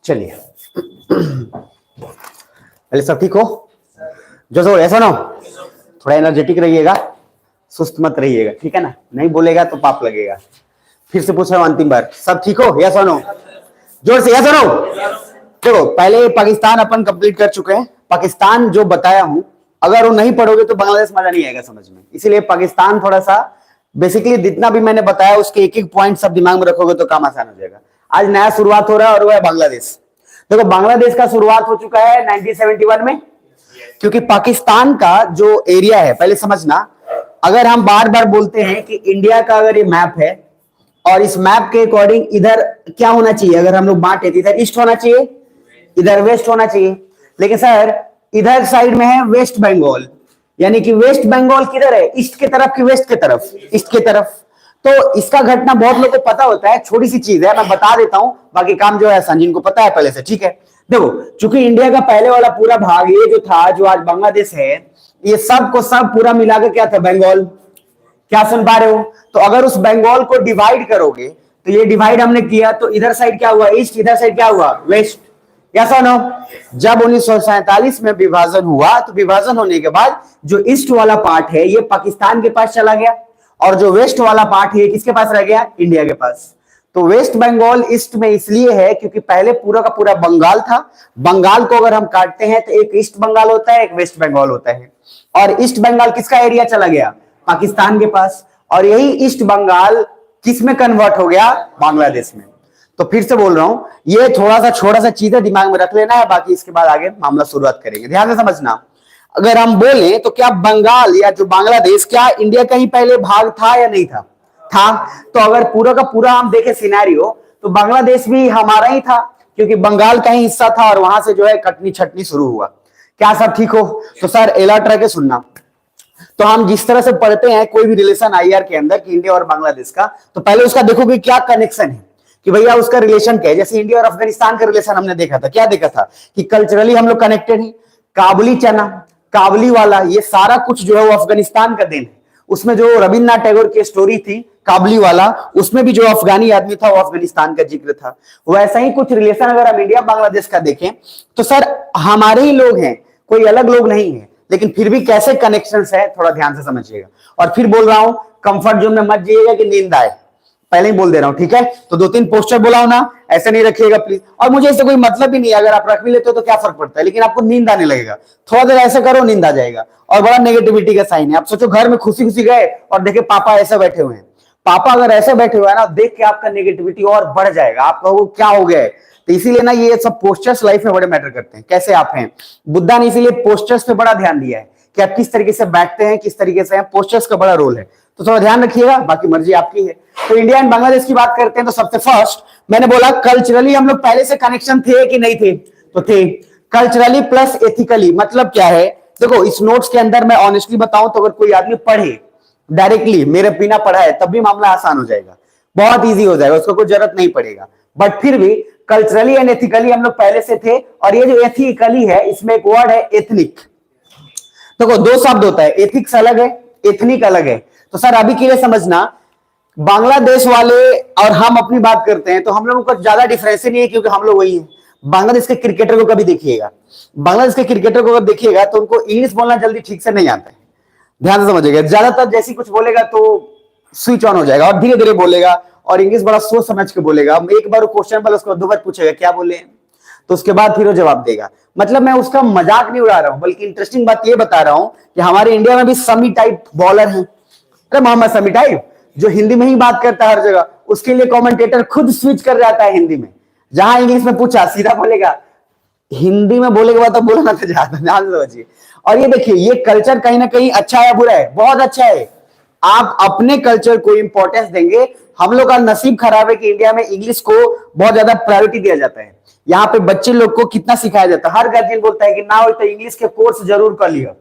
चलिए पहले सब ठीक हो? जो ऐसा ना थोड़ा एनर्जेटिक रहिएगा, सुस्त मत रहिएगा, ठीक है ना? नहीं बोलेगा तो पाप लगेगा। फिर से पूछ रहा हूं अंतिम बार, सब ठीक हो? यस और नो? जोर से यस और नो। देखो पहले पाकिस्तान अपन कंप्लीट कर चुके हैं। पाकिस्तान जो बताया हूं, अगर वो नहीं पढ़ोगे तो बांग्लादेश मजा नहीं आएगा समझ में। इसीलिए पाकिस्तान थोड़ा सा बेसिकली जितना भी मैंने बताया उसके एक एक पॉइंट सब दिमाग में रखोगे तो काम आसान हो जाएगा। आज नया शुरुआत हो रहा है और वो है बांग्लादेश। देखो बांग्लादेश का शुरुआत हो चुका है 1971 में, क्योंकि पाकिस्तान का जो एरिया है, पहले समझना, अगर हम बार बार बोलते हैं कि इंडिया का अगर ये मैप है और इस मैप के अकॉर्डिंग इधर क्या होना चाहिए, अगर हम लोग बांटे तो इधर ईस्ट होना चाहिए, इधर वेस्ट होना चाहिए। लेकिन सर इधर साइड में है वेस्ट बंगाल, यानी कि वेस्ट बंगाल किधर है? ईस्ट की तरफ कि वेस्ट की तरफ? ईस्ट की तरफ। तो इसका घटना बहुत लोगों को पता होता है, छोटी सी चीज है, मैं बता देता हूं, बाकी काम जो है आसान, जिनको पता है पहले से, ठीक है? देखो चूंकि इंडिया का पहले वाला पूरा भाग ये जो था, जो आज बांग्लादेश है, ये सब को सब पूरा मिलाकर क्या था? बंगाल। क्या सुन पा रहे हो? तो अगर उस बंगाल को डिवाइड करोगे तो ये डिवाइड हमने किया तो इधर साइड क्या हुआ? ईस्ट, इधर साइड क्या हुआ? वेस्ट। यस और नो? जब 1947 में विभाजन हुआ तो विभाजन होने के बाद जो ईस्ट वाला पार्ट है ये पाकिस्तान के पास चला गया और जो वेस्ट वाला पार्ट है किसके पास रह गया? इंडिया के पास। तो वेस्ट बंगाल ईस्ट में इसलिए है क्योंकि पहले पूरा का पूरा बंगाल था। बंगाल को अगर हम काटते हैं तो एक ईस्ट बंगाल होता है, एक वेस्ट बंगाल होता है, और ईस्ट बंगाल किसका एरिया चला गया? पाकिस्तान के पास। और यही ईस्ट बंगाल किस में कन्वर्ट हो गया? बांग्लादेश में। तो फिर से बोल रहा हूं, ये थोड़ा सा छोटा सा चीज है, दिमाग में रख लेना है, बाकी इसके बाद आगे मामला शुरुआत करेंगे। ध्यान से समझना, अगर हम बोले तो क्या बंगाल या जो बांग्लादेश, क्या इंडिया का ही पहले भाग था या नहीं था? था। तो अगर पूरा का पूरा हम देखें सिनेरियो तो बांग्लादेश भी हमारा ही था, क्योंकि बंगाल का ही हिस्सा था और वहां से जो है कटनी छटनी शुरू हुआ। क्या सब ठीक हो? तो सर अलर्ट रह के सुनना। तो हम जिस तरह से पढ़ते हैं कोई भी रिलेशन आईआर के अंदर कि इंडिया और बांग्लादेश का, तो पहले उसका देखोगे क्या कनेक्शन है, कि भैया उसका रिलेशन क्या है। जैसे इंडिया और अफगानिस्तान का रिलेशन हमने देखा था, क्या देखा था? कि कल्चरली हम लोग कनेक्टेड हैं। काबुली चना, काबुली वाला, ये सारा कुछ जो है वो अफगानिस्तान का देन है। उसमें जो रविन्द्रनाथ टैगोर की स्टोरी थी काबुली वाला, उसमें भी जो अफगानी आदमी था वो अफगानिस्तान का जिक्र था। वैसा ही कुछ रिलेशन अगर हम इंडिया बांग्लादेश का देखें तो सर हमारे ही लोग हैं, कोई अलग लोग नहीं है, लेकिन फिर भी कैसे कनेक्शंस है थोड़ा ध्यान से समझिएगा। और फिर बोल रहा हूं कंफर्ट जोन में मत जाइएगा कि नींद आए, पहले ही बोल दे रहा हूं, ठीक है? तो 2-3 पोस्टर बुलाओ ना, ऐसे नहीं रखिएगा प्लीज। और मुझे इससे कोई मतलब ही नहीं है, अगर आप रख भी लेते हो तो क्या फर्क पड़ता है, लेकिन आपको नींद आने लगेगा। थोड़ा देर ऐसे करो, नींद आ जाएगा। और बड़ा नेगेटिविटी का साइन है। आप सोचो घर में खुशी खुशी गए और देखे पापा ऐसे बैठे हुए हैं, पापा अगर ऐसे बैठे हुए हैं ना, देख के आपका नेगेटिविटी और बढ़ जाएगा, आप कहोगे क्या हो गया है। तो इसीलिए ना ये सब पोस्टर्स लाइफ में बड़े मैटर करते हैं, कैसे आप हैं। बुद्धा ने इसीलिए पोस्टर्स पे बड़ा ध्यान दिया है कि आप किस तरीके से बैठते हैं, किस तरीके से हैं, पोस्टर्स का बड़ा रोल है। तो थोड़ा ध्यान रखिएगा, बाकी मर्जी आपकी है। तो इंडिया एंड बांग्लादेश की बात करते हैं तो सबसे फर्स्ट मैंने बोला कल्चरली हम लोग पहले से कनेक्शन थे कि नहीं थे? तो थे। कल्चरली प्लस एथिकली मतलब क्या है? देखो इस नोट्स के अंदर मैं ऑनेस्टली बताऊं तो अगर कोई आदमी पढ़े डायरेक्टली मेरे बिना पढ़ा है तब भी मामला आसान हो जाएगा, बहुत इजी हो जाएगा, उसको कोई जरूरत नहीं पड़ेगा। बट फिर भी कल्चरली एंड एथिकली हम लोग पहले से थे। और ये जो एथिकली है इसमें एक वर्ड है एथनिक। देखो दो शब्द होता है, एथिक्स अलग है, एथनिक अलग है। तो सर अभी के लिए समझना, बांग्लादेश वाले और हम अपनी बात करते हैं तो हम लोगों का ज्यादा डिफरेंस नहीं है, क्योंकि हम लोग वही हैं। बांग्लादेश के क्रिकेटर को कभी देखिएगा, बांग्लादेश के क्रिकेटर को अगर देखिएगा तो उनको इंग्लिश बोलना जल्दी ठीक से नहीं आता है। ध्यान से समझिएगा, ज्यादातर जैसी कुछ बोलेगा तो स्विच ऑन हो जाएगा और धीरे धीरे बोलेगा और इंग्लिश बड़ा सोच समझ के बोलेगा। एक बार क्वेश्चन बोला उसको 2 बार पूछेगा क्या बोले, तो उसके बाद फिर वो जवाब देगा। मतलब मैं उसका मजाक नहीं उड़ा रहा हूं, बल्कि इंटरेस्टिंग बात ये बता रहा हूं कि हमारे इंडिया में भी समी टाइप बॉलर हैं। अरे मोहम्मद समी टाइप जो हिंदी में ही बात करता है हर जगह, उसके लिए कमेंटेटर खुद स्विच कर जाता है हिंदी में। जहां इंग्लिश में पूछा सीधा बोलेगा, हिंदी में बोले के बाद तो बोलना तो जाता, ध्यान समझिए। और ये देखिए ये कल्चर कहीं ना कहीं अच्छा है बुरा है? बहुत अच्छा है। आप अपने कल्चर को इंपॉर्टेंस देंगे। हम लोग का नसीब खराब है कि इंडिया में इंग्लिश को बहुत ज्यादा प्रायोरिटी दिया जाता है। यहाँ पे बच्चे लोग को कितना सिखाया जाता है, हर गार्जियन बोलता है कि ना हो तो इंग्लिश के कोर्स जरूर कर लियो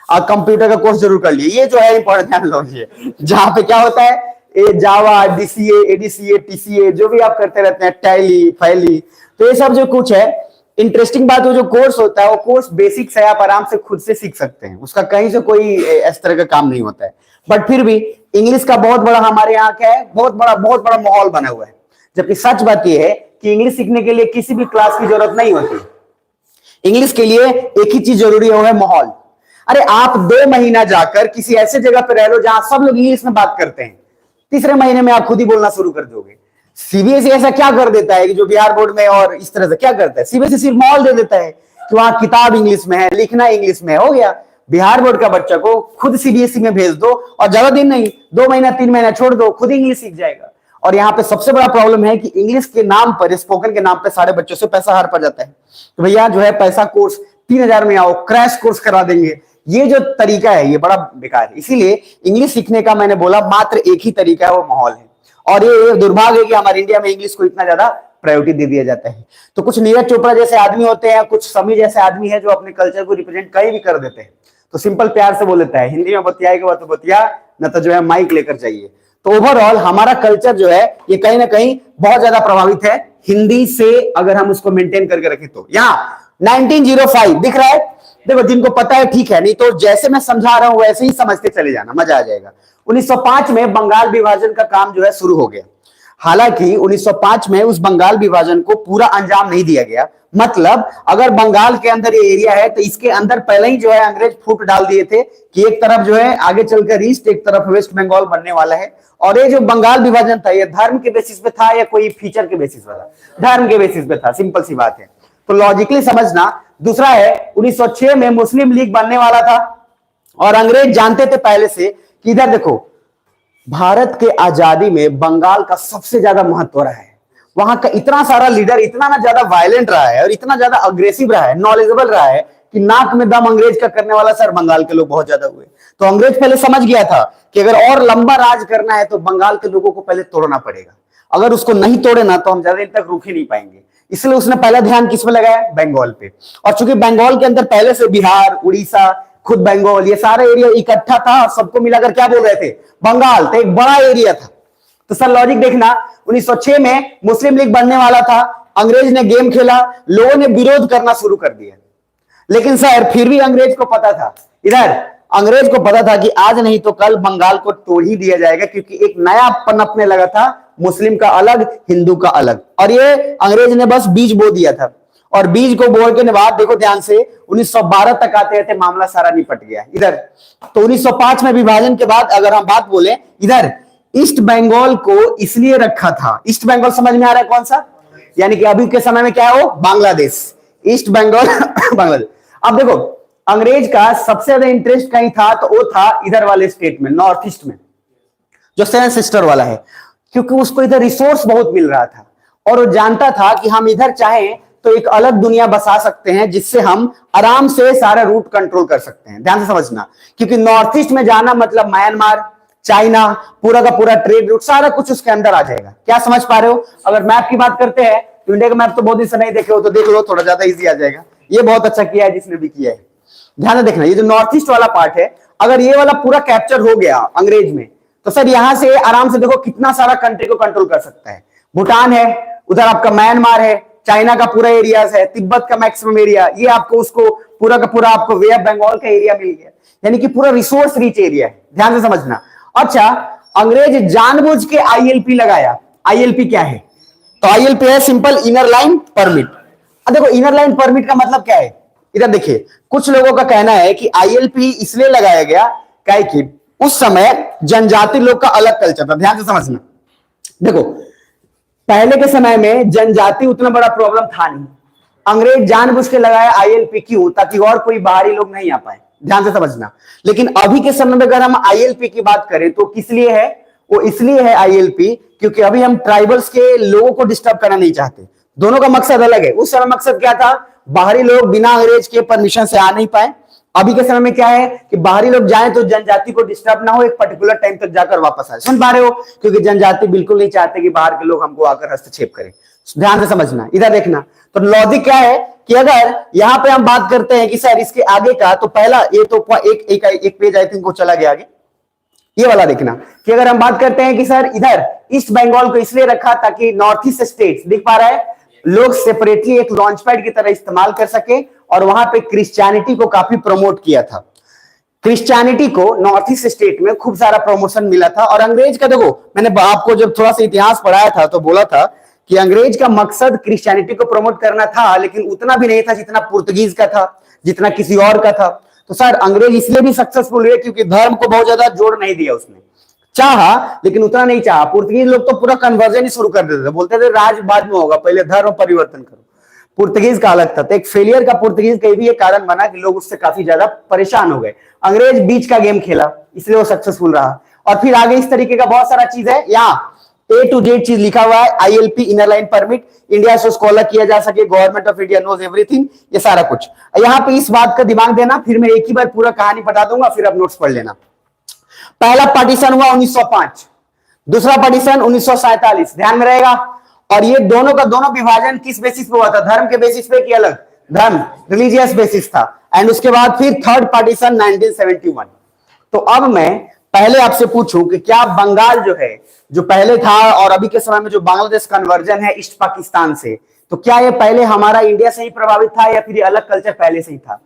और कंप्यूटर का कोर्स जरूर कर लिए। ये जो है इंपॉर्टेंट ध्यान लीजिए। जहां पे क्या होता है, जावा, डीसीए, एडीसीए, टीसीए जो भी आप करते रहते हैं, टैली, फैली, तो ये सब जो कुछ है इंटरेस्टिंग बात, वो जो कोर्स होता है वो कोर्स बेसिक्स है, आप आराम से खुद से सीख सकते हैं, उसका कहीं से कोई इस तरह का काम नहीं होता है। बट फिर भी इंग्लिश का बहुत बड़ा हमारे यहाँ क्या है, बहुत बड़ा माहौल बना हुआ है। जबकि सच बात यह है कि इंग्लिश सीखने के लिए किसी भी क्लास की जरूरत नहीं होती। इंग्लिश के लिए एक ही चीज जरूरी है, वो है माहौल। अरे आप 2 महीना जाकर किसी ऐसे जगह पर रह लो जहां सब लोग इंग्लिश में बात करते हैं, तीसरे महीने में आप खुद ही बोलना शुरू कर दोगे। सीबीएसई ऐसा क्या कर देता है कि जो बिहार बोर्ड में और इस तरह से क्या करता है, सीबीएसई सिर्फ माहौल दे देता है कि वहां किताब इंग्लिश में है, लिखना इंग्लिश में हो गया। बिहार बोर्ड का बच्चा को खुद सीबीएसई में भेज दो और ज्यादा दिन नहीं, 2 महीना 3 महीना छोड़ दो, खुद इंग्लिश सीख जाएगा। और यहाँ पे सबसे बड़ा प्रॉब्लम है कि इंग्लिश के नाम पर, स्पोकन के नाम पे सारे बच्चों से पैसा हार पड़ जाता है। तो भैया जो है पैसा कोर्स 3000 में आओ, क्रैश कोर्स करा देंगे, ये जो तरीका है ये बड़ा बेकार है। इसीलिए इंग्लिश सीखने का मैंने बोला मात्र एक ही तरीका है, वो माहौल है। और ये दुर्भाग्य है कि हमारे इंडिया में इंग्लिश को इतना ज्यादा प्रायोरिटी दे दिया जाता है। तो कुछ नीरज चोपड़ा जैसे आदमी होते हैं, कुछ समी जैसे आदमी है जो अपने कल्चर को रिप्रेजेंट कहीं भी कर देते हैं। तो सिंपल प्यार से बोल देता है, हिंदी में बतियाएगा तो बतिया, न तो जो है माइक लेकर जाइए। तो ओवरऑल हमारा कल्चर जो है ये कहीं ना कहीं बहुत ज्यादा प्रभावित है हिंदी से, अगर हम उसको मेंटेन करके रखें तो। यहाँ 1905 दिख रहा है, देखो जिनको पता है ठीक है, नहीं तो जैसे मैं समझा रहा हूं वैसे ही समझते चले जाना, मजा आ जाएगा। 1905 में बंगाल विभाजन का काम जो है शुरू हो गया। हालांकि 1905 में उस बंगाल विभाजन को पूरा अंजाम नहीं दिया गया। मतलब अगर बंगाल के अंदर ये एरिया है तो इसके अंदर पहले ही जो है अंग्रेज फूट डाल दिए थे कि एक तरफ जो है आगे चलकर ईस्ट, एक तरफ वेस्ट बंगाल बनने वाला है। और ये जो बंगाल विभाजन था ये धर्म के बेसिस पे था या कोई फीचर के बेसिस पे था? धर्म के बेसिस पे था, सिंपल सी बात है। तो लॉजिकली समझना। दूसरा है 1906 में मुस्लिम लीग बनने वाला था और अंग्रेज जानते थे पहले से कि इधर देखो भारत के आजादी में बंगाल का सबसे ज्यादा महत्व रहा है। वहां का इतना सारा लीडर इतना ना ज्यादा वायलेंट रहा है और इतना ज्यादा अग्रेसिव रहा है, नॉलेजेबल रहा है कि नाक में दम अंग्रेज का करने वाला सर बंगाल के लोग बहुत ज्यादा हुए। तो अंग्रेज पहले समझ गया था कि अगर और लंबा राज करना है तो बंगाल के लोगों को पहले तोड़ना पड़ेगा। अगर उसको नहीं तोड़े ना तो हम ज्यादा दिन तक रुक ही नहीं पाएंगे। इसलिए उसने पहला ध्यान किस पे लगाया? बंगाल पे। और चूंकि बंगाल के अंदर पहले से बिहार, उड़ीसा, खुद बंगाल, ये सारा एरिया इकट्ठा था, सबको मिलाकर क्या बोल रहे थे? बंगाल। तो एक बड़ा एरिया था। तो सर लॉजिक देखना, 1906 में मुस्लिम लीग बनने वाला था, अंग्रेज ने गेम खेला, लोगों ने विरोध करना शुरू कर दिया। लेकिन सर फिर भी अंग्रेज को पता था, इधर अंग्रेज को पता था कि आज नहीं तो कल बंगाल को तोड़ ही दिया जाएगा, क्योंकि एक नया पनपने लगा था, मुस्लिम का अलग, हिंदू का अलग। और ये अंग्रेज ने बस बीज बो दिया था। और बीज को बोने के बाद देखो ध्यान से 1912 तक आते रहते मामला सारा निपट गया इधर। तो 1905 में विभाजन के बाद अगर हम बात बोले, इधर ईस्ट बंगाल को इसलिए रखा था, ईस्ट बंगाल समझ में आ रहा है कौन सा? यानी कि अभी के समय में क्या है वो? बांग्लादेश। ईस्ट बंगाल बांग्लादेश। अब देखो अंग्रेज का सबसे ज्यादा इंटरेस्ट कहीं था तो वो था इधर वाले स्टेट में, नॉर्थ ईस्ट में, जो सेवन सिस्टर वाला है, क्योंकि उसको इधर रिसोर्स बहुत मिल रहा था और वो जानता था कि हम इधर चाहें तो एक अलग दुनिया बसा सकते हैं जिससे हम आराम से सारा रूट कंट्रोल कर सकते हैं। ध्यान से समझना, क्योंकि नॉर्थ ईस्ट में जाना मतलब म्यांमार, चाइना, पूरा का पूरा ट्रेड रूट सारा कुछ उसके अंदर आ जाएगा। क्या समझ पा रहे हो? अगर मैप की बात करते हैं तो इंडिया का मैप तो बहुत दिन से नहीं देखे हो तो देख लो, थोड़ा ज्यादा इजी आ जाएगा। ये बहुत अच्छा किया है जिसने भी किया है। ध्यान से देखना, ये जो नॉर्थ ईस्ट वाला पार्ट है, अगर ये वाला पूरा कैप्चर हो गया अंग्रेज में तो सर यहां से आराम से देखो कितना सारा कंट्री को कंट्रोल कर सकता है। भूटान है, उधर आपका म्यांमार है, चाइना का पूरा एरिया है, तिब्बत का मैक्सिमम एरिया, ये आपको उसको पूरा का पूरा आपको वे ऑफ बंगाल का एरिया मिल गया। यानी कि पूरा रिसोर्स रिच एरिया है। ध्यान से समझना। अच्छा, अंग्रेज जानबूझ के आईएलपी लगाया। आईएलपी क्या है? तो आईएलपी है सिंपल इनर लाइन परमिट। अब देखो इनर लाइन परमिट का मतलब क्या है? इधर देखिए, कुछ लोगों का कहना है कि आईएलपी इसलिए लगाया गया क्या कि उस समय जनजाति लोग का अलग कल्चर था। ध्यान से समझना, देखो पहले के समय में जनजाति उतना बड़ा प्रॉब्लम था नहीं, अंग्रेज जानबूझ के लगाया आईएलपी। क्यों? ताकि और कोई बाहरी लोग नहीं आ पाए। ध्यान से समझना। लेकिन अभी के समय में अगर हम आईएलपी की बात करें तो किस लिए है? वो इसलिए है आईएलपी क्योंकि अभी हम ट्राइबल्स के लोगों को डिस्टर्ब करना नहीं चाहते। दोनों का मकसद अलग है। उस समय मकसद क्या था? बाहरी लोग बिना अंग्रेज के परमिशन से आ नहीं पाए। अभी के समय में क्या है कि बाहरी लोग जाएं तो जनजाति को डिस्टर्ब ना हो, एक पर्टिकुलर टाइम तक जाकर वापस आए। सुन पा रहे हो? क्योंकि जनजाति बिल्कुल नहीं चाहते कि बाहर के लोग हमको आकर हस्तक्षेप करें। ध्यान से समझना, इधर देखना। तो लॉजिक क्या है कि अगर यहां पे हम बात करते हैं कि सर इसके आगे का, तो पहला ये तो एक पेज आई थिंक वो चला गया आगे, ये वाला देखना कि अगर हम बात करते हैं कि सर इधर ईस्ट बंगाल को इसलिए रखा ताकि नॉर्थ ईस्ट स्टेट्स, दिख पा रहा है, लोग सेपरेटली एक लॉन्च पैड की तरह इस्तेमाल कर सके। और वहां पे क्रिश्चियनिटी को काफी प्रमोट किया था। क्रिश्चियनिटी को नॉर्थ ईस्ट स्टेट में खूब सारा प्रमोशन मिला था। और अंग्रेज का देखो, मैंने आपको जब थोड़ा सा इतिहास पढ़ाया था तो बोला था कि अंग्रेज का मकसद क्रिश्चियनिटी को प्रमोट करना था, लेकिन उतना भी नहीं था जितना पुर्तगीज का था, जितना किसी और का था। तो सर अंग्रेज इसलिए भी सक्सेसफुल हुए क्योंकि धर्म को बहुत ज्यादा जोर नहीं दिया उसने, चाहा लेकिन उतना नहीं चाहा। पुर्तगीज लोग तो पूरा कन्वर्जन ही शुरू कर देते थे, बोलते थे राज बाद में होगा, पहले धर्म परिवर्तन करो। पुर्तगीज का अलग था। तो एक फेलियर का पुर्तगीज का भी एक कारण बना कि लोग उससे काफी ज्यादा परेशान हो गए। अंग्रेज बीच का गेम खेला, इसलिए वो सक्सेसफुल रहा। और फिर आगे इस तरीके का बहुत सारा चीज है, यहाँ A to Z चीज लिखा हुआ है, ILP inner line permit, India से स्कॉलर किया जा सके, government of India knows everything, ये सारा कुछ। यहाँ पे इस बात का दिमाग देना, फिर मैं एक ही बार पूरा कहानी बता दूंगा, फिर आप नोट्स पढ़ लेना। पहला पार्टीशन हुआ 1905, दूसरा पार्टीशन 1947, ध्यान में रहेगा। और ये दोनों का दोनों विभाजन किस बेसिस पे हुआ था? धर्म के बेसिस पे कि अलग? धर्म, रिलीजियस बेसिस था। एंड उसके बाद फिर थर्ड पार्टीशन 1971। तो अब मैं पहले आपसे पूछूं कि क्या बंगाल जो है, जो पहले था और अभी के समय में जो बांग्लादेश कन्वर्जन है ईस्ट पाकिस्तान से, तो क्या ये पहले हमारा इंडिया से ही प्रभावित था या फिर अलग कल्चर पहले से ही था?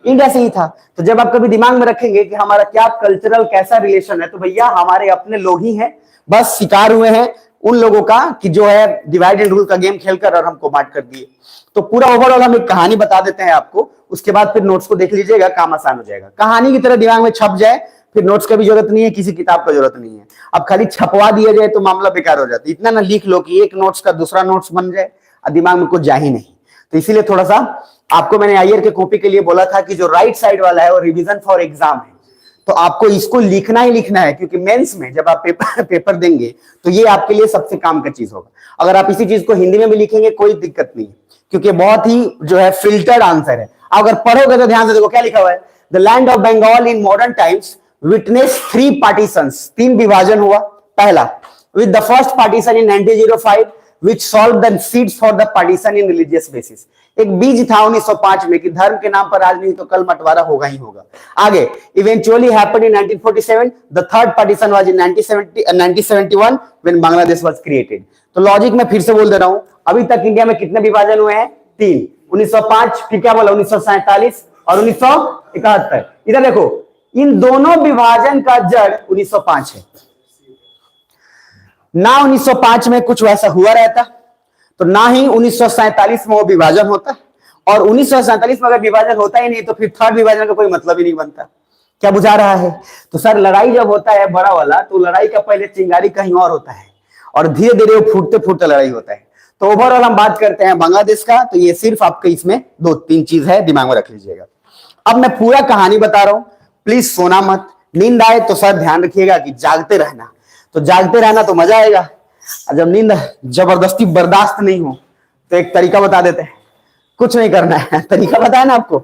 इंडिया से ही था। तो जब आप कभी दिमाग में रखेंगे कि हमारा क्या कल्चरल कैसा रिलेशन है, तो भैया हमारे अपने लोग ही हैं, बस शिकार हुए हैं उन लोगों का कि जो है डिवाइड एंड रूल का गेम खेलकर और हमको बांट कर दिए। तो पूरा ओवरऑल हम एक कहानी बता देते हैं आपको, उसके बाद फिर नोट्स को देख लीजिएगा, काम आसान हो जाएगा। कहानी की तरह दिमाग में छप जाए, फिर नोट्स का भी जरूरत नहीं है, किसी किताब का जरूरत नहीं है। अब खाली छपवा दिया जाए तो मामला बेकार हो जाता है। इतना ना लिख लो कि एक नोट्स का दूसरा नोट्स बन जाए और दिमाग में कुछ जा ही नहीं। तो इसीलिए थोड़ा सा आपको मैंने आईआर के कॉपी के लिए बोला था कि जो राइट साइड वाला है वो रिवीजन फॉर एग्जाम है, तो आपको इसको लिखना ही लिखना है, क्योंकि मेंस में जब आप पेपर देंगे तो ये आपके लिए सबसे काम का चीज होगा। अगर आप इसी चीज को हिंदी में भी लिखेंगे कोई दिक्कत नहीं है, क्योंकि बहुत ही जो है फिल्टर्ड आंसर है। अगर पढ़ोगे तो ध्यान से देखो क्या लिखा हुआ है, the land of Bengal in modern times witness 3 partitions, 3 विभाजन हुआ। पहला with the first partition in 1905 which solved the seeds for the partition in religious basis। एक बीज था 1905 में कि धर्म के नाम पर आज नहीं तो कल बंटवारा होगा ही होगा। आगे eventually happened in 1947, the third partition was in 1971 when Bangladesh was created। तो लॉजिक में फिर से बोल दे रहा हूं, अभी तक इंडिया में कितने विभाजन हुए हैं? 3, 1905, फिर क्या बोला 1947 और 1971। इधर देखो, इन दोनों विभाजन का जड़ 1905 है ना। 1905 में कुछ वैसा हुआ रहता तो ना ही 1947 में वो विभाजन होता, और 1947 में अगर विभाजन होता ही नहीं तो फिर थर्ड विभाजन का कोई मतलब ही नहीं बनता। क्या बुझा रहा है? तो सर लड़ाई जब होता है बड़ा वाला, तो लड़ाई का पहले चिंगारी कहीं और होता है और धीरे धीरे वो फूटते फूटते लड़ाई होता है। तो ओवरऑल हम बात करते हैं बांग्लादेश का, तो ये सिर्फ आपके इसमें 2-3 चीज है, दिमाग में रख लीजिएगा। अब मैं पूरा कहानी बता रहा हूं, प्लीज सोना मत। नींद आए तो सर ध्यान रखिएगा कि जागते रहना, तो जागते रहना तो मजा आएगा। जब नींद जबरदस्ती बर्दाश्त नहीं हो तो एक तरीका बता देते हैं, कुछ नहीं करना है। तरीका पता है ना आपको?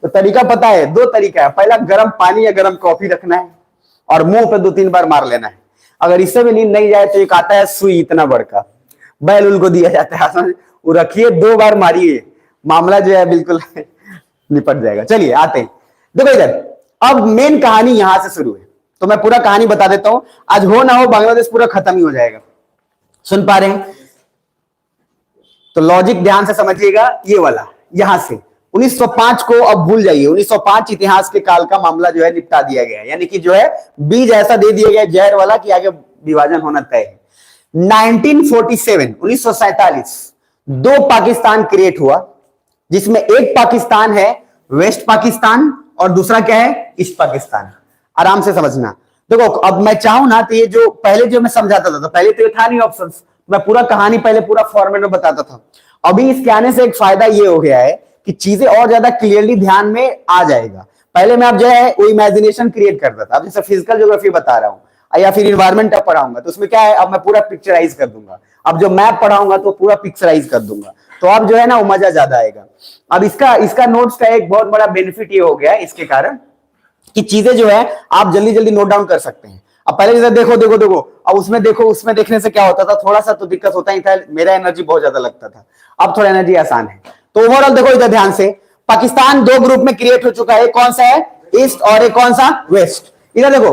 तो तरीका पता है, 2 तरीका है। पहला गर्म पानी या गर्म कॉफी रखना है और मुंह पे 2-3 बार मार लेना है। अगर इससे भी नींद नहीं जाए तो एक आता है सुई इतना बड़का, बैल उल को दिया जाता है, वो रखिए 2 बार मारिए, मामला जो है बिल्कुल निपट जाएगा। चलिए आते हैं, देखो इधर अब मेन कहानी यहां से शुरू है, तो मैं पूरा कहानी बता देता हूं। आज हो ना हो बांग्लादेश पूरा खत्म ही हो जाएगा। सुन पा रहे हैं? तो लॉजिक ध्यान से समझिएगा, ये वाला यहां से 1905 को अब भूल जाइए। 1905 इतिहास के काल का मामला जो है निपटा दिया गया, यानी कि जो है बीज ऐसा दे दिया गया जहर वाला कि आगे विभाजन होना तय है। 1947 2 पाकिस्तान क्रिएट हुआ, जिसमें एक पाकिस्तान है वेस्ट पाकिस्तान और दूसरा क्या है? ईस्ट पाकिस्तान। आराम से समझना। देखो अब मैं चाहूं ना तो ये जो पहले जो मैं समझाता था, तो पहले तो ये था नहीं ऑप्शंस, मैं पूरा कहानी पहले पूरा फॉर्मेट में बताता था। अभी इसके आने से एक फायदा ये हो गया है कि चीजें और ज्यादा क्लियरली ध्यान में आ जाएगा। पहले मैं अब जो है वो इमेजिनेशन क्रिएट करता था, अब जैसे फिजिकल ज्योग्राफी बता रहा हूं या फिर इन्वायरमेंट अब पढ़ाऊंगा तो उसमें क्या है, अब मैं पूरा पिक्चराइज कर दूंगा। अब जो मैप पढ़ाऊंगा तो पूरा पिक्चराइज कर दूंगा, तो अब जो है ना वो मजा ज्यादा आएगा। अब इसका नोट्स का एक बहुत बड़ा बेनिफिट ये हो गया है इसके कारण कि चीजें जो है आप जल्दी जल्दी नोट डाउन कर सकते हैं। अब पहले जैसे देखो अब उसमें देखो, उसमें देखने से क्या होता था, थोड़ा सा तो दिक्कत होता ही था, मेरा एनर्जी बहुत ज्यादा लगता था। अब थोड़ा एनर्जी आसान है। तो ओवरऑल देखो इधर ध्यान से, पाकिस्तान 2 ग्रुप में क्रिएट हो चुका है। कौन सा है? ईस्ट, और एक कौन सा? वेस्ट। इधर देखो,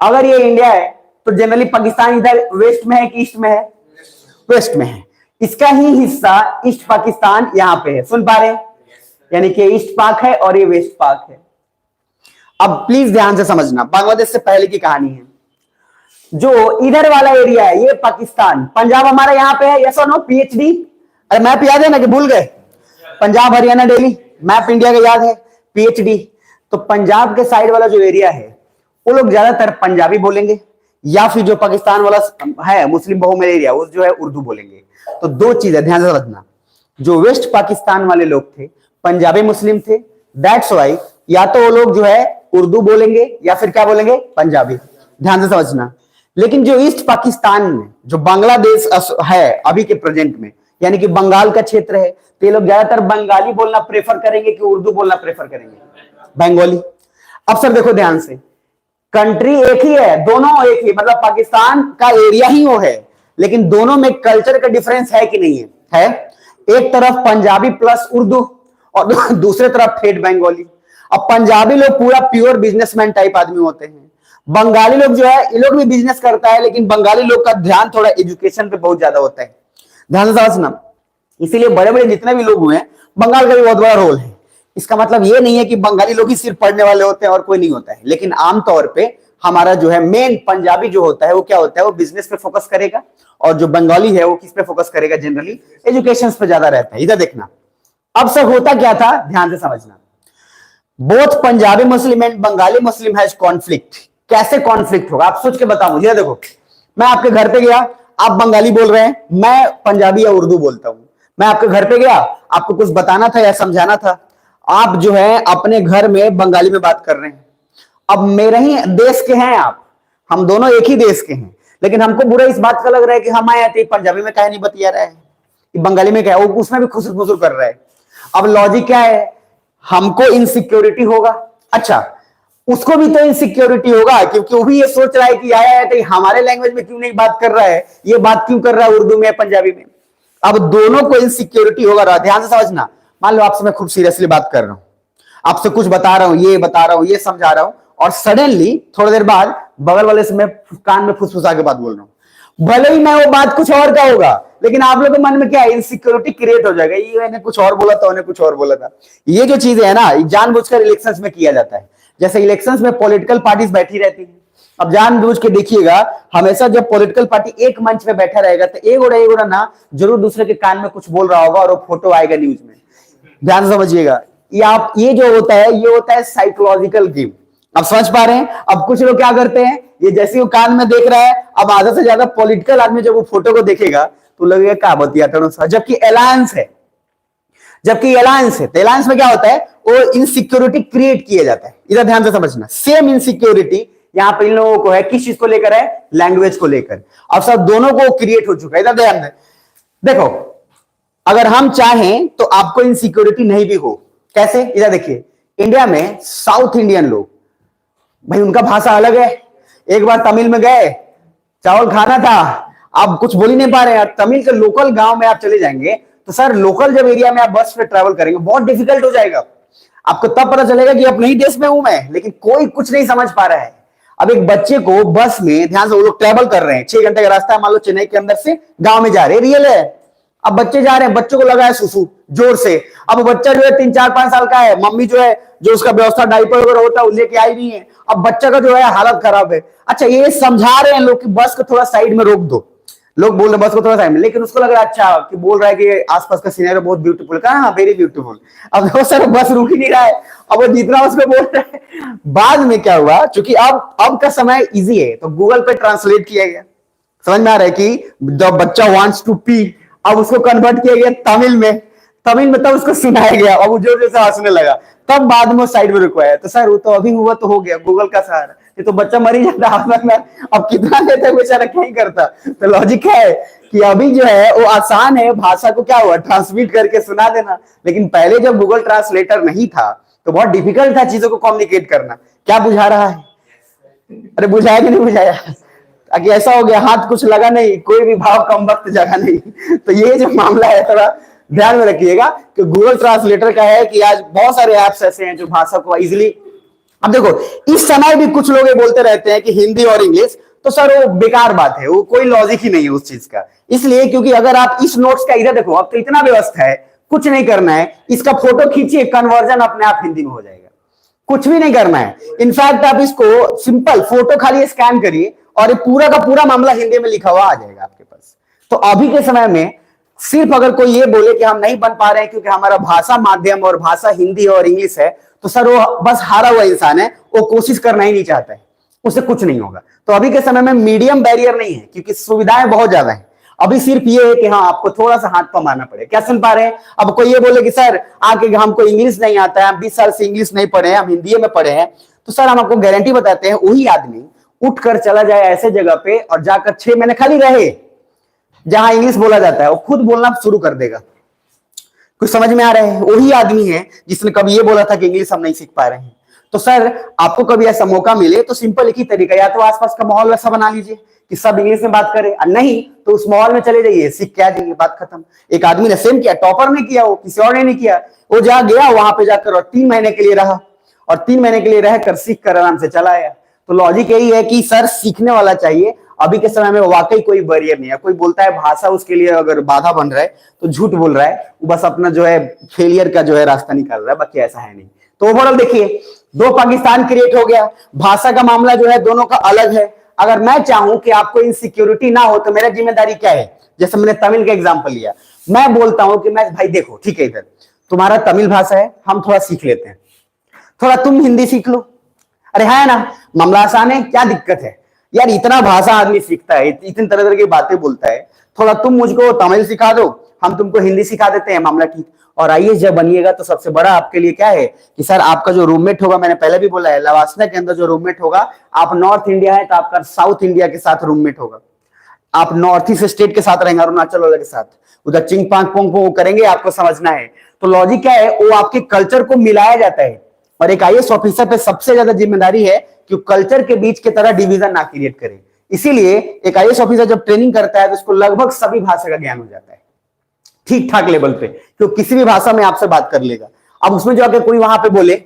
अगर ये इंडिया है तो जनरली पाकिस्तान इधर वेस्ट में है कि ईस्ट में है? वेस्ट में है। इसका ही हिस्सा ईस्ट पाकिस्तान यहां पे है। सुन पा रहे हैं? यानी कि ईस्ट पाक है और ये वेस्ट पाक है। अब प्लीज ध्यान से समझना, बांग्लादेश से पहले की कहानी है। जो इधर वाला एरिया है ये पाकिस्तान, पंजाब हमारा यहाँ पे है, यस और नो? पीएचडी, अरे मैप याद है ना कि भूल गए? पंजाब हरियाणा दिल्ली, मैप इंडिया का याद है? पीएचडी। तो पंजाब के साइड वाला जो एरिया है वो लोग ज्यादातर पंजाबी बोलेंगे, या फिर जो पाकिस्तान वाला है मुस्लिम बहुमत एरिया वो जो है उर्दू बोलेंगे। तो दो चीजें ध्यान से रखना, जो वेस्ट पाकिस्तान वाले लोग थे पंजाबी मुस्लिम थे, दैट्स वाई या तो वो लोग जो है उर्दू बोलेंगे या फिर क्या बोलेंगे? पंजाबी। ध्यान से समझना। लेकिन जो ईस्ट पाकिस्तान में जो बांग्लादेश है अभी के प्रेजेंट में, यानी कि बंगाल का क्षेत्र है, तो ये लोग ज्यादातर बंगाली बोलना प्रेफर करेंगे कि उर्दू बोलना प्रेफर करेंगे? बंगाली। अब सर देखो ध्यान से, कंट्री एक ही है, दोनों एक ही, मतलब पाकिस्तान का एरिया ही वो है, लेकिन दोनों में कल्चर का डिफरेंस है कि नहीं है? है। एक तरफ पंजाबी प्लस उर्दू और दूसरे तरफ ठेठ बंगाली। अब पंजाबी लोग पूरा प्योर बिजनेसमैन टाइप आदमी होते हैं, बंगाली लोग जो है ये लोग भी बिजनेस करता है, लेकिन बंगाली लोग का ध्यान थोड़ा एजुकेशन पे बहुत ज्यादा होता है। ध्यान से समझना। इसीलिए बड़े बड़े जितने भी लोग हुए हैं, बंगाल का भी बहुत बड़ा रोल है। इसका मतलब ये नहीं है कि बंगाली लोग ही सिर्फ पढ़ने वाले होते हैं और कोई नहीं होता है, लेकिन आमतौर पे हमारा जो है मेन पंजाबी जो होता है वो क्या होता है? वो बिजनेस पे फोकस करेगा, और जो बंगाली है वो किस पे फोकस करेगा? जनरली एजुकेशन पे ज्यादा रहता है। इधर देखना, अब सर होता क्या था, ध्यान से समझना। Both Punjabi Muslim and Bengali Muslim has conflict. कैसे कॉन्फ्लिक्ट होगा आप सोच के बताओ मुझे। देखो, मैं आपके घर पे गया, आप बंगाली बोल रहे हैं, मैं पंजाबी या उर्दू बोलता हूं। मैं आपके घर पे गया, आपको कुछ बताना था या समझाना था, आप जो है अपने घर में बंगाली में बात कर रहे हैं। अब मेरे ही देश के हैं आप, हम दोनों एक ही देश के हैं, लेकिन हमको बुरा इस बात का लग रहा है कि हम आए थे पंजाबी में क्या नहीं बतिया रहा है, कि बंगाली में क्या है, वो उसमें भी खुसर खुसर कर रहा है। अब लॉजिक क्या है? हमको इनसिक्योरिटी होगा। अच्छा, उसको भी तो इनसिक्योरिटी होगा, क्योंकि वो भी ये सोच रहा है कि आया है तो हमारे लैंग्वेज में क्यों नहीं बात कर रहा है, ये बात क्यों कर रहा है उर्दू में पंजाबी में। अब दोनों को इनसिक्योरिटी होगा। ध्यान से समझना। मान लो आपसे मैं खूब सीरियसली बात कर रहा हूं, आपसे कुछ बता रहा हूं, ये बता रहा हूं, ये समझा रहा हूं, और सडनली थोड़ी देर बाद बगल वाले से मैं कान में फुसफुसा के बात बोल रहा हूं। भले ही मैं वो बात कुछ और का होगा, लेकिन आप लोगों के मन में क्या है? इनसिक्योरिटी क्रिएट हो जाएगा, ये मैंने कुछ और बोला था, उन्हें कुछ और बोला था। ये जो चीजें है ना, जानबूझकर इलेक्शंस में किया जाता है। जैसे इलेक्शंस में पॉलिटिकल पार्टीज बैठी रहती है। अब जानबूझ के देखिएगा, हमेशा जब पॉलिटिकल पार्टी एक मंच पे बैठा रहेगा तो एक उड़ा ना जरूर दूसरे के कान में कुछ बोल रहा होगा, और वो फोटो आएगा न्यूज में। ध्यान से समझिएगा। ये जो होता है ये होता है साइकोलॉजिकल गेम। अब समझ पा रहे हैं? अब कुछ लोग क्या करते हैं, ये जैसे वो कान में देख रहा है, अब आधा से ज्यादा पॉलिटिकल आदमी जब वो फोटो को देखेगा तो लगेगा क्या बतियाता, जबकि अलायंस है। जबकि अलायंस है तो अलायंस में क्या होता है? वो इनसिक्योरिटी क्रिएट किया जाता है। इधर ध्यान से समझना। सेम इनसिक्योरिटी यहां पर इन लोगों को है, किस चीज को लेकर है? लैंग्वेज को लेकर। अब सब दोनों को क्रिएट हो चुका है। इधर ध्यान दें। देखो, अगर हम चाहें तो आपको इनसिक्योरिटी नहीं भी हो। कैसे? इधर देखिए, इंडिया में साउथ इंडियन लोग, भाई उनका भाषा अलग है। एक बार तमिल में गए, चावल खाना था, आप कुछ बोल ही नहीं पा रहे हैं। तमिल के लोकल गांव में आप चले जाएंगे तो सर लोकल जब एरिया में आप बस पे ट्रैवल करेंगे बहुत डिफिकल्ट हो जाएगा। आपको तब पता चलेगा कि अपने ही देश में हूं मैं, लेकिन कोई कुछ नहीं समझ पा रहा है। अब एक बच्चे को बस में, ध्यान से, वो लोग ट्रैवल कर रहे हैं, 6 घंटे का रास्ता है, मान लो चेन्नई के अंदर से गांव में जा रहे हैं, रियल है। अब बच्चे जा रहे हैं, बच्चों को लगा है सुसु जोर से। अब बच्चा जो है 3-4-5 साल का है, मम्मी जो है जो उसका व्यवस्था डायपर वगैरह होता है वो लेके आई नहीं है। अब बच्चा का जो है हालत खराब है। अच्छा, ये समझा रहे हैं लोग कि बस को थोड़ा साइड में रोक दो, लोग बोल रहे बस को थोड़ा साइड में, लेकिन उसको लग रहा है अच्छा कि बोल रहा है कि आसपास का सीनरी बहुत ब्यूटीफुल। कहा हाँ, वेरी ब्यूटीफुल। अब वो सर बस रुक ही नहीं रहा है, अब वो जितना उसको बोल रहा है। बाद में क्या हुआ, क्योंकि अब का समय इजी है तो गूगल पे ट्रांसलेट किया गया। समझ में आ रहा है कि द बच्चा वांट्स टू पी, अब उसको कन्वर्ट किया गया तमिल में तब उसको सुनाया गया, अब वो जोर जोर से हंसने लगा, तब बाद में वो साइड में रुकवाया। तो सर वो तो अभी हुआ तो हो गया, गूगल का सहारा, ये तो बच्चा मर ही जाता हाथ। अब कितना देता है बेचारा, क्या ही करता। तो लॉजिक है कि अभी जो है वो आसान है, भाषा को क्या हुआ ट्रांसमिट करके सुना देना, लेकिन पहले जब गूगल ट्रांसलेटर नहीं था तो बहुत डिफिकल्ट था चीजों को कम्युनिकेट करना। क्या बुझा रहा है? अरे बुझाया कि नहीं बुझाया? ताकि ऐसा हो गया हाथ कुछ लगा नहीं, कोई भी भाव कम वक्त जगह नहीं। तो ये जो मामला है थोड़ा ध्यान में रखिएगा कि गूगल ट्रांसलेटर का है कि आज बहुत सारे ऐप्स ऐसे हैं जो भाषा को इजिली। अब देखो, इस समय भी कुछ लोग ये बोलते रहते हैं कि हिंदी और इंग्लिश, तो सर वो बेकार बात है, वो कोई लॉजिक ही नहीं है उस चीज का। इसलिए क्योंकि अगर आप इस नोट्स का इधर देखो, अब तो इतना व्यवस्था है, कुछ नहीं करना है, इसका फोटो खींचिए, कन्वर्जन अपने आप हिंदी में हो जाएगा, कुछ भी नहीं करना है। इनफैक्ट आप इसको सिंपल फोटो खाली स्कैन करिए और ये पूरा का पूरा मामला हिंदी में लिखा हुआ आ जाएगा आपके पास। तो अभी के समय में सिर्फ अगर कोई ये बोले कि हम नहीं बन पा रहे हैं क्योंकि हमारा भाषा माध्यम और भाषा हिंदी और इंग्लिश है, तो सर वो बस हारा हुआ इंसान है, वो कोशिश करना ही नहीं चाहता है, उससे कुछ नहीं होगा। तो अभी के समय में मीडियम बैरियर नहीं है क्योंकि सुविधाएं बहुत ज्यादा है। अभी सिर्फ ये है कि हाँ आपको थोड़ा सा हाथ पर मारना पड़े। क्या सुन पा रहे हैं? अब कोई ये बोले कि सर आके हमको इंग्लिश नहीं आता है, हम 20 साल से इंग्लिश नहीं पढ़े हैं, हम हिंदी में पढ़े हैं, तो सर हम आपको गारंटी बताते हैं वही आदमी उठकर चला जाए ऐसे जगह पे और जाकर 6 महीने खाली रहे जहां इंग्लिश बोला जाता है, वो खुद बोलना शुरू कर देगा। कुछ समझ में आ रहा है? वही आदमी है जिसने कभी ये बोला था कि इंग्लिश हम नहीं सीख पा रहे हैं। तो सर आपको कभी ऐसा मौका मिले तो सिंपल एक ही तरीका, या तो आसपास का माहौल वैसा बना लीजिए कि सब इंग्लिश में बात करें, नहीं तो उस माहौल में चले जाइए, सीख के आ जाइए, बात खत्म। एक आदमी ने सेम किया, टॉपर ने किया, वो किसी और ने नहीं किया, वो जहां गया वहां पे जाकर और 3 महीने के लिए रहा और 3 महीने के लिए रहकर सीख कर आराम से चला आया। तो लॉजिक यही है कि सर सीखने वाला चाहिए। अभी के समय में वाकई कोई बैरियर नहीं है। कोई बोलता है भाषा उसके लिए अगर बाधा बन रहा है तो झूठ बोल रहा है, वो बस अपना जो है फेलियर का जो है रास्ता निकाल रहा है, बाकी ऐसा है नहीं। तो ओवरऑल देखिए 2 पाकिस्तान क्रिएट हो गया। भाषा का मामला जो है दोनों का अलग है। अगर मैं चाहूं कि आपको इनसिक्योरिटी ना हो तो मेरा जिम्मेदारी क्या है? जैसे मैंने तमिल का एग्जांपल लिया, मैं बोलता हूं कि मैं भाई देखो ठीक है, इधर तुम्हारा तमिल भाषा है, हम थोड़ा सीख लेते हैं, थोड़ा तुम हिंदी सीख लो। अरे है ना, मामला आसान है, क्या दिक्कत है यार? इतना भाषा आदमी सीखता है, इतनी तरह तरह की बातें बोलता है, थोड़ा तुम मुझको तमिल सिखा दो, हम तुमको हिंदी सिखा देते हैं, मामला ठीक। और आइए जब बनिएगा तो सबसे बड़ा आपके लिए क्या है कि सर आपका जो रूममेट होगा, मैंने पहले भी बोला है, लवासना के अंदर जो रूममेट होगा, आप नॉर्थ इंडिया है तो आपका साउथ इंडिया के साथ रूममेट होगा। आप नॉर्थ ईस्ट स्टेट के साथ रहेंगे, अरुणाचल वाले के साथ, उधर चिंग पांग पोंग पोंग करेंगे, आपको समझना है। तो लॉजिक क्या है, वो आपके कल्चर को मिलाया जाता है। और एक आईएएस ऑफिसर पे सबसे ज्यादा जिम्मेदारी है कि कल्चर के बीच की तरह डिवीजन ना क्रिएट करे। इसीलिए एक आईएएस ऑफिसर जब ट्रेनिंग करता है तो उसको लगभग सभी भाषा का ज्ञान हो जाता है, ठीक ठाक लेवल पे, तो किसी भी भाषा में आपसे बात कर लेगा। अब उसमें जो आके कोई वहां पे बोले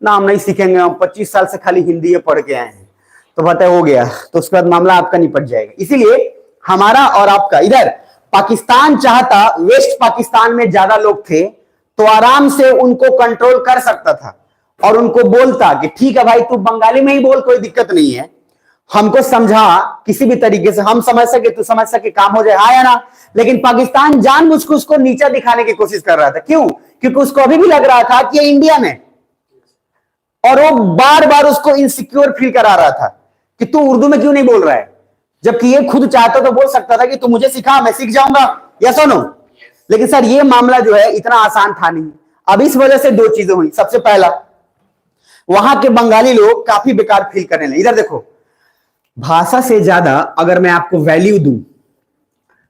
ना हम नहीं सीखेंगे, हम 25 साल से खाली हिंदी पढ़ के आए हैं, तो पता हो गया, तो उसके बाद मामला आपका निपट जाएगा। इसीलिए हमारा और आपका, इधर पाकिस्तान चाहता वेस्ट पाकिस्तान में ज्यादा लोग थे तो आराम से उनको कंट्रोल कर सकता था और उनको बोलता कि ठीक है भाई तू बंगाली में ही बोल, कोई दिक्कत नहीं है, हमको समझा किसी भी तरीके से, हम समझ सके तू समझ सके, काम हो जाए, हाँ या ना। लेकिन पाकिस्तान जानबूझ के उसको नीचा दिखाने की कोशिश कर रहा था। क्यों? क्योंकि उसको अभी भी लग रहा था कि ये इंडिया में, और वो बार बार उसको इनसिक्योर फील करा रहा था कि तू उर्दू में क्यों नहीं बोल रहा है, जबकि ये खुद चाहता तो बोल सकता था कि तू मुझे सिखा, मैं सीख जाऊंगा, यस और नो। लेकिन सर ये मामला जो है इतना आसान था नहीं। अब इस वजह से 2 चीजें हुई। सबसे पहला, वहां के बंगाली लोग काफी बेकार फील करने लगे। इधर देखो, भाषा से ज्यादा अगर मैं आपको वैल्यू दूं,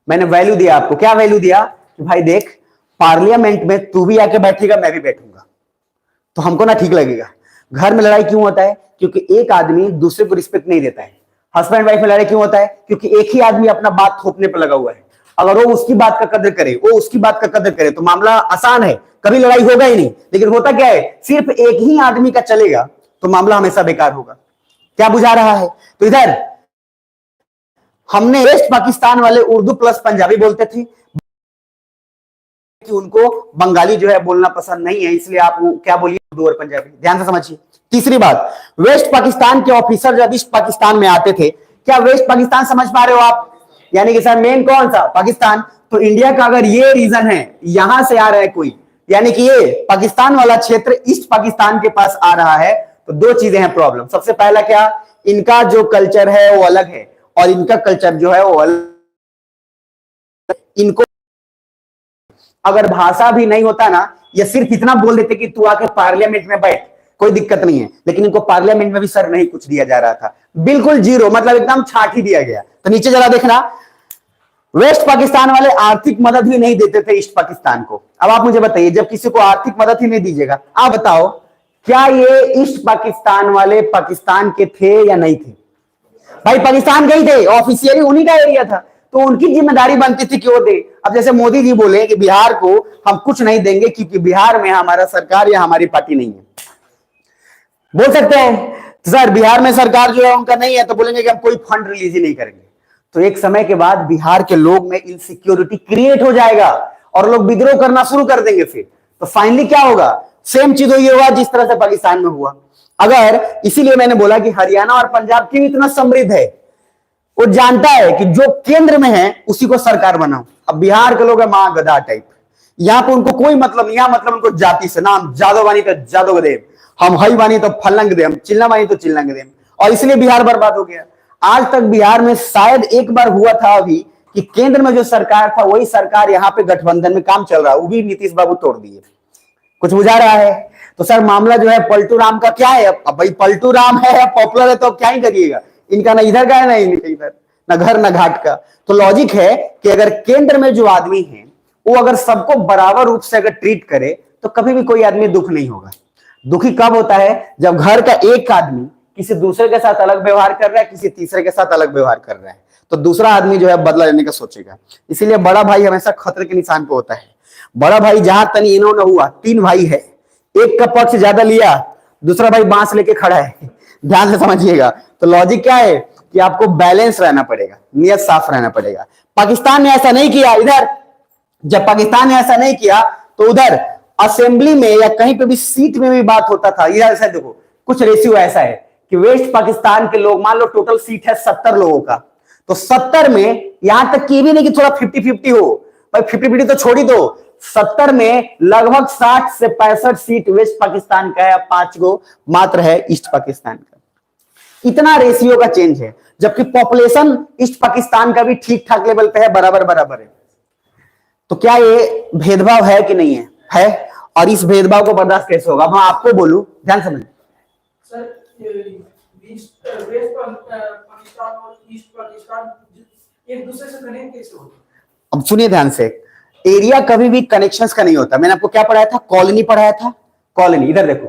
मैंने वैल्यू दिया आपको, क्या वैल्यू दिया कि भाई देख पार्लियामेंट में तू भी आके बैठेगा, मैं भी बैठूंगा, तो हमको ना ठीक लगेगा। घर में लड़ाई क्यों होता है? क्योंकि एक आदमी दूसरे को रिस्पेक्ट नहीं देता है। हस्बैंड वाइफ में लड़ाई क्यों होता है? क्योंकि एक ही आदमी अपना बात थोपने पर लगा हुआ है। अगर वो उसकी बात का कदर करे, वो उसकी बात का कदर करे, तो मामला आसान है, कभी लड़ाई होगा ही नहीं। लेकिन होता क्या है, सिर्फ एक ही आदमी का चलेगा तो मामला हमेशा बेकार होगा। क्या बुझा रहा है? तो इधर हमने वेस्ट पाकिस्तान वाले उर्दू प्लस पंजाबी बोलते थे कि उनको बंगाली जो है बोलना पसंद नहीं है, इसलिए आप क्या बोलिए, उर्दू और पंजाबी। ध्यान से समझिए। तीसरी बात, वेस्ट पाकिस्तान के ऑफिसर जब ईस्ट पाकिस्तान में आते थे, क्या वेस्ट पाकिस्तान समझ पा रहे हो आप? यानी कि सर मेन कौन सा? पाकिस्तान। तो इंडिया का अगर ये रीजन है, यहां से आ रहा है कोई, यानी कि ये पाकिस्तान वाला क्षेत्र ईस्ट पाकिस्तान के पास आ रहा है, तो 2 चीजें हैं प्रॉब्लम। सबसे पहला क्या, इनका जो कल्चर है वो अलग है और इनका कल्चर जो है वो अलग। इनको अगर भाषा भी नहीं होता ना, या सिर्फ इतना बोल देते कि तू आके पार्लियामेंट में बैठ, कोई दिक्कत नहीं है। लेकिन इनको पार्लियामेंट में भी सर नहीं कुछ दिया जा रहा था, बिल्कुल जीरो, मतलब एकदम छाट ही दिया गया। तो नीचे जरा देखना, वेस्ट पाकिस्तान वाले आर्थिक मदद भी नहीं देते थे ईस्ट पाकिस्तान को। अब आप मुझे बताइए, जब किसी को आर्थिक मदद ही नहीं दीजिएगा, आप बताओ क्या ये ईस्ट पाकिस्तान वाले पाकिस्तान के थे या नहीं थे? भाई पाकिस्तान के ही थे, ऑफिशियली उन्हीं का एरिया था, तो उनकी जिम्मेदारी बनती थी कि वो दे। अब जैसे मोदी जी बोले कि बिहार को हम कुछ नहीं देंगे क्योंकि बिहार में हमारा सरकार या हमारी पार्टी नहीं है, बोल सकते हैं तो सर बिहार में सरकार जो है उनका नहीं है, तो बोलेंगे कि हम कोई फंड रिलीज ही नहीं करेंगे। तो एक समय के बाद बिहार के लोग में इनसिक्योरिटी क्रिएट हो जाएगा और लोग विद्रोह करना शुरू कर देंगे। फिर तो फाइनली क्या होगा, सेम चीज हुई होगा जिस तरह से पाकिस्तान में हुआ। अगर इसीलिए मैंने बोला कि हरियाणा और पंजाब क्यों इतना समृद्ध है, वो जानता है कि जो केंद्र में है उसी को सरकार बनाओ। अब बिहार के लोग है मां गधा टाइप, यहां पे उनको कोई मतलब नहीं, मतलब उनको जाति से, नाम जादव बानी तो जादव देव, हम हई बानी तो फलंग देव, हम चिल्ला बानी तो चिल्लंग देव, और इसलिए बिहार बर्बाद हो गया। आज तक बिहार में शायद एक बार हुआ था अभी कि केंद्र में जो सरकार था वही सरकार यहाँ पे गठबंधन में काम चल रहा है, वो भी नीतीश बाबू तोड़ दिए। कुछ बुझा रहा है? तो सर मामला जो है पलटू राम का क्या है? अब भाई पलटू राम है, पॉपुलर है, तो क्या ही करिएगा, इनका ना इधर का है ना इधर, ना घर ना घाट का। तो लॉजिक है कि अगर केंद्र में जो आदमी है वो अगर सबको बराबर रूप से अगर ट्रीट करे तो कभी भी कोई आदमी दुख नहीं होगा। दुखी कब होता है? जब घर का एक आदमी किसी दूसरे के साथ अलग व्यवहार कर रहा है, किसी तीसरे के साथ अलग व्यवहार कर रहा है, तो दूसरा आदमी जो है बदला लेने का सोचेगा। इसीलिए बड़ा भाई हमेशा खतरे के निशान पे होता है। बड़ा भाई जहां तनी इन्होंने हुआ, 3 भाई है, एक का पक्ष ज्यादा लिया, दूसरा भाई बांस लेके खड़ा है। ध्यान से समझिएगा। तो लॉजिक क्या है कि आपको बैलेंस रहना पड़ेगा, नियत साफ रहना पड़ेगा। पाकिस्तान ने ऐसा नहीं किया। इधर जब पाकिस्तान ने ऐसा नहीं किया तो उधर असेंबली में या कहीं पे भी सीट में भी बात होता था। इधर ऐसा देखो, कुछ रेशियो ऐसा है कि वेस्ट पाकिस्तान के लोग, मान लो टोटल सीट है 70 लोगों का, तो 70 में यहां तक की भी नहीं कि थोड़ा 50-50 हो, भाई 50-50 तो छोड़ ही दो, 70 में लगभग 60 से 65 सीट वेस्ट पाकिस्तान का है, 5 गो मात्र है ईस्ट पाकिस्तान का। इतना रेशियो का चेंज है, जबकि पॉपुलेशन ईस्ट पाकिस्तान का भी ठीक ठाक लेवल पे है, बराबर बराबर है। तो क्या ये भेदभाव है कि नहीं है? है। और इस भेदभाव को बर्दाश्त कैसे होगा? मैं आपको बोलूं, ध्यान समझ सर, वेस्ट पाकिस्तान और ईस्ट पाकिस्तान एक दूसरे से कनेक्ट कैसे होते? अब सुनिए ध्यान से, एरिया कभी भी कनेक्शंस का नहीं होता। मैंने आपको क्या पढ़ाया था? कॉलोनी पढ़ाया था। कॉलोनी, इधर देखो,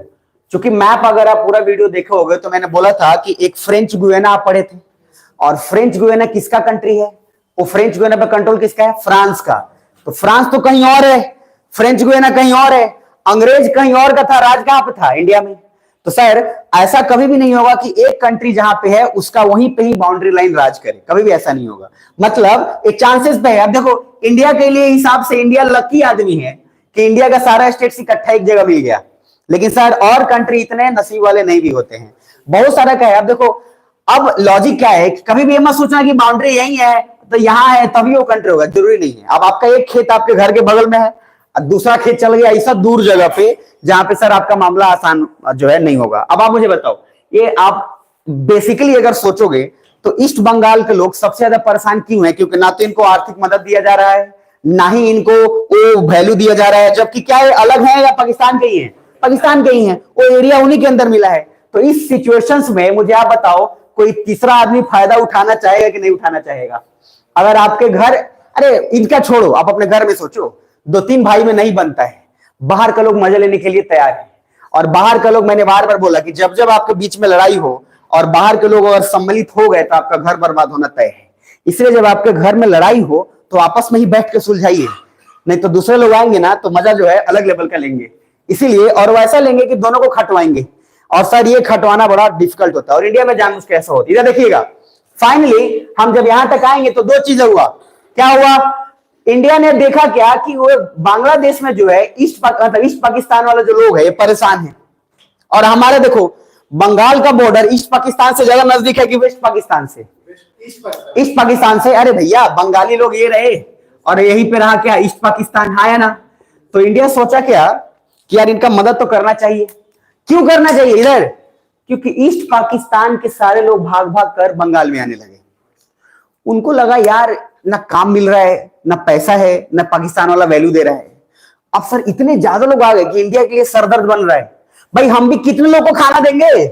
क्योंकि मैप अगर आप पूरा वीडियो देखे होगे तो मैंने बोला था कि एक फ्रेंच गुयाना आप पढ़े थे, और फ्रेंच गुयाना किसका कंट्री है? वो फ्रेंच गुयाना पर कंट्रोल किसका है? फ्रांस का। तो फ्रांस तो कहीं और है, फ्रेंच गुयाना कहीं और है, अंग्रेज कहीं और का था, राज कहां पे था? इंडिया में। तो सर ऐसा कभी भी नहीं होगा कि एक कंट्री जहां पे है उसका वहीं पे ही बाउंड्री लाइन राज करे, कभी भी ऐसा नहीं होगा। मतलब एक चांसेस पे है। अब देखो, इंडिया के लिए हिसाब से इंडिया लकी आदमी है कि इंडिया का सारा स्टेट इकट्ठा एक जगह मिल गया, लेकिन सर और कंट्री इतने नसीब वाले नहीं भी होते हैं, बहुत सारा का है। अब देखो, अब लॉजिक क्या है, कभी भी मत सोचना कि बाउंड्री यही है तो यहां है तभी वो कंट्री होगा, जरूरी नहीं है। अब आपका एक खेत आपके घर के बगल में है, दूसरा खेत चल गया ऐसा दूर जगह पे जहां पे सर आपका मामला आसान जो है नहीं होगा। अब आप मुझे बताओ, ये आप बेसिकली अगर सोचोगे तो ईस्ट बंगाल के लोग सबसे ज्यादा परेशान क्यों है? क्योंकि ना तो इनको आर्थिक मदद दिया जा रहा है, ना ही इनको वो वैल्यू दिया जा रहा है, जबकि क्या है, अलग है या पाकिस्तान के ही है? पाकिस्तान के ही है, वो एरिया उन्हीं के अंदर मिला है। तो इस सिचुएशंस में मुझे आप बताओ, कोई तीसरा आदमी फायदा उठाना चाहेगा कि नहीं उठाना चाहेगा? अगर आपके घर, अरे इनका छोड़ो, आप अपने घर में सोचो, 2-3 भाई में नहीं बनता है, बाहर का लोग मजे लेने के लिए तैयार है। और बाहर के लोग, मैंने बार बार बोला कि जब जब आपके बीच में लड़ाई हो और बाहर के लोग अगर सम्मिलित हो गए तो आपका घर बर्बाद होना तय है। इसलिए जब आपके घर में लड़ाई हो तो आपस में ही बैठ के सुलझाइए, नहीं तो दूसरे लोग आएंगे ना तो मजा जो है अलग लेवल का लेंगे। इसीलिए, और वैसा लेंगे कि दोनों को खटवाएंगे, और सर ये खटवाना बड़ा डिफिकल्ट होता है, और इंडिया में जानबूझ के ऐसा होता है। इधर देखिएगा, फाइनली हम जब यहां तक आएंगे तो 2 चीजें हुआ। क्या हुआ? इंडिया ने देखा क्या कि वो बांग्लादेश में जो है ईस्ट पाकिस्तान वाले जो लोग है ये परेशान है, और हमारे देखो बंगाल का बॉर्डर ईस्ट पाकिस्तान से ज्यादा नजदीक है कि वेस्ट पाकिस्तान से? ईस्ट पाकिस्तान से। अरे भैया, बंगाली लोग ये रहे और यहीं पे रहा क्या? ईस्ट पाकिस्तान, हाँ या ना? तो इंडिया सोचा क्या कि यार इनका मदद तो करना चाहिए। क्यों करना चाहिए? इधर क्योंकि ईस्ट पाकिस्तान के सारे लोग भाग भाग कर बंगाल में आने लगे। उनको लगा यार ना काम मिल रहा है, ना पैसा है, ना पाकिस्तान वाला वैल्यू दे रहा है। अब सर इतने ज्यादा लोग आ गए कि इंडिया के लिए सरदर्द बन रहा है, भाई हम भी कितने लोगों को खाना देंगे,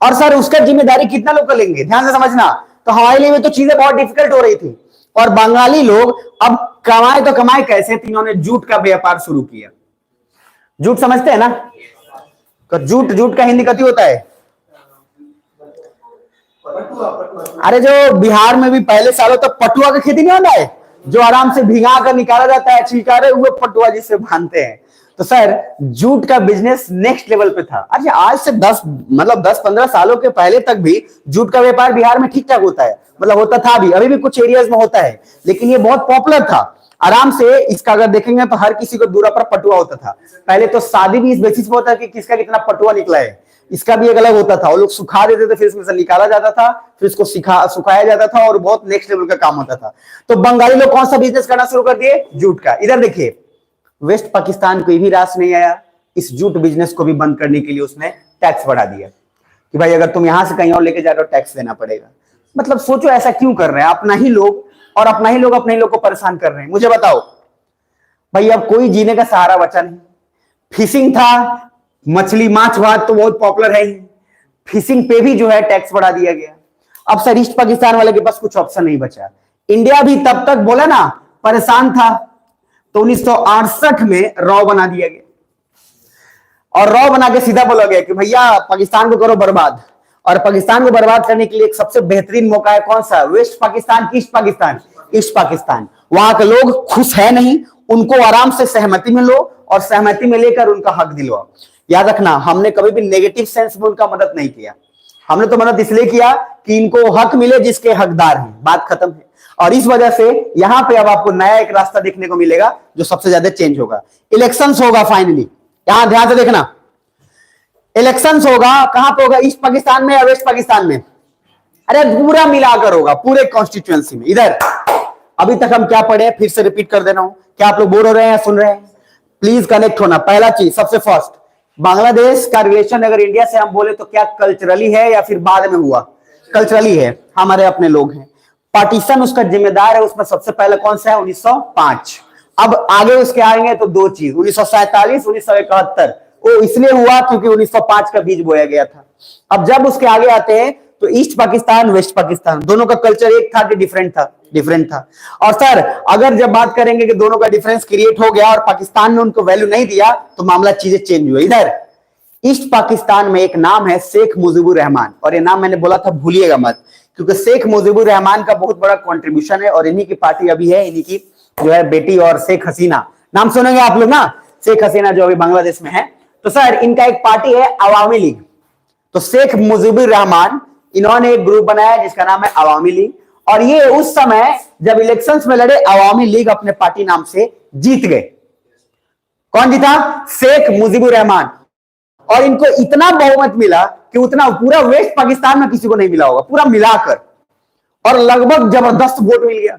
और सर उसका जिम्मेदारी कितना लोग का लेंगे? ध्यान से समझना। तो हमारे लिए तो चीजें बहुत डिफिकल्ट हो रही थी, और बंगाली लोग अब कमाए तो कमाए कैसे? इन्होंने जूट का व्यापार शुरू किया। जूट समझते हैं ना? तो जूट का हिंदी कथी होता है? अरे जो बिहार में भी पहले सालों तक पटुआ की खेती नहीं होता है, जो आराम से भिगा कर निकाला जाता है, छिकारे हुए पटुआ जिससे बांधते हैं। तो सर जूट का बिजनेस नेक्स्ट लेवल पे था। अच्छा, आज से 10-15 सालों के पहले तक भी जूट का व्यापार बिहार में ठीक ठाक होता है, मतलब होता था भी, अभी भी कुछ एरियाज में होता है, लेकिन ये बहुत पॉपुलर था। आराम से इसका अगर देखेंगे तो हर किसी को दूरा पर पटुआ होता था। पहले तो शादी भी इस बेसिस पर होता है कि किसका कितना पटुआ निकला है, इसका भी एक अलग होता था, वो लोग सुखा देते थे, फिर इसमें से निकाला जाता था, फिर इसको सुखाया जाता था और बहुत नेक्स्ट लेवल का काम होता था। तो बंगाली लोग कौन सा बिजनेस करना शुरू कर दिए? जूट का। इधर देखिए, वेस्ट पाकिस्तान कोई भी रास नहीं आया, इस जूट बिजनेस को भी बंद करने के लिए उसने टैक्स बढ़ा दिया कि भाई अगर तुम यहां से कहीं और लेके जा रहे हो टैक्स देना पड़ेगा। मतलब सोचो ऐसा क्यों कर रहे हैं, अपना ही लोग, और अपना ही लोग अपने ही लोग को परेशान कर रहे हैं। मुझे बताओ भाई, अब कोई जीने का सहारा बचा नहीं। फिशिंग था, मछली माछ भात तो बहुत पॉपुलर है ही, फिशिंग पे भी जो है टैक्स बढ़ा दिया गया। अब सर ईस्ट पाकिस्तान वाले के पास कुछ ऑप्शन नहीं बचा। इंडिया भी तब तक बोला ना परेशान था, तो 1968 में रॉ बना दिया गया, और रॉ बना के सीधा बोला गया कि भैया पाकिस्तान को करो बर्बाद। और पाकिस्तान को बर्बाद करने के लिए एक सबसे बेहतरीन मौका है, कौन सा? वेस्ट पाकिस्तान की ईस्ट पाकिस्तान? ईस्ट पाकिस्तान। वहां के लोग खुश है नहीं, उनको आराम से सहमति में लो और सहमति में लेकर उनका हक दिलवाओ। याद रखना, हमने कभी भी नेगेटिव सेंस में उनका मदद नहीं किया, हमने तो मदद इसलिए किया कि इनको हक मिले जिसके हकदार हैं, बात खत्म है। और इस वजह से यहां पे अब आपको नया एक रास्ता देखने को मिलेगा जो सबसे ज्यादा चेंज होगा। इलेक्शंस होगा फाइनली, यहां ध्यान से देखना, इलेक्शंस होगा। कहां पे होगा? ईस्ट पाकिस्तान में या वेस्ट पाकिस्तान में? अरे पूरा मिलाकर होगा, पूरे कॉन्स्टिट्यूएंसी में। इधर अभी तक हम क्या पढ़े, फिर से रिपीट कर देना हूं, क्या आप लोग बोर हो रहे हैं या सुन रहे हैं? प्लीज कनेक्ट होना। पहला चीज, सबसे फर्स्ट, बांग्लादेश का रिलेशन अगर इंडिया से हम बोले तो क्या कल्चरली है या फिर बाद में हुआ? कल्चरली है, हमारे अपने लोग हैं। पार्टीशन उसका जिम्मेदार है, उसमें सबसे पहले कौन सा है? 1905। अब आगे उसके आएंगे तो दो चीज, 1947, 1971। वो इसलिए हुआ क्योंकि 1905 का बीज बोया गया था। अब जब उसके आगे आते हैं तो ईस्ट पाकिस्तान, वेस्ट पाकिस्तान, दोनों का कल्चर एक था कि डिफरेंट था? डिफरेंट था। और सर अगर जब बात करेंगे कि दोनों का डिफरेंस क्रिएट हो गया और पाकिस्तान ने उनको वैल्यू नहीं दिया तो मामला चीजें चेंज हुई। इधर ईस्ट पाकिस्तान में एक नाम है शेख मुजीबुर रहमान, और ये नाम मैंने बोला था भूलिएगा मत, क्योंकि शेख मुजीबुर रहमान का बहुत बड़ा कंट्रीब्यूशन है, और इन्हीं की पार्टी अभी है, इन्हीं की जो है बेटी, और शेख हसीना, नाम सुनेंगे आप लोग ना, शेख हसीना जो अभी बांग्लादेश में है। तो सर इनका एक पार्टी है अवामी लीग। तो शेख मुजीबुर रहमान, इन्होंने एक ग्रुप बनाया जिसका नाम है अवामी लीग, और ये उस समय जब इलेक्शंस में लड़े, अवामी लीग अपने पार्टी नाम से जीत गए। कौन जीता? शेख मुजीबुर रहमान। और इनको इतना बहुमत मिला कि उतना पूरा वेस्ट पाकिस्तान में किसी को नहीं मिला होगा, पूरा मिलाकर, और लगभग जबरदस्त वोट मिल गया।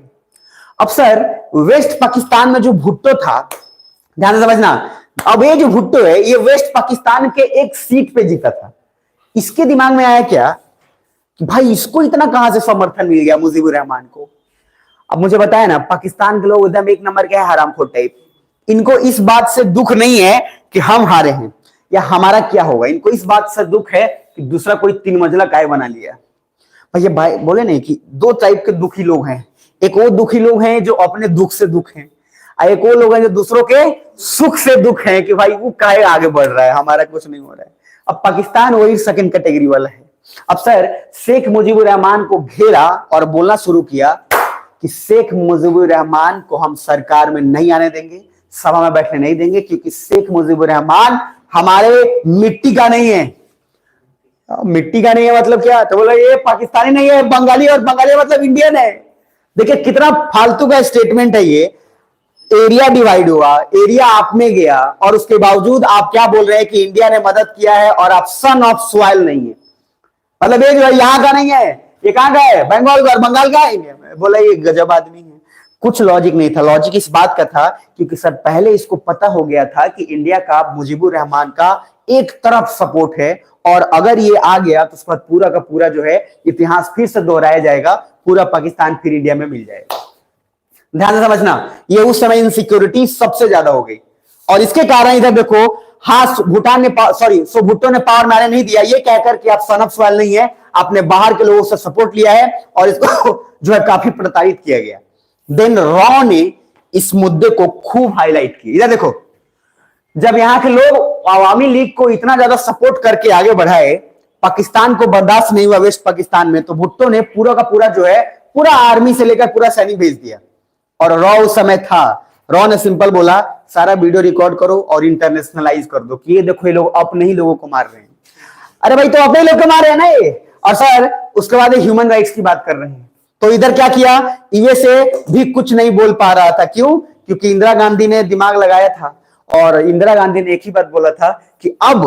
अब सर वेस्ट पाकिस्तान में जो भुट्टो था, ध्यान से समझना, अब ये जो भुट्टो है ये वेस्ट पाकिस्तान के एक सीट पे जीता था। इसके दिमाग में आया क्या कि भाई इसको इतना कहां से समर्थन मिल गया मुजीबुर रहमान को। अब मुझे बताया ना, पाकिस्तान के लोग एकदम एक नंबर के हरामखोर टाइप, इनको इस बात से दुख नहीं है कि हम हारे हैं या हमारा क्या होगा, इनको इस बात से दुख है कि दूसरा कोई 3 मंजिला काय बना लिया। भैया भाई बोले नहीं कि दो टाइप के दुखी लोग हैं, एक वो दुखी लोग हैं जो अपने दुख से दुख हैं, और एक वो लोग हैं जो दूसरों के सुख से दुख हैं कि भाई वो काय आगे बढ़ रहा है, हमारा कुछ नहीं हो रहा है। अब पाकिस्तान वही सेकंड कैटेगरी वाला है। अब सर शेख मुजीबुर रहमान को घेरा और बोलना शुरू किया कि शेख मुजीबुर रहमान को हम सरकार में नहीं आने देंगे, सभा में बैठने नहीं देंगे, क्योंकि शेख मुजीबुर रहमान हमारे मिट्टी का नहीं है। मिट्टी का नहीं है मतलब क्या? तो बोला ये पाकिस्तानी नहीं है, बंगाली, और बंगाली मतलब इंडियन है। देखिए कितना फालतू का स्टेटमेंट है ये। एरिया डिवाइड हुआ, एरिया आप में गया, और उसके बावजूद आप क्या बोल रहे हैं कि इंडिया ने मदद किया है और आप सन ऑफ सॉइल नहीं है। मतलब ये जो है यहाँ का नहीं है, ये कहां का है? बंगाल का, और बंगाल का है। बोला ये गजब आदमी है। कुछ लॉजिक नहीं था। लॉजिक इस बात का था क्योंकि सर पहले इसको पता हो गया था कि इंडिया का मुजीबुर रहमान का एक तरफ सपोर्ट है, और अगर ये आ गया तो उसके बाद पूरा का पूरा जो है इतिहास फिर से दोहराया जाएगा, पूरा पाकिस्तान फिर इंडिया में मिल जाएगा। ध्यान से समझना, ये उस समय इनसिक्योरिटी सबसे ज्यादा हो गई, और इसके कारण इधर देखो, हाँ भूटान ने भुट्टो ने पावर में आने नहीं दिया, ये कहकर कि आप सन ऑफ सॉइल नहीं है, आपने बाहर के लोगों से सपोर्ट लिया है, और इसको जो है काफी प्रताड़ित किया गया। देन रॉ ने इस मुद्दे को खूब हाईलाइट किया। इधर देखो, जब यहां के लोग अवामी लीग को इतना ज्यादा सपोर्ट करके आगे बढ़ाए, पाकिस्तान को बर्दाश्त नहीं हुआ वेस्ट पाकिस्तान में, तो भुट्टो ने पूरा का पूरा जो है पूरा आर्मी से लेकर पूरा सैनिक भेज दिया। और रॉ उस समय था, रॉ ने सिंपल बोला सारा वीडियो रिकॉर्ड करो और इंटरनेशनलाइज कर दो कि ये देखो ये लोग अपने ही लोगों को मार रहे हैं। अरे भाई तो अपने लोग को मार रहे हैं ना ये। और सर उसके बाद ह्यूमन राइट्स की बात कर रहे हैं। तो इधर क्या किया, यूएसए भी कुछ नहीं बोल पा रहा था। क्यों? क्योंकि इंदिरा गांधी ने दिमाग लगाया था, और इंदिरा गांधी ने एक ही बात बोला था कि अब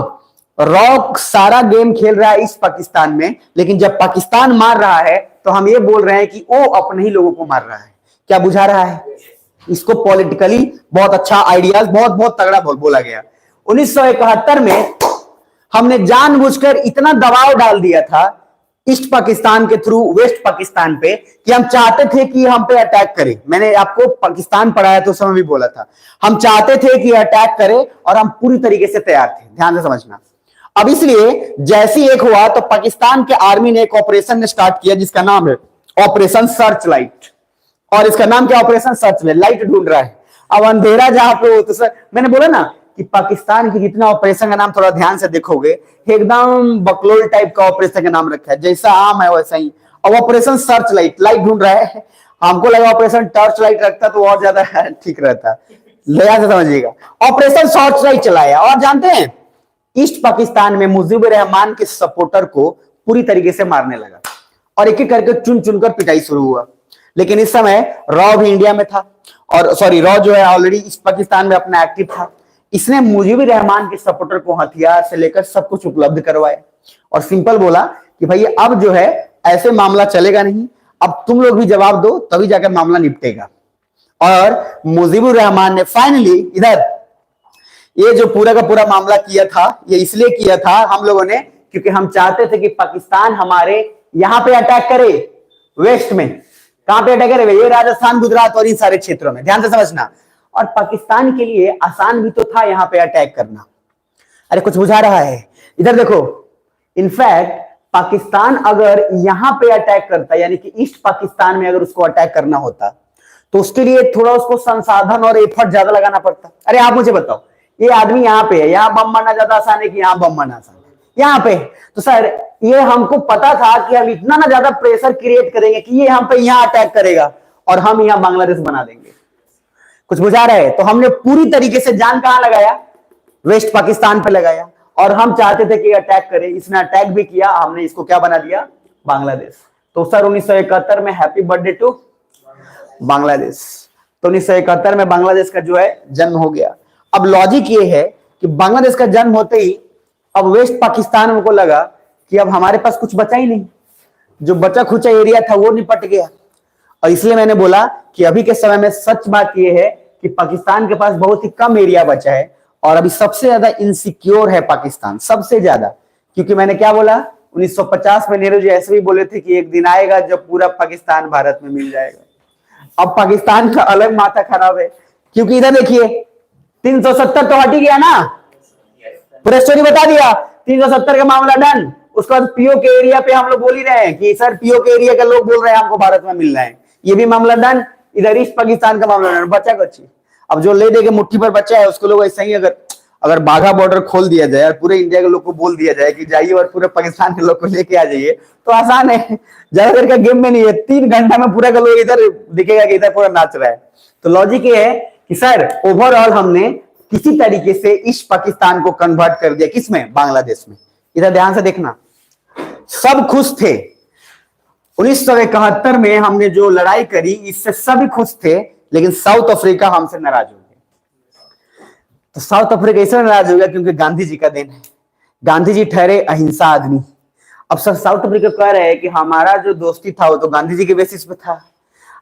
रॉ सारा गेम खेल रहा है ईस्ट पाकिस्तान में, लेकिन जब पाकिस्तान मार रहा है तो हम ये बोल रहे हैं कि वो अपने ही लोगों को मार रहा है। क्या बुझा रहा है? इसको पॉलिटिकली बहुत अच्छा आइडियाज, बहुत बहुत तगड़ा बोला गया। 1971 में हमने जानबूझकर इतना दबाव डाल दिया था ईस्ट पाकिस्तान के थ्रू वेस्ट पाकिस्तान पे कि हम चाहते थे कि हम पे अटैक करे। मैंने आपको पाकिस्तान पढ़ाया तो उस समय भी बोला था, हम चाहते थे कि अटैक करे और हम पूरी तरीके से तैयार थे। ध्यान से समझना। अब इसलिए जैसे एक हुआ तो पाकिस्तान के आर्मी ने एक ऑपरेशन स्टार्ट किया जिसका नाम है ऑपरेशन सर्च लाइट। और इसका नाम क्या? Operation search light. लाइट ढूंढ रहा है। अब अंधेरा जहां पे हो तो सर मैंने बोला ना कि पाकिस्तान की जितना ऑपरेशन का नाम थोड़ा ध्यान से देखोगे एकदम बकलोल टाइप का ऑपरेशन का नाम रखा है, जैसा आम है वैसा ही। अब ऑपरेशन सर्च लाइट, लाइट ढूंढ रहा है। हमको लगा ऑपरेशन टॉर्च लाइट रखता तो और ज्यादा ठीक रहता। लिहाजा से समझिएगा ऑपरेशन सर्च लाइट चलाया। और जानते हैं ईस्ट पाकिस्तान में मुजीबुर रहमान के सपोर्टर को पूरी तरीके से मारने लगा और एक एक करके चुन चुनकर पिटाई शुरू हुआ। लेकिन इस समय रॉ भी इंडिया में था, और सॉरी रॉ जो है ऑलरेडी ईस्ट पाकिस्तान में अपना एक्टिव था। इसने मुजीबुर रहमान के सपोर्टर को हथियार से लेकर सब कुछ उपलब्ध करवाया और सिंपल बोला कि भाई अब जो है ऐसे मामला चलेगा नहीं, अब तुम लोग भी जवाब दो तभी जाकर मामला निपटेगा। और मुजीबुर रहमान ने फाइनली इधर ये जो पूरा का पूरा मामला किया था, ये इसलिए किया था हम लोगों ने क्योंकि हम चाहते थे कि पाकिस्तान हमारे यहां पे अटैक करे, वेस्ट में। कहां पे अटैक करे? ये राजस्थान, गुजरात और इन सारे क्षेत्रों में। ध्यान से समझना। और पाकिस्तान के लिए आसान भी तो था यहां पे अटैक करना। अरे कुछ बुझा रहा है? इधर देखो, इनफैक्ट पाकिस्तान अगर यहां पे अटैक करता, यानी कि ईस्ट पाकिस्तान में अगर उसको अटैक करना होता तो उसके लिए थोड़ा उसको संसाधन और एफर्ट ज्यादा लगाना पड़ता। अरे आप मुझे बताओ, ये आदमी यहां पे है, यहां बम मारना ज्यादा आसान है कि यहां बम मारना आसान है? यहां पे। तो सर ये हमको पता था कि हम इतना ना ज्यादा प्रेशर क्रिएट करेंगे कि ये हम पे यहां अटैक करेगा और हम यहां बांग्लादेश बना देंगे। कुछ बुझा रहा है? तो हमने पूरी तरीके से जान कहां लगाया? वेस्ट पाकिस्तान पे लगाया। और हम चाहते थे कि अटैक करे, इसने अटैक भी किया, हमने इसको क्या बना दिया? बांग्लादेश। तो सर 1971 में हैप्पी बर्थडे टू बांग्लादेश। तो 1971 में बांग्लादेश का जो है जन्म हो गया। अब लॉजिक ये है कि बांग्लादेश का जन्म होते ही अब वेस्ट पाकिस्तान को लगा कि अब हमारे पास कुछ बचा ही नहीं, जो बचा खुचा एरिया था वो निपट गया। और इसलिए मैंने बोला कि अभी के समय में सच बात यह है कि पाकिस्तान के पास बहुत ही कम एरिया बचा है और अभी सबसे ज्यादा इनसिक्योर है पाकिस्तान, सबसे ज्यादा। क्योंकि मैंने क्या बोला, 1950 में नेहरू जी ऐसे भी बोले थे कि एक दिन आएगा जब पूरा पाकिस्तान भारत में मिल जाएगा। अब पाकिस्तान का अलग माथा खराब है, क्योंकि इधर देखिए 370 तो हट ही गया ना, पूरा स्टोरी बता दिया। 370 का मामला डन। उसके बाद पीओ के एरिया पे हम लोग बोल ही रहे हैं कि सर पीओ के एरिया के लोग बोल रहे हैं हमको भारत में मिलना है, ये भी मामला डन। इधर ईस्ट पाकिस्तान का मामला डन, बचा कच्ची। अब जो ले दे के मुट्ठी पर बच्चा है उसको लोग ऐसा ही अगर बाघा बॉर्डर खोल दिया जाए और पूरे इंडिया के लोग को बोल दिया जाए कि जाइए और पूरे पाकिस्तान के लोग को लेके आ जाइए तो आसान है। ज्यादा देर का गेम में नहीं है, 3 घंटा में पूरा का लोग इधर दिखेगा कि इधर पूरा नाच रहा है। तो लॉजिक ये है कि सर ओवरऑल हमने किसी तरीके से ईस्ट पाकिस्तान को कन्वर्ट कर दिया, किसमें? बांग्लादेश में। इधर ध्यान से देखना, सब खुश थे। 1971 में हमने जो लड़ाई करी इससे सभी खुश थे, लेकिन साउथ अफ्रीका हमसे नाराज हो गया। तो साउथ अफ्रीका इसलिए नाराज हो गया क्योंकि गांधी जी का दिन है। गांधी जी ठहरे अहिंसा आदमी। अब सर साउथ अफ्रीका कह रहे हैं कि हमारा जो दोस्ती था वो तो गांधी जी के बेसिस पे था,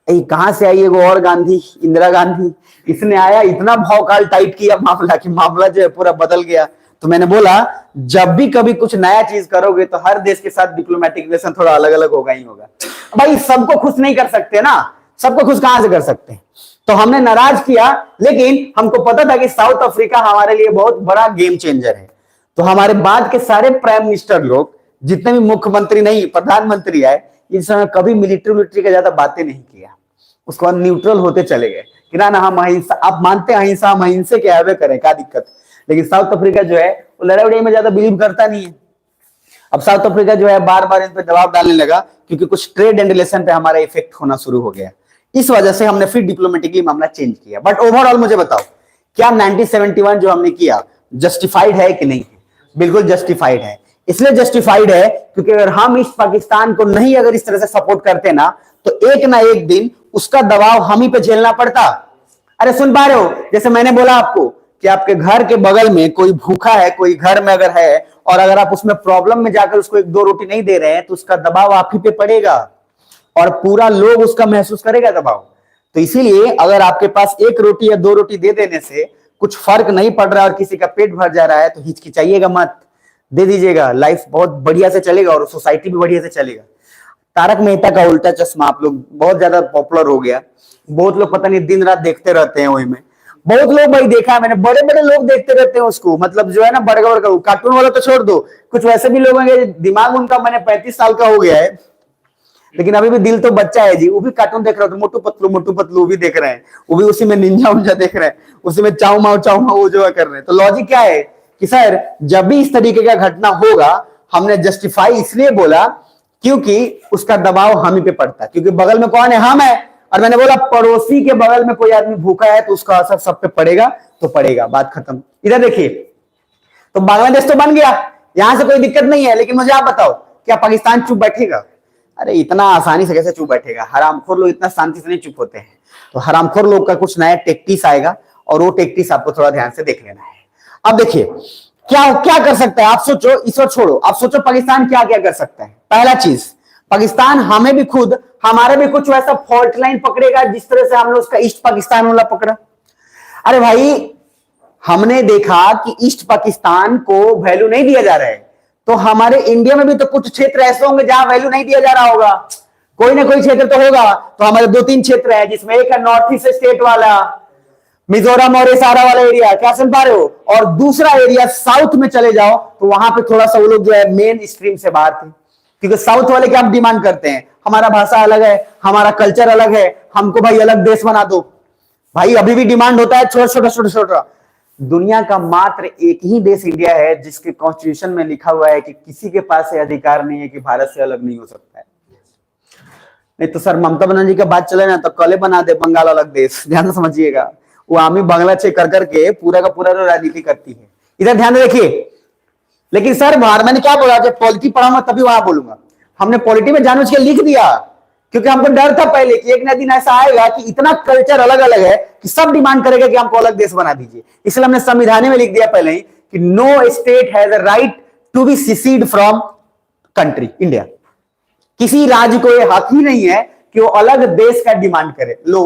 कहां से आई एगो और गांधी, इंदिरा गांधी, इसने आया इतना भौकाल टाइप किया मामला कि मामला जो है पूरा बदल गया। तो मैंने बोला जब भी कभी कुछ नया चीज करोगे तो हर देश के साथ डिप्लोमेटिक रिलेशन थोड़ा अलग अलग होगा ही होगा। भाई सबको खुश नहीं कर सकते ना, सबको खुश कहां से कर सकते हैं? तो हमने नाराज किया, लेकिन हमको पता था कि साउथ अफ्रीका हमारे लिए बहुत बड़ा गेम चेंजर है। तो हमारे बाद के सारे प्राइम मिनिस्टर लोग, जितने भी मुख्यमंत्री नहीं प्रधानमंत्री आए, इस समय कभी मिलिट्री का ज्यादा बातें नहीं किया। उसके बाद न्यूट्रल होते चले गए कि ना हम अहिंसा, आप मानते हैं अहिंसा, हम अहिंसे के आवे करें, क्या दिक्कत? लेकिन साउथ अफ्रीका जो है वो लड़ाई उड़ाई में ज्यादा बिलीव करता नहीं है। अब साउथ अफ्रीका जो है बार बार इन पर दबाव डालने लगा क्योंकि कुछ ट्रेड एंड रिलेशन पे हमारा इफेक्ट होना शुरू हो गया। इस वजह से हमने फिर डिप्लोमेटिकली मामला चेंज किया। बट ओवरऑल मुझे बताओ, क्या 1971 जो हमने किया जस्टिफाइड है कि नहीं? बिल्कुल जस्टिफाइड है। इसलिए जस्टिफाइड है क्योंकि अगर हम ईस्ट पाकिस्तान को नहीं अगर इस तरह से सपोर्ट करते ना तो एक ना एक दिन उसका दबाव हम ही पे झेलना पड़ता। अरे सुन पा रहे हो? जैसे मैंने बोला आपको कि आपके घर के बगल में कोई भूखा है, कोई घर में अगर है, और अगर आप उसमें प्रॉब्लम में जाकर उसको एक दो रोटी नहीं दे रहे हैं तो उसका दबाव आप ही पे पड़ेगा और पूरा लोग उसका महसूस करेगा दबाव। तो इसीलिए अगर आपके पास एक रोटी या दो रोटी दे देने से कुछ फर्क नहीं पड़ रहा है और किसी का पेट भर जा रहा है तो हिचकिचाइएगा मत, दे दीजिएगा, लाइफ बहुत बढ़िया से चलेगा और सोसाइटी भी बढ़िया से चलेगा। तारक मेहता का उल्टा चश्मा आप लोग बहुत ज्यादा पॉपुलर हो गया, बहुत लोग पता नहीं दिन रात देखते रहते हैं, वही में बहुत लोग भाई देखा है मैंने, बड़े बड़े लोग देखते रहते हैं उसको, मतलब जो है ना बड़का बड़का कार्टून वाला तो छोड़ दो, कुछ वैसे भी लोग हैं दिमाग उनका मैंने 35 साल का हो गया है लेकिन अभी भी दिल तो बच्चा है जी, वो भी कार्टून देख रहे हो, तो मोटू पतलू भी देख रहे हैं, वो भी उसी में निंजा उंजा देख रहे हैं, उसी में चाऊ माऊ वो जो कर रहे हैं। तो लॉजिक क्या है कि सर जब भी इस तरीके का घटना होगा हमने जस्टिफाई इसलिए बोला क्योंकि उसका दबाव हम ही पे पड़ता है, क्योंकि बगल में कौन है, हम है, और मैंने बोला पड़ोसी के बगल में कोई आदमी भूखा है तो उसका असर सब पे पड़ेगा, तो पड़ेगा, बात खत्म। इधर देखिए, तो बांग्लादेश तो बन गया, यहां से कोई दिक्कत नहीं है, लेकिन मुझे आप बताओ क्या पाकिस्तान चुप बैठेगा? अरे इतना आसानी से कैसे चुप बैठेगा? हरामखोर लोग इतना शांति से नहीं चुप होते हैं। तो हरामखोर लोग का कुछ नया टेक्टिस आएगा और वो टेक्टिस आपको थोड़ा ध्यान से देख लेना है। अब देखिए क्या क्या कर सकता है, आप सोचो, इस वक्त छोड़ो, आप सोचो पाकिस्तान क्या क्या कर सकता है। पहला चीज, पाकिस्तान हमें भी खुद हमारे भी कुछ वैसा फॉल्ट लाइन पकड़ेगा जिस तरह से हमने उसका ईस्ट पाकिस्तान वाला पकड़ा। अरे भाई हमने देखा कि ईस्ट पाकिस्तान को वैल्यू नहीं दिया जा रहा है, तो हमारे इंडिया में भी तो कुछ क्षेत्र ऐसे होंगे जहां वैल्यू नहीं दिया जा रहा होगा, कोई ना कोई क्षेत्र तो होगा। तो हमारे दो तीन क्षेत्र है जिसमें एक है नॉर्थ ईस्ट स्टेट वाला, मिजोरम और सारा वाला एरिया, क्या सुन पा रहे हो, और दूसरा एरिया साउथ में चले जाओ तो वहां पे थोड़ा सा वो लोग जो है मेन स्ट्रीम से बाहर थे, क्योंकि साउथ वाले क्या डिमांड करते हैं, हमारा भाषा अलग है, हमारा कल्चर अलग है, हमको भाई अलग देश बना दो। भाई अभी भी डिमांड होता है छोटा छोटा। दुनिया का मात्र एक ही देश इंडिया है जिसके कॉन्स्टिट्यूशन में लिखा हुआ है कि किसी के पास ये अधिकार नहीं है कि भारत से अलग नहीं हो सकता है। नहीं तो सर ममता बनर्जी का बात चले ना तो कल बना दे बंगाल अलग देश, ध्यान से समझिएगा, वो आमी बांग्ला छे कर करके पूरा का पूरा राजनीति करती है। इधर ध्यान देखिए, लेकिन सर बाहर मैंने क्या बोला, जब पॉलिटी पढ़ाऊंगा तभी वहां बोलूंगा। हमने पॉलिटी में जानबूझ के लिख दिया क्योंकि हमको डर था पहले कि एक न दिन ऐसा आएगा कि इतना कल्चर अलग अलग है कि सब डिमांड करेगा कि हमको अलग देश बना दीजिए। इसलिए हमने संविधान में लिख दिया पहले ही कि no state has a right to be secede from country India. किसी राज्य को यह हक ही नहीं है कि वो अलग देश का डिमांड करे। लो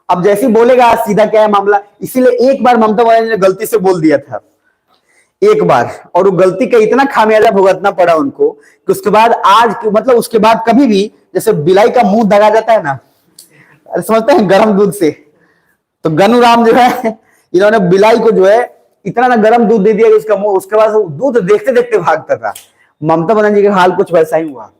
अब जैसे बोलेगा सीधा क्या है मामला, इसीलिए एक बार ममता बनर्जी ने गलती से बोल दिया था एक बार, और वो गलती का इतना खामियाजा भुगतना पड़ा उनको कि उसके बाद आज मतलब उसके बाद कभी भी जैसे बिलाई का मुंह दगा जाता है ना, अरे समझते हैं गर्म दूध से, तो गनुराम जो है इन्होंने बिलाई को जो है इतना ना गर्म दूध दे दिया कि उसका मुंह, उसके बाद दूध देखते देखते भागता था। ममता बनर्जी का हाल कुछ वैसा ही हुआ,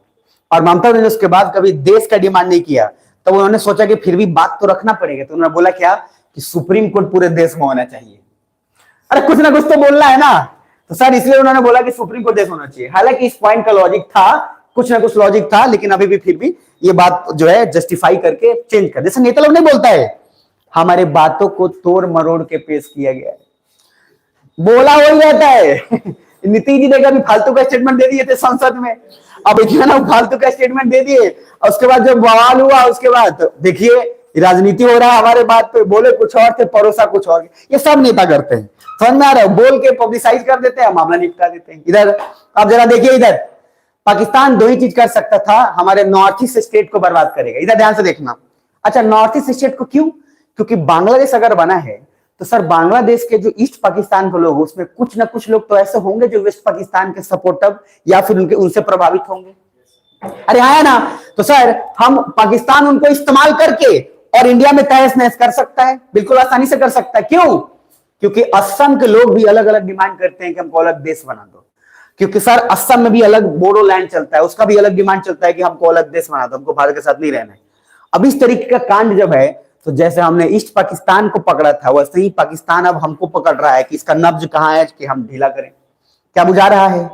और ममता बनर्जी उसके बाद कभी देश का डिमांड नहीं किया। तब उन्होंने सोचा कि फिर भी बात तो रखना पड़ेगा, तो उन्होंने बोला क्या कि सुप्रीम कोर्ट पूरे देश में होना चाहिए। अरे कुछ ना कुछ तो बोलना है ना, तो सर इसलिए उन्होंने बोला कि सुप्रीम कोर्ट देश होना चाहिए। हालांकि इस पॉइंट का लॉजिक था, कुछ ना कुछ लॉजिक था, लेकिन अभी भी फिर भी ये बात जो है जस्टिफाई करके चेंज कर, जैसे नेता लोग नहीं बोलता है, हमारे बातों को तोड़ मरोड़ के पेश किया गया है, बोला वही रहता है। नीतीश जी ने कभी फालतू का स्टेटमेंट दे दिए थे संसद में, अब इतना ना फालतू का स्टेटमेंट दे दिए, और उसके बाद जब बवाल हुआ उसके बाद देखिए राजनीति हो रहा है हमारे बात पे, बोले कुछ और थे परोसा कुछ और। ये सब नेता करते हैं, समझ में आ रहा है, बोल के पब्लिसाइज कर देते हैं, मामला निपटा देते हैं। इधर अब जरा देखिए, इधर पाकिस्तान दो ही चीज कर सकता था, हमारे नॉर्थ ईस्ट स्टेट को बर्बाद करेगा। इधर ध्यान से देखना। अच्छा नॉर्थ ईस्ट स्टेट को क्यों? क्योंकि बांग्लादेश अगर बना है तो सर बांग्लादेश के जो ईस्ट पाकिस्तान के लोग उसमें कुछ ना कुछ लोग तो ऐसे होंगे जो वेस्ट पाकिस्तान के सपोर्टर या फिर उनसे प्रभावित होंगे। अरे आया ना, तो सर हम पाकिस्तान उनको इस्तेमाल करके और इंडिया में तहस नहस कर सकता है, बिल्कुल आसानी से कर सकता है। क्यों? क्योंकि असम के लोग भी अलग अलग डिमांड करते हैं कि हमको अलग देश बना दो, क्योंकि सर असम में भी अलग बोडो लैंड चलता है, उसका भी अलग डिमांड चलता है कि हमको अलग देश बना दो, हमको भारत के साथ नहीं रहना है। अब इस तरीके का कांड जब है तो जैसे हमने ईस्ट पाकिस्तान को पकड़ा था वैसे ही पाकिस्तान अब हमको पकड़ रहा है कि इसका नब्ज कहां है कि हम ढीला करें। क्या बुझा रहा है?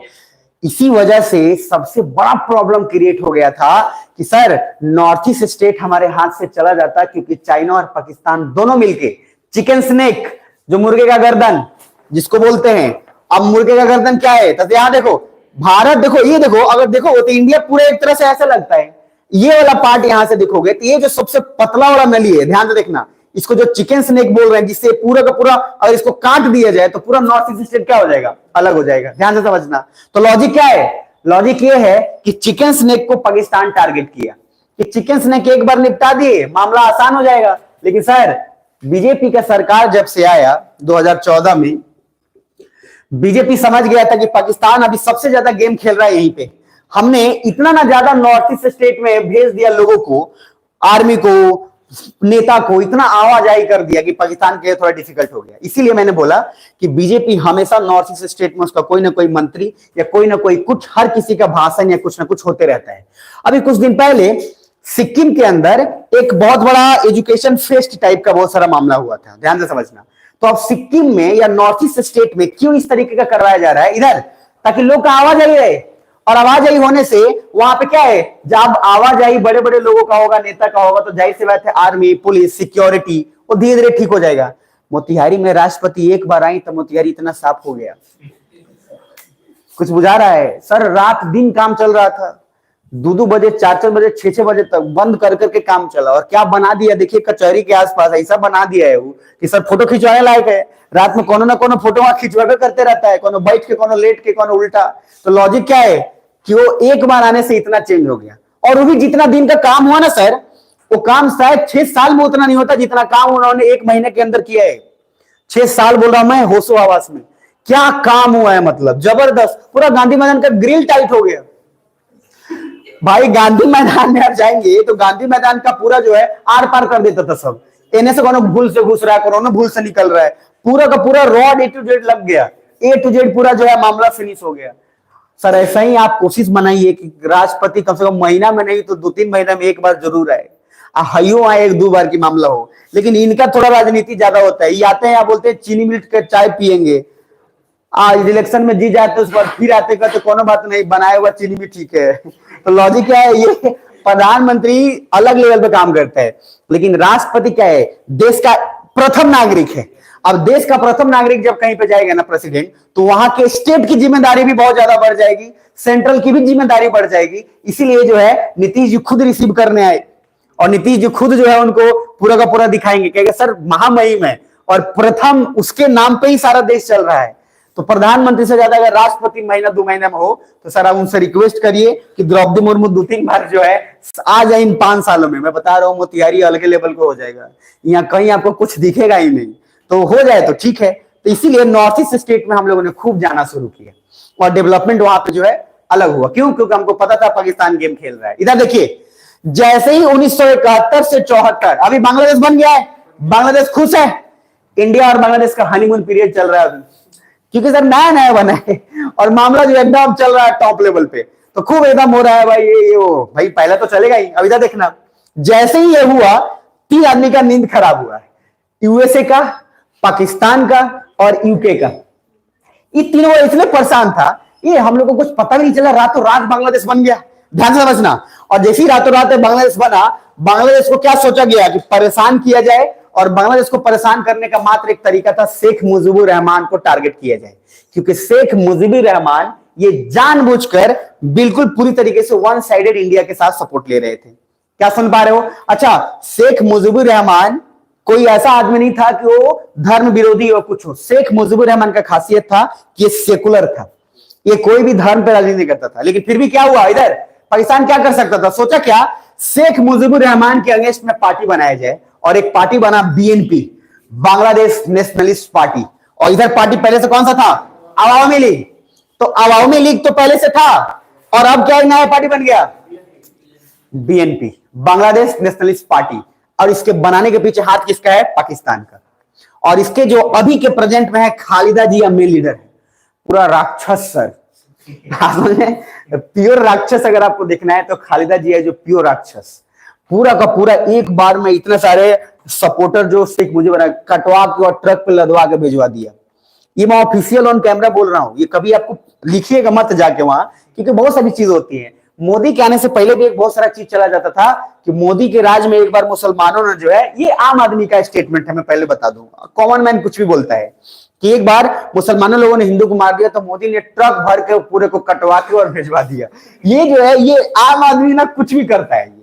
इसी वजह से सबसे बड़ा प्रॉब्लम क्रिएट हो गया था कि सर नॉर्थ ईस्ट स्टेट हमारे हाथ से चला जाता, क्योंकि चाइना और पाकिस्तान दोनों मिलके चिकन स्नेक, जो मुर्गे का गर्दन जिसको बोलते हैं, अब मुर्गे का गर्दन क्या है? तो यहां देखो भारत, देखो ये देखो, अगर देखो तो इंडिया पूरे एक तरह से ऐसा लगता है, ये वाला पार्ट यहां से देखोगे तो ये जो सबसे पतला वाला नली है, ध्यान से देखना, इसको जो चिकन स्नेक बोल रहे हैं, जिससे पूरा का पूरा अगर इसको काट दिया जाए तो पूरा नॉर्थ ईस्ट स्टेट क्या हो जाएगा, अलग हो जाएगा। ध्यान से समझना। तो लॉजिक क्या है, लॉजिक ये है कि चिकन स्नेक को पाकिस्तान टारगेट किया कि चिकन स्नेक एक बार निपटा दिए मामला आसान हो जाएगा। लेकिन सर बीजेपी का सरकार जब से आया 2014 में, बीजेपी समझ गया था कि पाकिस्तान अभी सबसे ज्यादा गेम खेल रहा है यहीं पे। हमने इतना ना ज्यादा नॉर्थ ईस्ट स्टेट में भेज दिया लोगों को, आर्मी को, नेता को, इतना आवाजाही कर दिया कि पाकिस्तान के लिए थोड़ा डिफिकल्ट हो गया। इसीलिए मैंने बोला कि बीजेपी हमेशा नॉर्थ ईस्ट स्टेट में उसका कोई ना कोई मंत्री या कोई ना कोई कुछ, हर किसी का भाषण या कुछ ना कुछ होते रहता है। अभी कुछ दिन पहले सिक्किम के अंदर एक बहुत बड़ा एजुकेशन फेस्ट टाइप का बहुत सारा मामला हुआ था, ध्यान से समझना। तो अब सिक्किम में या नॉर्थ ईस्ट स्टेट में क्यों इस तरीके का करवाया जा रहा है इधर, ताकि लोग का आवाजाही रहे। और आवाजाही होने से वहां पे क्या है, जब आवाजाही बड़े बड़े लोगों का होगा, नेता का होगा, तो जाहिर सी बात है आर्मी, पुलिस, सिक्योरिटी वो धीरे धीरे ठीक हो जाएगा। मोतिहारी में राष्ट्रपति एक बार आई तो मोतिहारी इतना साफ हो गया, कुछ बुझा रहा है सर। रात दिन काम चल रहा था, 2-2 बजे, 4-4 बजे, 6-6 बजे तक बंद कर करके काम चला। और क्या बना दिया देखिए, कचहरी के आसपास ऐसा बना दिया है वो कि सर फोटो खिंचवाने लायक है। रात में कोनो ना कोनो फोटो वहां खिंचवाकर करते रहता है, कोनो बैठ के, कोनो लेट के, कोनो उल्टा। तो लॉजिक क्या है कि वो एक बार आने से इतना चेंज हो गया। और वो भी जितना दिन का काम हुआ ना सर, वो काम शायद 6 साल में उतना नहीं होता जितना काम उन्होंने 1 महीने के अंदर किया है। 6 साल बोल रहा हूं मैं होशो आवास में, क्या काम हुआ है, मतलब जबरदस्त। पूरा गांधी मैदान का ग्रिल टाइट हो गया भाई। गांधी मैदान में आप जाएंगे तो गांधी मैदान का पूरा जो है आर पार कर देता था सब। इन्हें से कोनो भूल से घुस रहा है, कोनो भूल से निकल रहा है, पूरा का पूरा रॉड A to Z लग गया, A to Z पूरा जो है मामला फिनिश हो गया। सर ऐसा ही आप कोशिश बनाइए कि राष्ट्रपति कम से कम महीना में नहीं तो 2-3 महीना में एक बार जरूर आए, हयो आए 1-2 बार की मामला हो। लेकिन इनका थोड़ा राजनीति ज्यादा होता है। ये आते हैं, आप बोलते हैं चीनी मिर्च के चाय पियेंगे, आज इलेक्शन में जीत जाते उस पर फिर आते कहते कोनो बात नहीं, बनाया हुआ चीनी भी ठीक है। तो लॉजिक क्या है, ये प्रधानमंत्री अलग लेवल पे काम करता है, लेकिन राष्ट्रपति क्या है, देश का प्रथम नागरिक है। अब देश का प्रथम नागरिक जब कहीं पे जाएगा ना प्रेसिडेंट, तो वहां के स्टेट की जिम्मेदारी भी बहुत ज्यादा बढ़ जाएगी, सेंट्रल की भी जिम्मेदारी बढ़ जाएगी। इसीलिए जो है नीतीश जी खुद रिसीव करने आए, और नीतीश जी खुद जो है उनको पूरा का पूरा दिखाएंगे, कहेंगे सर महामहिम है और प्रथम उसके नाम पे ही सारा देश चल रहा है। तो प्रधानमंत्री से ज्यादा अगर राष्ट्रपति महीना 2 महीने में हो तो सर आप उनसे रिक्वेस्ट करिए कि द्रौपदी मुर्मू 2-3 बार जो है आ जाए इन 5 सालों में। मैं बता रहा हूं मोतिहारी अलग लेवल को हो जाएगा, यहाँ कहीं आपको कुछ दिखेगा ही नहीं। तो हो जाए तो ठीक है। तो इसीलिए नॉर्थ ईस्ट स्टेट में हम लोगों ने खूब जाना शुरू किया और डेवलपमेंट वहां पे जो है अलग हुआ। क्यों? क्योंकि हमको पता था पाकिस्तान गेम खेल रहा है। इधर देखिए, जैसे ही 1971 से 74 अभी बांग्लादेश बन गया है, बांग्लादेश खुश है। इंडिया और बांग्लादेश का हनीमून पीरियड चल रहा है अभी, क्योंकि सर नया नया बना है और मामला जो एकदम चल रहा है टॉप लेवल पे। तो खूब एकदम हो रहा है भाई, ये वो भाई पहले तो चलेगा ही। अब इधर देखना, जैसे ही ये हुआ 3 आदमी का नींद खराब हुआ है, यूएसए का, पाकिस्तान का और यूके का। ये तीनों इसलिए परेशान था, ये हम लोग को कुछ पता भी नहीं चला, रातों रात बांग्लादेश बन गया। ध्यान से समझना। और जैसे ही रातों रात बांग्लादेश बना, बांग्लादेश को क्या सोचा गया कि परेशान किया जाए, और बांग्लादेश को परेशान करने का मात्र एक तरीका था, शेख मुजीबुर रहमान को टारगेट किया जाए। क्योंकि शेख मुजीबुर रहमान ये जानबूझकर बिल्कुल पूरी तरीके से वन साइडेड इंडिया के साथ सपोर्ट ले रहे थे। क्या सुन पा रहे हो? अच्छा, शेख मुजीबुर रहमान कोई ऐसा आदमी नहीं था कि वो धर्म विरोधी और कुछ हो। शेख मुजीबुर रहमान का खासियत था कि ये सेकुलर था, ये कोई भी धर्म पर राजनीति करता था। लेकिन फिर भी क्या हुआ, इधर पाकिस्तान क्या कर सकता था, सोचा क्या, शेख मुजीबुर रहमान के अगेंस्ट में पार्टी बनाया जाए। और एक पार्टी बना BNP, बांग्लादेश नेशनलिस्ट पार्टी। और इधर पार्टी पहले से कौन सा था, अवामी लीग। तो अवामी लीग तो पहले से था, और अब क्या नया पार्टी बन गया, BNP, बांग्लादेश नेशनलिस्ट पार्टी। और इसके बनाने के पीछे हाथ किसका है, पाकिस्तान का। और इसके जो अभी के प्रेजेंट में है खालिदा जिया मेन लीडर है, पूरा राक्षस सर, प्योर राक्षस। अगर आपको देखना है तो खालिदा जिया जो प्योर राक्षस, पूरा का पूरा एक बार में इतने सारे सपोर्टर जो शेख मुजीबुर कटवा के और ट्रक पे लदवा के भिजवा दिया। ये मैं ऑफिशियल ऑन कैमरा बोल रहा हूं, ये कभी आपको लिखिएगा मत जाके वहां, क्योंकि बहुत सारी चीज होती है। मोदी के आने से पहले भी एक बहुत सारा चीज चला जाता था कि मोदी के राज में एक बार मुसलमानों ने जो है, ये आम आदमी का स्टेटमेंट है, मैं पहले बता दूं, कॉमन मैन कुछ भी बोलता है कि एक बार मुसलमानों लोगों ने हिंदू को मार दिया तो मोदी ने ट्रक भर के पूरे को कटवा के और भिजवा दिया। ये जो है, ये आम आदमी ना कुछ भी करता है,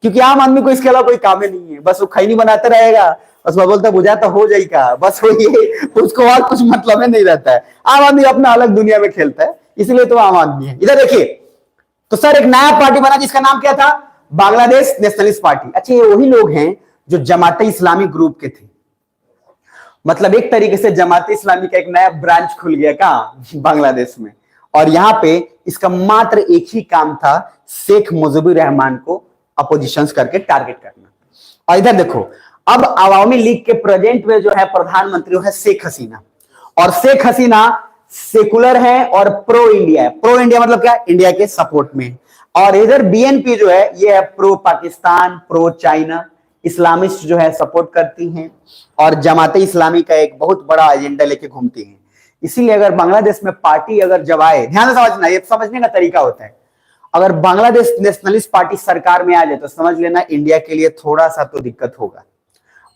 क्योंकि आम आदमी को इसके अलावा कोई काम ही नहीं है, बस वो खैनी बनाते रहेगा उसमें बोलता बुझा तो हो जाएगा, बस वो ये, उसको और कुछ मतलब है नहीं रहता है। आम आदमी अपना अलग दुनिया में खेलता है, इसलिए तो आम आदमी है। इधर देखिए, तो सर एक नया पार्टी बना जिसका नाम क्या था, बांग्लादेश नेशनलिस्ट पार्टी। अच्छा, ये वही लोग हैं जो जमाते इस्लामी ग्रुप के थे। मतलब एक तरीके से जमाते इस्लामी का एक नया ब्रांच खुल गया कहां, बांग्लादेश में। और यहां पे इसका मात्र एक ही काम था, शेख मुजीबुर रहमान को अपोजिशंस करके टारगेट करना। और इधर देखो, अब अवामी लीग के प्रेजेंट में जो है प्रधानमंत्री है शेख हसीना, और शेख हसीना सेकुलर है और प्रो इंडिया है। प्रो इंडिया मतलब क्या, इंडिया के सपोर्ट में। और इधर बीएनपी जो है ये है pro Pakistan, pro China, Islamist जो है सपोर्ट करती हैं, और जमाते इस्लामी का एक बहुत बड़ा एजेंडा लेके घूमती हैं। इसीलिए अगर बांग्लादेश में पार्टी अगर जब आए, ध्यान से समझना, ये समझने का तरीका होता है। अगर बांग्लादेश नेशनलिस्ट पार्टी सरकार में आ जाए तो समझ लेना इंडिया के लिए थोड़ा सा तो दिक्कत होगा।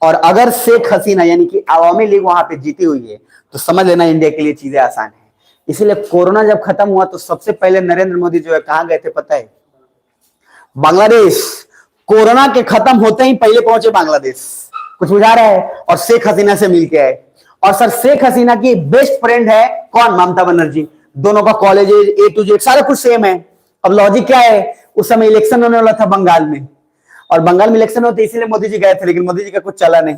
और अगर शेख हसीना यानी कि अवामी लीग वहां पे जीती हुई है तो समझ लेना इंडिया के लिए चीजें आसान है। इसीलिए कोरोना जब खत्म हुआ तो सबसे पहले नरेंद्र मोदी जो है कहां गए थे पता है, बांग्लादेश। कोरोना के खत्म होते ही पहले पहुंचे बांग्लादेश, कुछ बुझा रहा है, और शेख हसीना से मिलके आए। और सर शेख हसीना की बेस्ट फ्रेंड है कौन, ममता बनर्जी। दोनों का कॉलेज ए टू जेड सारा कुछ सेम है। अब लॉजिक क्या है, उस समय इलेक्शन होने वाला था बंगाल में, और बंगाल में इलेक्शन होते इसीलिए मोदी जी गए थे, लेकिन मोदी जी का कुछ चला नहीं।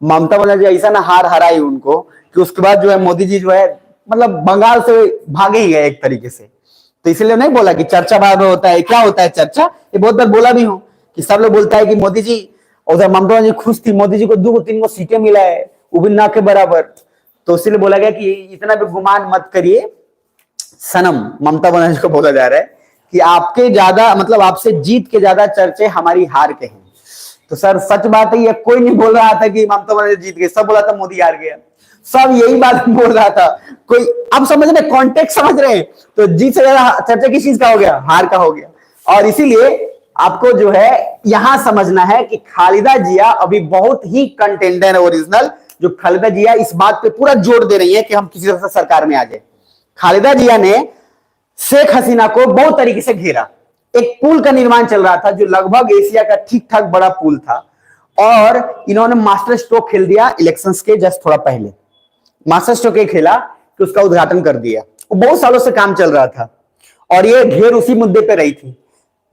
ममता बनर्जी ऐसा ना हार हराई उनको कि उसके बाद जो है मोदी जी जो है मतलब बंगाल से भागे ही गए एक तरीके से। तो इसलिए नहीं बोला कि चर्चा बाद में होता है, क्या होता है चर्चा, ये बहुत बार बोला भी हूं कि सब लोग बोलता है कि मोदी जी, उधर ममता बनर्जी खुश थी, मोदी जी को 2-3 सीटें मिला है, वो भी ना के बराबर। तो इसलिए बोला गया कि इतना भी गुमान मत करिए सनम, ममता बनर्जी को बोला जा रहा है कि आपके ज्यादा मतलब आपसे जीत के ज्यादा चर्चे हमारी हार के हैं। तो सर सच बात है, ये कोई नहीं बोल रहा था कि ममता बनर्जी जीत गई, सब बोला था मोदी हार गया, सब यही बात बोल रहा था। कोई अब समझ रहे, कॉन्टेक्स्ट समझ रहे हैं, तो जीत से ज्यादा चर्चा किस चीज का हो गया, हार का हो गया। और इसीलिए आपको जो है यहां समझना है कि खालिदा जिया अभी बहुत ही कंटेंडर है ओरिजिनल, जो खालिदा जिया इस बात पे पूरा जोर दे रही है कि हम किसी तरह से सरकार में आ जाए। खालिदा जिया ने शेख हसीना को बहुत तरीके से घेरा। एक पुल का निर्माण चल रहा था जो लगभग एशिया का ठीक ठाक बड़ा पुल था, और इन्होंने मास्टर स्ट्रोक खेल दिया इलेक्शंस के जस्ट थोड़ा पहले। मास्टर स्ट्रोक ये खेला कि उसका उद्घाटन कर दिया। वो बहुत सालों से काम चल रहा था और ये घेर उसी मुद्दे पे रही थी,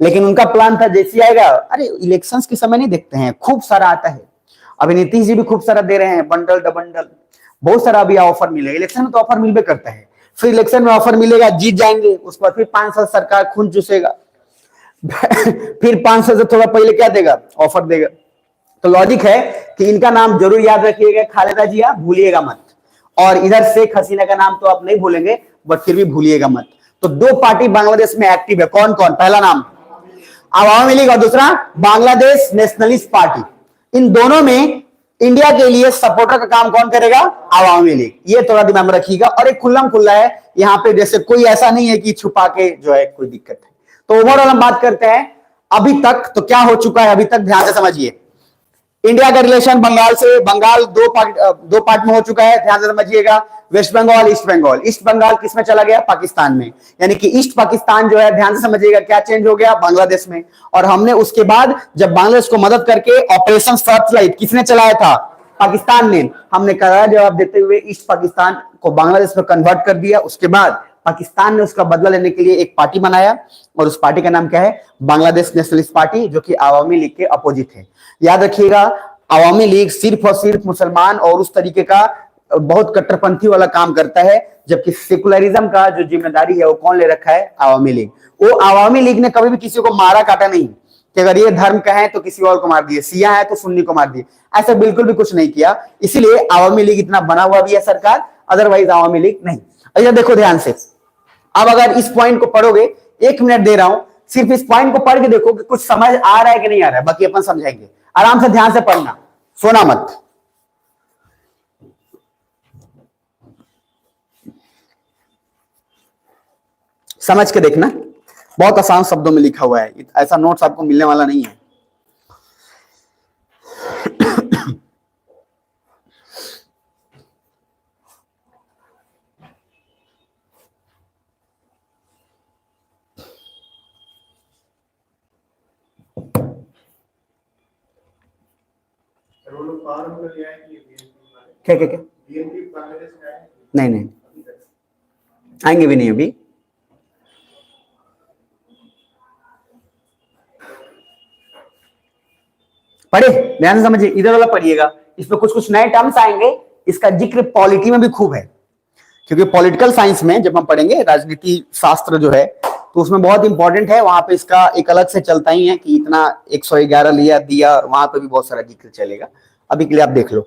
लेकिन उनका प्लान था जैसे आएगा, अरे इलेक्शंस के समय नहीं देखते हैं खूब सारा आता है, अभी नीतीश जी भी खूब सारा दे रहे हैं, बंडल डबंडल, बहुत सारा अभी ऑफर मिलेगा। इलेक्शन में तो ऑफर मिलबे करता है, फिर इलेक्शन में ऑफर मिलेगा, जीत जाएंगे, उसके बाद फिर 5 साल सरकार खून चूसेगा फिर 5 साल से थोड़ा पहले क्या देगा, ऑफर देगा। तो लॉजिक है कि इनका नाम जरूर याद रखिएगा, खालिदा जिया भूलिएगा मत, और इधर शेख हसीना का नाम तो आप नहीं भूलेंगे बट फिर भी भूलिएगा मत। तो 2 पार्टी बांग्लादेश में एक्टिव है, कौन कौन, पहला नाम अवामी लीग और दूसरा बांग्लादेश नेशनलिस्ट पार्टी। इन दोनों में इंडिया के लिए सपोर्टर का काम कौन करेगा, अवामी लीग, ये थोड़ा दिमाग में रखिएगा। और एक खुल्लम खुल्ला है यहाँ पे, जैसे कोई ऐसा नहीं है कि छुपा के जो है कोई दिक्कत है। तो ओवरऑल हम बात करते हैं अभी तक तो क्या हो चुका है, अभी तक ध्यान से समझिए। इंडिया का रिलेशन बंगाल से, बंगाल 2 पार्ट में हो चुका है, ध्यान से समझिएगा। West Bengal, east Bengal, east Bengal किसमें चला गया, पाकिस्तान में, यानी कि ईस्ट पाकिस्तान जो है, ध्यान से समझिएगा क्या चेंज हो गया, बांग्लादेश में। और हमने उसके बाद जब बांग्लादेश को मदद करके ऑपरेशन सर्चलाइट किसने चलाया था, पाकिस्तान ने, हमने करारा जवाब देते हुए ईस्ट पाकिस्तान को बांग्लादेश में कन्वर्ट कर दिया। उसके बाद पाकिस्तान ने उसका बदला लेने के लिए एक पार्टी बनाया, और उस पार्टी का नाम क्या है, बांग्लादेश नेशनलिस्ट पार्टी, जो कि आवामी लीग के अपोजिट है। याद रखिएगा, आवामी लीग सिर्फ और सिर्फ मुसलमान और उस तरीके का बहुत कट्टरपंथी वाला काम करता है, जबकि सेकुलरिज्म का जो जिम्मेदारी है वो कौन ले रखा है, आवामी लीग। वो आवामी लीग ने कभी भी किसी को मारा काटा नहीं कि अगर ये धर्म का है तो किसी और को मार दिए, सिया है तो सुन्नी को मार दिए, ऐसा बिल्कुल भी कुछ नहीं किया। इसीलिए आवामी लीग इतना बना हुआ भी है सरकार, अदरवाइज आवामी लीग नहीं। अच्छा देखो ध्यान से, अब अगर इस पॉइंट को पढ़ोगे, 1 मिनट दे रहा हूं, सिर्फ इस पॉइंट को पढ़ के देखो कि कुछ समझ आ रहा है कि नहीं आ रहा है, बाकी अपन समझाएंगे। आराम से ध्यान से पढ़ना, सोना मत। समझ के देखना, बहुत आसान शब्दों में लिखा हुआ है, ऐसा नोट्स आपको मिलने वाला नहीं है। लोग बाहर में ले आए कि बीएनपी वाले? क्या क्या क्या? बीएनपी बांग्लादेश में आए? नहीं नहीं, आएंगे भी नहीं अभी। पढ़े, ध्यान से समझिए, इधर वाला पढ़िएगा, इसमें कुछ कुछ नए टर्म्स आएंगे, इसका जिक्र पॉलिटी में भी खूब है, क्योंकि पॉलिटिकल साइंस में जब हम पढ़ेंगे राजनीति शास्त्र जो है, तो उसमें बहुत इंपॉर्टेंट है, वहां पे इसका एक अलग से चलता ही है कि इतना 111 लिया दिया, वहां पे भी बहुत सारा जिक्र चलेगा, अभी के लिए आप देख लो।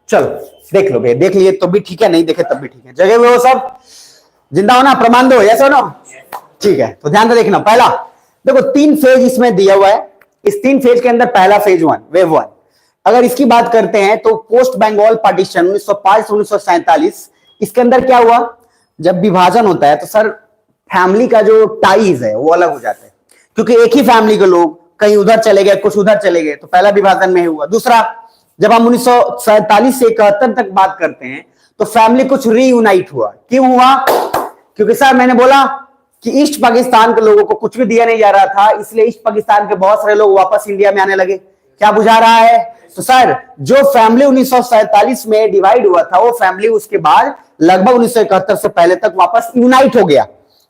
चलो देख लो भैया, देख लिए तो भी ठीक है, नहीं देखे तब भी ठीक है, जगह में हो सब, जिंदा होना प्रमाण दो, यस नो, ठीक है। तो ध्यान से देखना, पहला देखो 3 फेज इसमें दिया हुआ है, इस 3 फेज के अंदर पहला फेज 1 वेव 1, अगर इसकी बात करते हैं तो पोस्ट बंगाल पार्टीशन 1905 से 1947, इसके अंदर क्या हुआ, जब विभाजन होता है तो सर फैमिली का जो टाइज है वो अलग हो जाता है, क्योंकि एक ही फैमिली के लोग कहीं उधर चले गए, कुछ उधर चले गए, तो पहला विभाजन में हुआ। दूसरा, जब हम 1947 से 71 तक बात करते हैं तो फैमिली कुछ रीयूनाइट हुआ, क्यों हुआ, क्योंकि सर मैंने बोला कि ईस्ट पाकिस्तान के लोगों को कुछ भी दिया नहीं जा रहा था, इसलिए ईस्ट पाकिस्तान के बहुत सारे लोग वापस इंडिया में आने लगे। क्या बुझा रहा है, तो सर जो फैमिली 1947 में डिवाइड हुआ था, वो फैमिली उसके बाद लगभग 1971 से पहले तक वापस यूनाइट हो गया,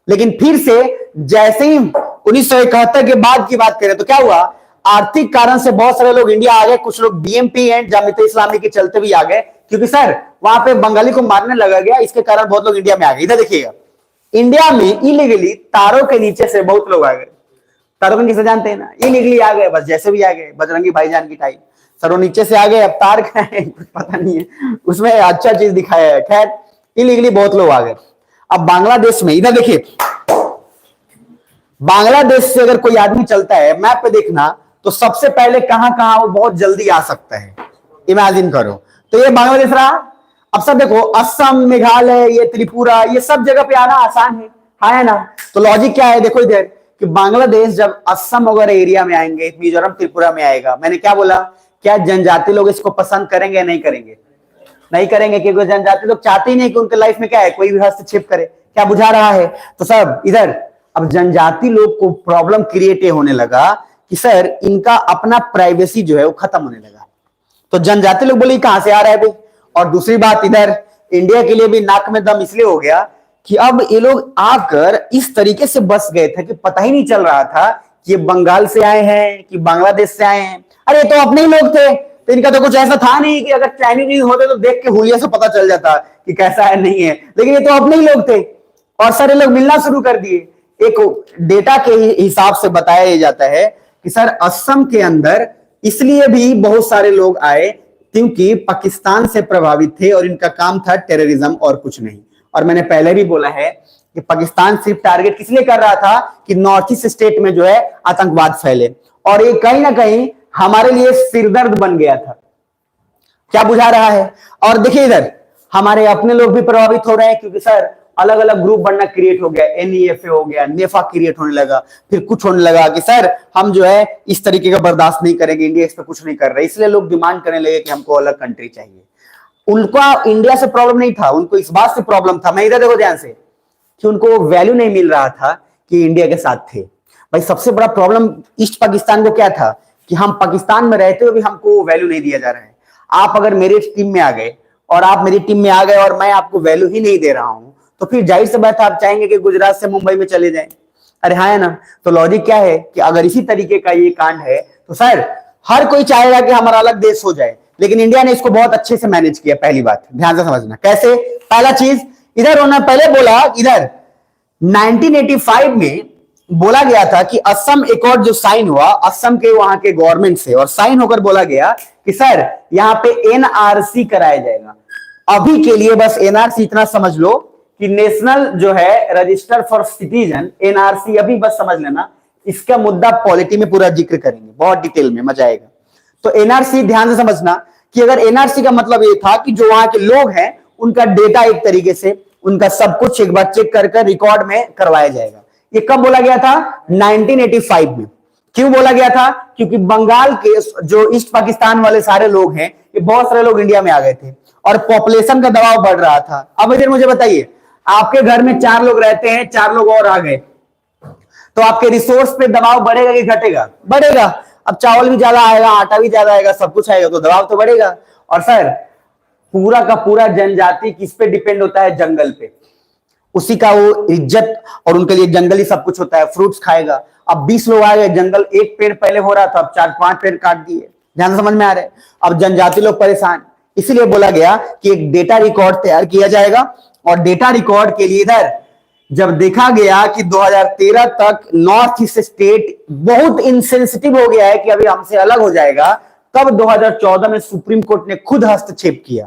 लेकिन फिर से जैसे ही 1971 के बाद की बात करें तो क्या हुआ, आर्थिक कारण से बहुत सारे लोग इंडिया आ गए, कुछ लोग बीएमपी एंड जामियत इस्लामी के चलते भी आ गए, क्योंकि सर वहां पे बंगाली को मारने लगा गया, इसके कारण बहुत लोग इंडिया में आ गए। इधर देखिएगा, इंडिया में इलीगली तारों के नीचे से बहुत लोग आ गए, तारों के नीचे जानते हैं ना, इलीगली आ गए, बस जैसे भी आ गए, बजरंगी भाईजान की टाइप, सर वो नीचे से आ गए, अब तार का है कुछ पता नहीं है, उसमें अच्छा चीज दिखाया है, खैर इलीगली बहुत लोग आ गए। अब बांग्लादेश में, इधर देखिए, बांग्लादेश से अगर कोई आदमी चलता है, मैप पे देखना, तो सबसे पहले कहां कहां वो बहुत जल्दी आ सकता है, इमेजिन करो, तो ये बांग्लादेश रहा। अब सब देखो, असम, मेघालय, ये त्रिपुरा, ये सब जगह पे आना आसान है, हाँ है ना, तो लॉजिक क्या है, देखो इधर कि बांग्लादेश जब असम वगैरह एरिया में आएंगे, मिजोरम त्रिपुरा में आएगा, मैंने क्या बोला, क्या जनजाति लोग इसको पसंद करेंगे या नहीं करेंगे, नहीं करेंगे, क्योंकि जनजाति लोग चाहते ही नहीं कि उनके लाइफ में क्या है, कोई भी हस्तक्षेप करे। क्या बुझा रहा है, तो सब इधर अब जनजाति लोग को प्रॉब्लम क्रिएट होने लगा कि सर इनका अपना प्राइवेसी जो है वो खत्म होने लगा, तो जनजाति लोग बोले कहां से आ रहा है भाई। और दूसरी बात, इधर इंडिया के लिए भी नाक में दम इसलिए हो गया कि अब ये लोग आकर इस तरीके से बस गए थे कि पता ही नहीं चल रहा था कि ये बंगाल से आए हैं कि बांग्लादेश से आए हैं, अरे तो अपने ही लोग थे, तो इनका तो कुछ ऐसा था नहीं कि अगर चाइनीज होते तो देख के हुलिया से पता चल जाता कि कैसा है नहीं है, लेकिन ये तो अपने ही लोग थे, और सर ये लोग मिलना शुरू कर दिए। एक डेटा के हिसाब से बताया जाता है कि सर असम के अंदर इसलिए भी बहुत सारे लोग आए क्योंकि पाकिस्तान से प्रभावित थे और इनका काम था टेररिज्म और कुछ नहीं। और मैंने पहले भी बोला है कि पाकिस्तान सिर्फ टारगेट किस लिए कर रहा था कि नॉर्थ ईस्ट स्टेट में जो है आतंकवाद फैले, और ये कहीं ना कहीं हमारे लिए सिरदर्द बन गया था। क्या बुझा रहा है, और देखिए इधर हमारे अपने लोग भी प्रभावित हो रहे हैं, क्योंकि सर अलग अलग ग्रुप बनना क्रिएट हो गया, एनईएफए हो गया, नेफा क्रिएट होने लगा, फिर कुछ होने लगा कि सर हम जो है इस तरीके का बर्दाश्त नहीं करेंगे, इंडिया इस पर कुछ नहीं कर रहा है, इसलिए लोग डिमांड करने लगे कि हमको अलग कंट्री चाहिए। उनका इंडिया से प्रॉब्लम नहीं था, उनको इस बात से प्रॉब्लम था, मैं इधर देखो ध्यान से, कि उनको वैल्यू नहीं मिल रहा था कि इंडिया के साथ थे। भाई सबसे बड़ा प्रॉब्लम ईस्ट पाकिस्तान को क्या था कि हम पाकिस्तान में रहते हुए भी हमको वैल्यू नहीं दिया जा रहा है। आप अगर मेरे टीम में आ गए और आप मेरी टीम में आ गए और मैं आपको वैल्यू ही नहीं दे रहा हूं, तो फिर जाहिर सी बात है आप चाहेंगे कि गुजरात से मुंबई में चले जाएं, अरे हाँ है ना। तो लॉजिक क्या है कि अगर इसी तरीके का ये कांड है तो सर हर कोई चाहेगा कि हमारा अलग देश हो जाए, लेकिन इंडिया ने इसको बहुत अच्छे से मैनेज किया। पहली बात ध्यान से समझना कैसे। पहला चीज इधर उन्होंने पहले बोला, इधर 1985 में बोला गया था कि असम अकॉर्ड जो साइन हुआ असम के वहां के गवर्नमेंट से, और साइन होकर बोला गया कि सर यहां पे एनआरसी कराया जाएगा। अभी के लिए बस एनआरसी इतना समझ लो कि नेशनल जो है रजिस्टर फॉर सिटीजन, एनआरसी अभी बस समझ लेना। इसका मुद्दा पॉलिटी में पूरा जिक्र करेंगे बहुत डिटेल में, मजा आएगा। तो एनआरसी ध्यान से समझना कि अगर एनआरसी का मतलब ये था कि जो वहां के लोग हैं उनका डेटा एक तरीके से उनका सब कुछ एक बार चेक कर रिकॉर्ड में करवाया जाएगा। ये कब बोला गया था? 1985 में। क्यों बोला गया था? क्योंकि बंगाल के जो ईस्ट पाकिस्तान वाले सारे लोग हैं, ये बहुत सारे लोग इंडिया में आ गए थे और पॉपुलेशन का दबाव बढ़ रहा था। अब इधर मुझे बताइए, आपके घर में 4 लोग रहते हैं, 4 लोग और आ गए, तो आपके रिसोर्स पे दबाव बढ़ेगा कि घटेगा? बढ़ेगा। अब चावल भी ज्यादा आएगा, आटा भी ज्यादा आएगा, सब कुछ आएगा, तो दबाव तो बढ़ेगा। और सर, पूरा का पूरा जनजाति किस पे डिपेंड होता है? जंगल पे। उसी का वो इज्जत, और उनके लिए जंगल ही सब कुछ होता है, फ्रूट्स खाएगा। अब 20 लोग आ गए, जंगल एक पेड़ पहले हो रहा था, अब 4-5 पेड़ काट दिए। ध्यान से समझ में आ रहा है? अब जनजाति लोग परेशान। इसीलिए बोला गया कि एक डेटा रिकॉर्ड तैयार किया जाएगा, और डेटा रिकॉर्ड के लिए इधर जब देखा गया कि 2013 तक नॉर्थ ईस्ट स्टेट बहुत इनसेंसिटिव हो गया है कि अभी हमसे अलग हो जाएगा, तब 2014 में सुप्रीम कोर्ट ने खुद हस्तक्षेप किया।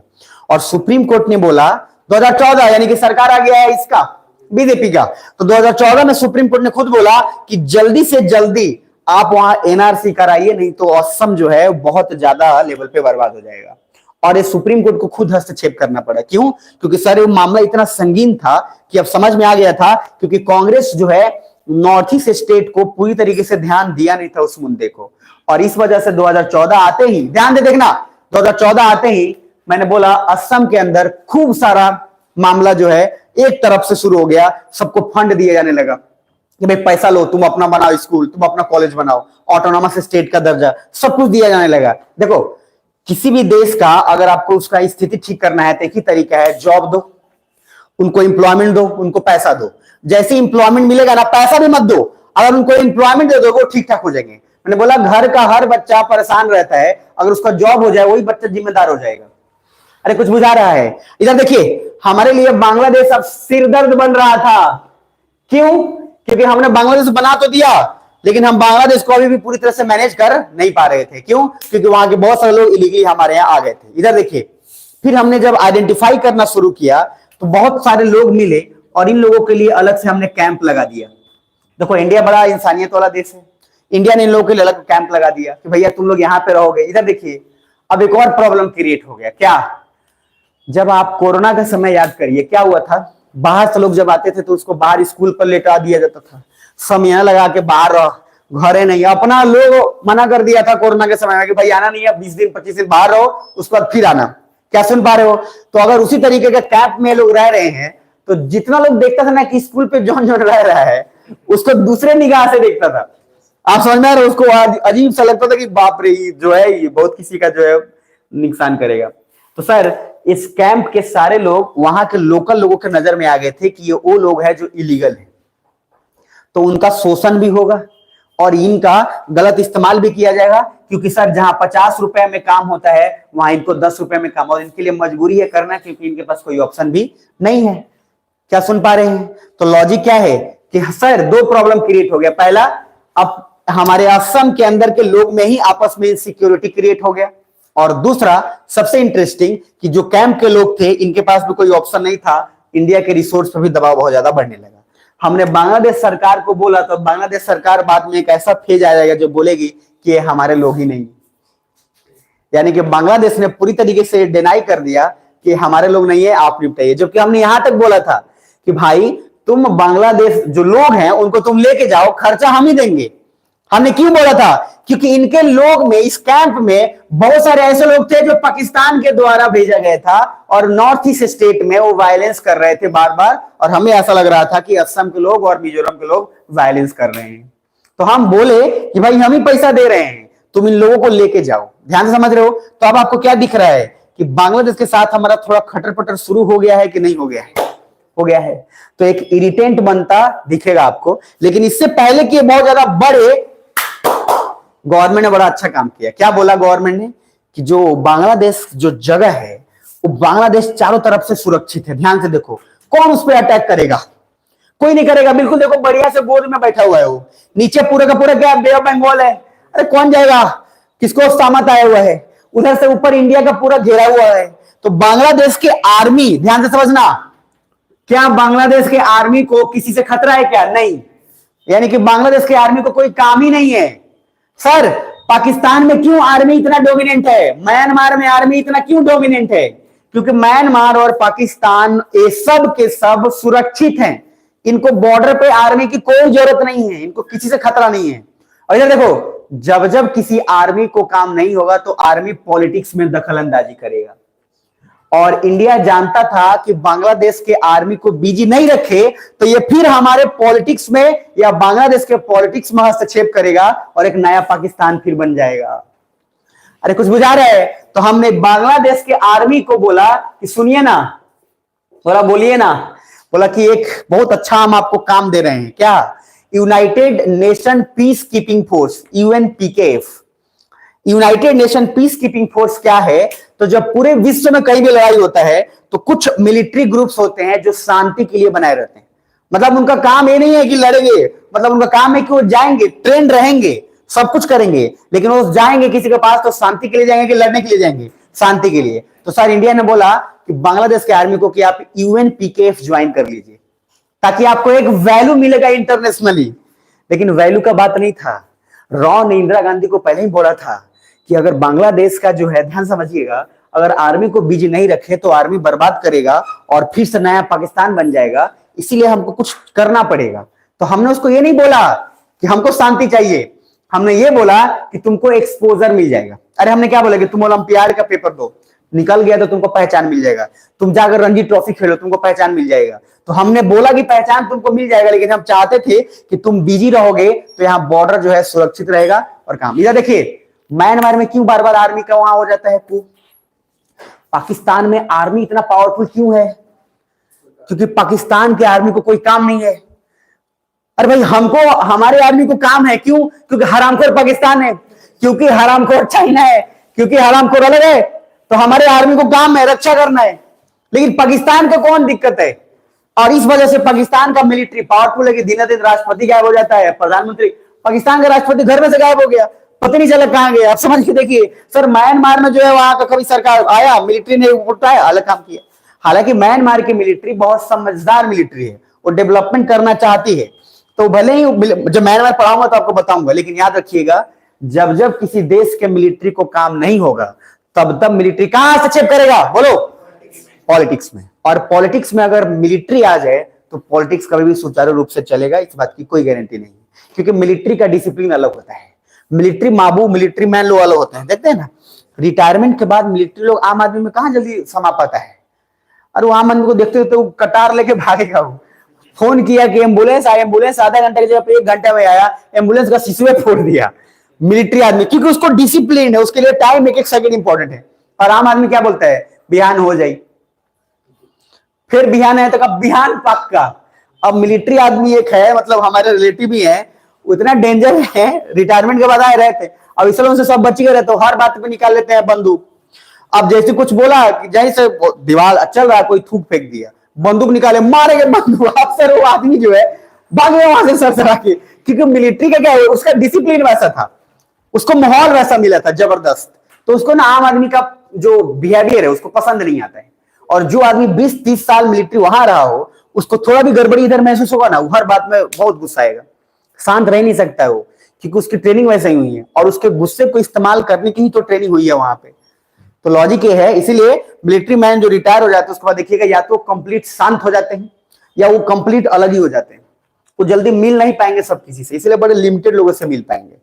और सुप्रीम कोर्ट ने बोला 2014 यानी कि सरकार आ गया है इसका, बीजेपी का, तो 2014 में सुप्रीम कोर्ट ने खुद बोला कि जल्दी से जल्दी आप वहां एनआरसी कराइए, नहीं तो असम जो है बहुत ज्यादा लेवल पे बर्बाद हो जाएगा। और ये सुप्रीम कोर्ट को खुद हस्तक्षेप करना पड़ा। क्यों? क्योंकि सर ये मामला इतना संगीन था कि अब समझ में आ गया था, क्योंकि कांग्रेस जो है नॉर्थ ईस्ट स्टेट को पूरी तरीके से ध्यान दिया नहीं था उस मुद्दे को, और इस वजह से 2014 आते ही, ध्यान दे देखना, 2014 आते ही मैंने बोला असम के अंदर खूब सारा मामला जो है एक तरफ से शुरू हो गया, सबको फंड दिया जाने लगा कि भाई पैसा लो, तुम अपना बनाओ स्कूल, तुम अपना कॉलेज बनाओ, ऑटोनॉमस स्टेट का दर्जा, सब कुछ दिया जाने लगा। देखो, किसी भी देश का अगर आपको उसका स्थिति ठीक करना है तो एक ही तरीका है, जॉब दो, उनको एम्प्लॉयमेंट दो, उनको पैसा दो। जैसे एम्प्लॉयमेंट मिलेगा ना, पैसा भी मत दो, अगर उनको एम्प्लॉयमेंट दे दोगे ठीक ठाक हो जाएंगे। मैंने बोला घर का हर बच्चा परेशान रहता है, अगर उसका जॉब हो जाए वही बच्चा जिम्मेदार हो जाएगा। अरे कुछ बुझा रहा है? इधर देखिए, हमारे लिए बांग्लादेश अब सिरदर्द बन रहा था। क्यों? क्योंकि हमने बांग्लादेश बना तो दिया, लेकिन हम बांग्लादेश को अभी भी पूरी तरह से मैनेज कर नहीं पा रहे थे। क्यों? क्योंकि वहां के बहुत सारे लोग इलीगली हमारे यहाँ आ गए थे। इधर देखिए, फिर हमने जब आइडेंटिफाई करना शुरू किया तो बहुत सारे लोग मिले, और इन लोगों के लिए अलग से हमने कैंप लगा दिया। देखो, इंडिया बड़ा इंसानियत वाला देश है, इंडिया ने इन लोगों के लिए अलग कैंप लगा दिया कि भैया तुम लोग यहाँ पे रहोगे। इधर देखिए, अब एक और प्रॉब्लम क्रिएट हो गया। क्या? जब आप कोरोना का समय याद करिए, क्या हुआ था, बाहर से लोग जब आते थे तो उसको बाहर स्कूल पर लेटा दिया जाता था, समय लगा के बाहर रहो, घरे नहीं। अपना लोग मना कर दिया था कोरोना के समय में कि भाई आना नहीं है, 20 दिन 25 दिन बाहर रहो, उसके बाद फिर आना। क्या सुन पा रहे हो? तो अगर उसी तरीके के कैंप में लोग रह रहे हैं, तो जितना लोग देखता था ना कि स्कूल पे जॉन जॉन रह रहा है, उसको दूसरे निगाह से देखता था। आप समझ में आ रहे हो? उसको अजीब सा लगता था कि बाप रे, जो है ये बहुत किसी का जो है नुकसान करेगा। तो सर, इस कैंप के सारे लोग वहां के लोकल लोगों के नजर में आ गए थे कि ये वो लोग हैं जो इलीगल है, तो उनका शोषण भी होगा और इनका गलत इस्तेमाल भी किया जाएगा। क्योंकि सर, जहां 50 रुपए में काम होता है वहां इनको 10 रुपए में काम, और इनके लिए मजबूरी है करना, क्योंकि इनके पास कोई ऑप्शन भी नहीं है। क्या सुन पा रहे हैं? तो लॉजिक क्या है कि सर, 2 प्रॉब्लम क्रिएट हो गया। पहला, अब हमारे असम के अंदर के लोग में ही आपस में इनसिक्योरिटी क्रिएट हो गया, और दूसरा सबसे इंटरेस्टिंग कि जो कैंप के लोग थे इनके पास भी कोई ऑप्शन नहीं था, इंडिया के रिसोर्स पर भी दबाव बहुत ज्यादा बढ़ने लगा। हमने बांग्लादेश सरकार को बोला, तो बांग्लादेश सरकार बाद में एक ऐसा फेज आ जाएगा जो बोलेगी कि ये हमारे लोग ही नहीं, यानी कि बांग्लादेश ने पूरी तरीके से डिनाई कर दिया कि हमारे लोग नहीं है, आप निपटाइए। जबकि हमने यहां तक बोला था कि भाई तुम बांग्लादेश जो लोग हैं उनको तुम लेके जाओ, खर्चा हम ही देंगे। हमने क्यों बोला था? क्योंकि इनके लोग में, इस कैंप में बहुत सारे ऐसे लोग थे जो पाकिस्तान के द्वारा भेजा गया था, और नॉर्थ ईस्ट स्टेट में वो वायलेंस कर रहे थे बार बार, और हमें ऐसा लग रहा था कि असम के लोग और मिजोरम के लोग वायलेंस कर रहे हैं। तो हम बोले कि भाई हम ही पैसा दे रहे हैं, तुम इन लोगों को लेके जाओ। ध्यान से समझ रहे हो? तो अब आपको क्या दिख रहा है कि बांग्लादेश के साथ हमारा थोड़ा खटर पटर शुरू हो गया है कि नहीं हो गया है? हो गया है। तो एक इरिटेंट बनता दिखेगा आपको, लेकिन इससे पहले कि बहुत ज्यादा बड़े, गवर्नमेंट ने बड़ा अच्छा काम किया। क्या बोला गवर्नमेंट ने? कि जो बांग्लादेश जो जगह है वो बांग्लादेश चारों तरफ से सुरक्षित है। ध्यान से देखो, कौन उस पर अटैक करेगा? कोई नहीं करेगा। बिल्कुल देखो, बढ़िया से गोद में बैठा हुआ है वो, नीचे पूरे का पूरा क्या बे ऑफ बंगाल है। अरे कौन जाएगा? किसको सामत आया हुआ है? उधर से ऊपर इंडिया का पूरा घेरा हुआ है। तो बांग्लादेश की आर्मी, ध्यान से समझना, क्या बांग्लादेश के आर्मी को किसी से खतरा है क्या? नहीं। यानी कि बांग्लादेश के आर्मी को कोई काम ही नहीं है। सर, पाकिस्तान में क्यों आर्मी इतना डोमिनेंट है? म्यांमार में आर्मी इतना क्यों डोमिनेंट है? क्योंकि म्यांमार और पाकिस्तान ये सब के सब सुरक्षित हैं। इनको बॉर्डर पे आर्मी की कोई जरूरत नहीं है, इनको किसी से खतरा नहीं है। और इधर देखो, जब जब किसी आर्मी को काम नहीं होगा तो आर्मी पॉलिटिक्स में दखल अंदाजी करेगा। और इंडिया जानता था कि बांग्लादेश के आर्मी को बिजी नहीं रखे तो ये फिर हमारे पॉलिटिक्स में या बांग्लादेश के पॉलिटिक्स में हस्तक्षेप करेगा और एक नया पाकिस्तान फिर बन जाएगा। अरे कुछ बुझा रहा है? तो हमने बांग्लादेश के आर्मी को बोला कि सुनिए ना, थोड़ा बोलिए ना, बोला कि एक बहुत अच्छा हम आपको काम दे रहे हैं। क्या? United Nation peacekeeping force, UNPKF. United Nation peacekeeping force क्या है? तो जब पूरे विश्व में कहीं भी लड़ाई होता है तो कुछ मिलिट्री ग्रुप्स होते हैं जो शांति के लिए बनाए रहते हैं। मतलब उनका काम ये नहीं है कि लड़ेंगे, मतलब उनका काम है कि वो जाएंगे, ट्रेन रहेंगे, सब कुछ करेंगे, लेकिन वो जाएंगे किसी के पास तो शांति के लिए जाएंगे कि लड़ने के लिए जाएंगे? शांति के लिए। तो सर इंडिया ने बोला कि बांग्लादेश के आर्मी को कि आप यूएनपीकेएफ ज्वाइन कर लीजिए ताकि आपको एक वैल्यू मिलेगा इंटरनेशनली। लेकिन वैल्यू का बात नहीं था। रॉ ने इंदिरा गांधी को पहले ही बोला था कि अगर बांग्लादेश का जो है, ध्यान समझिएगा, अगर आर्मी को बिजी नहीं रखे तो आर्मी बर्बाद करेगा और फिर से नया पाकिस्तान बन जाएगा, इसीलिए हमको कुछ करना पड़ेगा। तो हमने उसको ये नहीं बोला कि हमको शांति चाहिए, हमने ये बोला कि तुमको एक्सपोजर मिल जाएगा। अरे हमने क्या बोला कि तुम ओलंपियाड का पेपर दो, निकल गया तो तुमको पहचान मिल जाएगा, तुम जाकर रणजी ट्रॉफी खेलो, तुमको पहचान मिल जाएगा। तो हमने बोला कि पहचान तुमको मिल जाएगा, लेकिन हम चाहते थे कि तुम बिजी रहोगे तो यहाँ बॉर्डर जो है सुरक्षित रहेगा और काम। इधर देखिए, म्यांमार में क्यों बार बार आर्मी का वहां हो जाता है coup? पाकिस्तान में आर्मी इतना पावरफुल क्यों है? क्योंकि पाकिस्तान के आर्मी को कोई काम नहीं है। अरे भाई, हमको, हमारे आर्मी को काम है, क्यों? क्योंकि हरामखोर पाकिस्तान है, क्योंकि हरामखोर चाइना है, क्योंकि हरामखोर अलग है, तो हमारे आर्मी को काम है रक्षा करना है। लेकिन पाकिस्तान को कौन दिक्कत है? और इस वजह से पाकिस्तान का मिलिट्री पावरफुल है कि दिन दिन राष्ट्रपति गायब हो जाता है, प्रधानमंत्री, पाकिस्तान का राष्ट्रपति घर में से गायब हो गया, पता नहीं चला कहां गया। आप समझ के देखिए सर, म्यांमार में जो है वहां का कभी सरकार आया, मिलिट्री ने उठाया, अलग काम किया। हालांकि म्यांमार की मिलिट्री बहुत समझदार मिलिट्री है, वो डेवलपमेंट करना चाहती है। तो भले ही जब म्यांमार पढ़ाऊंगा तो आपको बताऊंगा, लेकिन याद रखिएगा, जब जब किसी देश के मिलिट्री को काम नहीं होगा तब तब मिलिट्री कहां हस्तक्षेप करेगा? बोलो, पॉलिटिक्स में। और पॉलिटिक्स में अगर मिलिट्री आ जाए तो पॉलिटिक्स कभी भी सुचारू रूप से चलेगा, इस बात की कोई गारंटी नहीं है, क्योंकि मिलिट्री का डिसिप्लिन अलग होता है। मिलिट्री माबू, मिलिट्री मैन लोग अलग होते हैं। देखते हैं ना, रिटायरमेंट के बाद मिलिट्री लोग आम आदमी में कहां जल्दी समा पाता है। और वो आम आदमी को देखते तो कटार लेके भागेगा। वो फोन किया कि एम्बुलेंस आई, एम्बुलेंस आधा घंटे की जगह पे 1 घंटे में आया, एम्बुलेंस का शीशे फोड़ दिया। मिलिट्री आदमी, क्योंकि उसको डिसिप्लिन है, उसके लिए टाइम एक एक सेकंड इंपॉर्टेंट है। और आम आदमी क्या बोलता है? बिहान हो जाए, फिर बिहान है तो कब बिहान पक्का। अब मिलिट्री आदमी एक है, मतलब हमारे रिलेटिव भी है, उतना डेंजर है, रिटायरमेंट के बाद आए रहे थे, अब इसलिए उनसे सब बच गए रहते, हर बात पे निकाल लेते हैं बंदूक। अब जैसे कुछ बोला कि जैसे दीवार चल रहा है, कोई थूक फेंक दिया, बंदूक निकाले, मारेंगे बंदूक। अक्सर वो आदमी जो है भाग गया वहां से सरसरा के, क्योंकि मिलिट्री का क्या है, उसका डिसिप्लिन वैसा था, उसको माहौल वैसा मिला था जबरदस्त। तो उसको ना आम आदमी का जो बिहेवियर है उसको पसंद नहीं आता है। और जो आदमी 20-30 साल मिलिट्री वहां रहा हो, उसको थोड़ा भी गड़बड़ी इधर महसूस होगा ना, वो हर बात में बहुत गुस्सा आएगा, शांत रह नहीं सकता है वो, क्योंकि उसकी ट्रेनिंग वैसे ही हुई है और उसके गुस्से को इस्तेमाल करने की ही तो ट्रेनिंग हुई है वहां पे। तो लॉजिक ये है, इसीलिए मिलिट्री मैन जो रिटायर हो जाते हैं उसके बाद देखिएगा या तो कंप्लीट शांत हो जाते हैं या वो कंप्लीट अलग ही हो जाते हैं। वो जल्दी मिल नहीं पाएंगे सब किसी से, इसलिए बड़े लिमिटेड लोगों से मिल पाएंगे।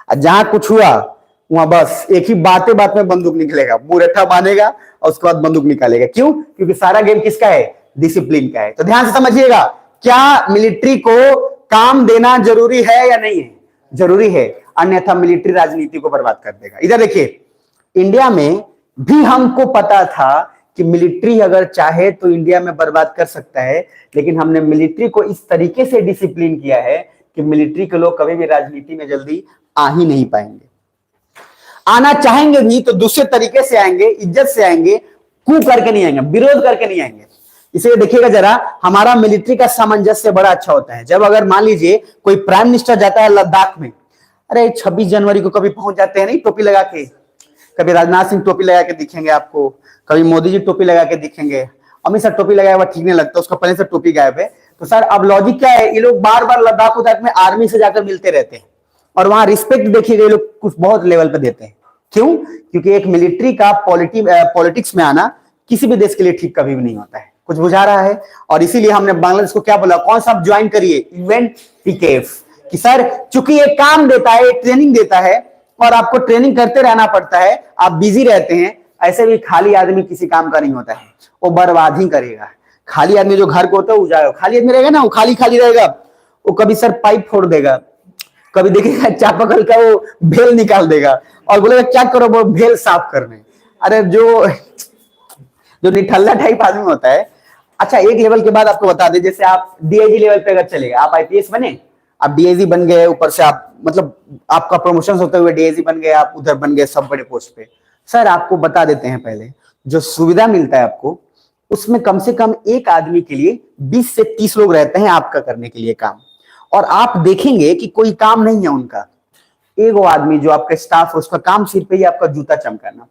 और जहां कुछ हुआ वहां बस एक ही बात में बंदूक निकलेगा, मुरट्ठा बांधेगा और उसके बाद बंदूक निकालेगा। क्यों? क्योंकि सारा गेम किसका है? डिसिप्लिन का है। तो ध्यान से समझिएगा, क्या मिलिट्री को काम देना जरूरी है या नहीं है? जरूरी है, अन्यथा मिलिट्री राजनीति को बर्बाद कर देगा। इधर देखिए, इंडिया में भी हमको पता था कि मिलिट्री अगर चाहे तो इंडिया में बर्बाद कर सकता है, लेकिन हमने मिलिट्री को इस तरीके से डिसिप्लिन किया है कि मिलिट्री के लोग कभी भी राजनीति में जल्दी आ ही नहीं पाएंगे। आना चाहेंगे भी तो दूसरे तरीके से आएंगे, इज्जत से आएंगे, कू करके नहीं आएंगे, विरोध करके नहीं आएंगे। इसलिए देखिएगा जरा, हमारा मिलिट्री का सामंजस्य बड़ा अच्छा होता है। जब अगर मान लीजिए कोई प्राइम मिनिस्टर जाता है लद्दाख में, अरे 26 जनवरी को कभी पहुंच जाते हैं नहीं टोपी लगा के, कभी राजनाथ सिंह टोपी लगा के दिखेंगे आपको, कभी मोदी जी टोपी लगा के दिखेंगे, अमित शाह टोपी लगाया हुआ ठीक नहीं लगता, उसका पहले से टोपी गायब है। तो सर अब लॉजिक क्या है, ये लोग बार बार लद्दाख उद्दाख में आर्मी से जाकर मिलते रहते हैं और वहां रिस्पेक्ट देखिएगा ये लोग कुछ बहुत लेवल पे देते हैं। क्यों? क्योंकि एक मिलिट्री का पॉलिटिक्स में आना किसी भी देश के लिए ठीक कभी भी नहीं होता है। कुछ बुझा रहा है? और इसीलिए हमने बांग्लादेश को क्या बोला, कौन सा आप ज्वाइन करिए, इवेंट पीकेएफ, कि सर चूंकि ये काम देता है, ट्रेनिंग देता है और आपको ट्रेनिंग करते रहना पड़ता है, आप बिजी रहते हैं। ऐसे भी खाली आदमी किसी काम का नहीं होता है, वो बर्बाद ही करेगा। खाली आदमी जो घर को होता है उजाएगा, खाली आदमी रहेगा ना वो खाली खाली रहेगा, वो कभी सर पाइप फोड़ देगा, कभी देखिएगा चापाकल का वो भेल निकाल देगा और बोलेगा क्या करो, वो भेल साफ करने। अरे जो निठल्ला टाइप आदमी होता है। अच्छा, एक लेवल के बाद आपको बता दें, जैसे आप डीआईजी लेवल पे अगर चलेगा, आप आईपीएस बने, आप डीआईजी बन गए, ऊपर से आप मतलब आपका प्रमोशन होते हुए डीआईजी बन गए, आप उधर बन गए सब बड़े पोस्ट पे। सर आपको बता देते हैं, पहले जो सुविधा मिलता है आपको, उसमें कम से कम एक आदमी के लिए 20 से 30 लोग रहते हैं आपका करने के लिए काम। और आप देखेंगे कि कोई काम नहीं है उनका, एक वो आदमी जो आपका स्टाफ है उसका काम सिर पे ही आपका जूता चमकाना।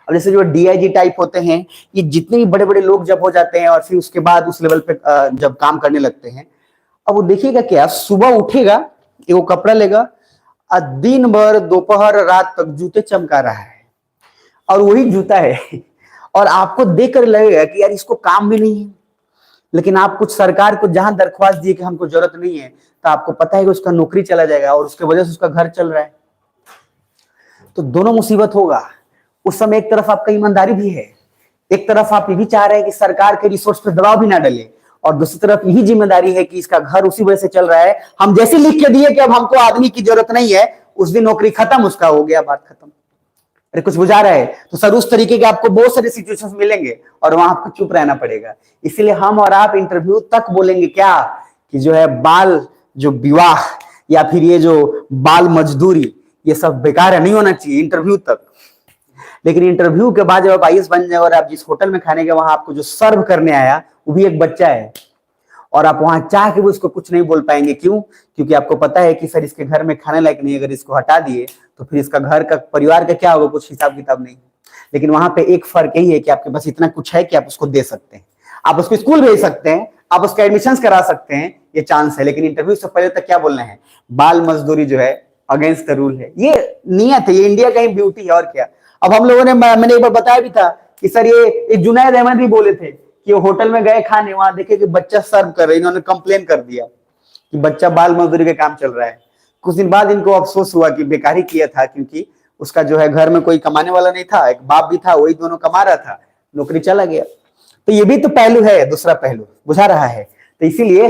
अब जैसे जो डीआईजी टाइप होते हैं, ये जितने भी बड़े बड़े लोग जब हो जाते हैं और फिर उसके बाद उस लेवल पे जब काम करने लगते हैं, अब वो देखिएगा क्या, सुबह उठेगा, वो कपड़ा लेगा और दिन भर दोपहर रात तक जूते चमका रहा है, और वही जूता है। और आपको देखकर लगेगा कि यार इसको काम भी नहीं है, लेकिन आप कुछ सरकार को जहां दरख्वास्त दिए कि हमको जरूरत नहीं है, तो आपको पता है कि उसका नौकरी चला जाएगा और उसके वजह से उसका घर चल रहा है। तो दोनों मुसीबत होगा। उस समय एक तरफ आपका ईमानदारी भी है, एक तरफ आप ये भी चाह रहे हैं कि सरकार के रिसोर्स पर दबाव भी ना डले, और दूसरी तरफ यही जिम्मेदारी है कि इसका घर उसी वजह से चल रहा है। हम जैसे लिख के दिए कि अब हमको आदमी की जरूरत नहीं है, उस दिन नौकरी खत्म, उसका हो गया, बात खत्म। अरे कुछ बुझा रहा है? तो सर उस तरीके के आपको बहुत सारे सिचुएशंस मिलेंगे और वहां आपको चुप रहना पड़ेगा। इसीलिए हम और आप इंटरव्यू तक बोलेंगे क्या, कि जो है बाल जो विवाह या फिर ये जो बाल मजदूरी, ये सब बेकार है, नहीं होना चाहिए इंटरव्यू तक। लेकिन इंटरव्यू के बाद जब आप आईएएस बन जाए और आप जिस होटल में खाने के, वहां आपको जो सर्व करने आया वो भी एक बच्चा है, और आप वहां चाह के भी उसको कुछ नहीं बोल पाएंगे। क्यों? क्योंकि आपको पता है कि सर इसके घर में खाने लायक नहीं, अगर इसको हटा दिए तो फिर इसका घर का परिवार का क्या होगा, कुछ हिसाब किताब नहीं। लेकिन वहां पे एक फर्क यही है कि आपके पास इतना कुछ है कि आप उसको दे सकते हैं, आप उसको स्कूल भेज सकते हैं, आप उसका एडमिशन करा सकते हैं, ये चांस है। लेकिन इंटरव्यू से पहले तक क्या बोलना है, बाल मजदूरी जो है अगेंस्ट द रूल है। ये नियत है, ये इंडिया का ही ब्यूटी है, और क्या। अब हम लोगों ने, मैंने एक बार बताया भी था कि सर ये जुनैद अहमद भी बोले थे कि होटल में गए खाने, वहां देखे कि बच्चा सर्व कर रहे हैं, इन्होंने कंप्लेन कर दिया कि बच्चा बाल मजदूरी का काम चल रहा है। कुछ दिन बाद इनको अफसोस हुआ कि बेकार ही किया था, क्योंकि उसका जो है घर में कोई कमाने वाला नहीं था, एक बाप भी था, वही दोनों कमा रहा था, नौकरी चला गया। तो ये भी तो पहलू है, दूसरा पहलू बुझा रहा है। तो इसीलिए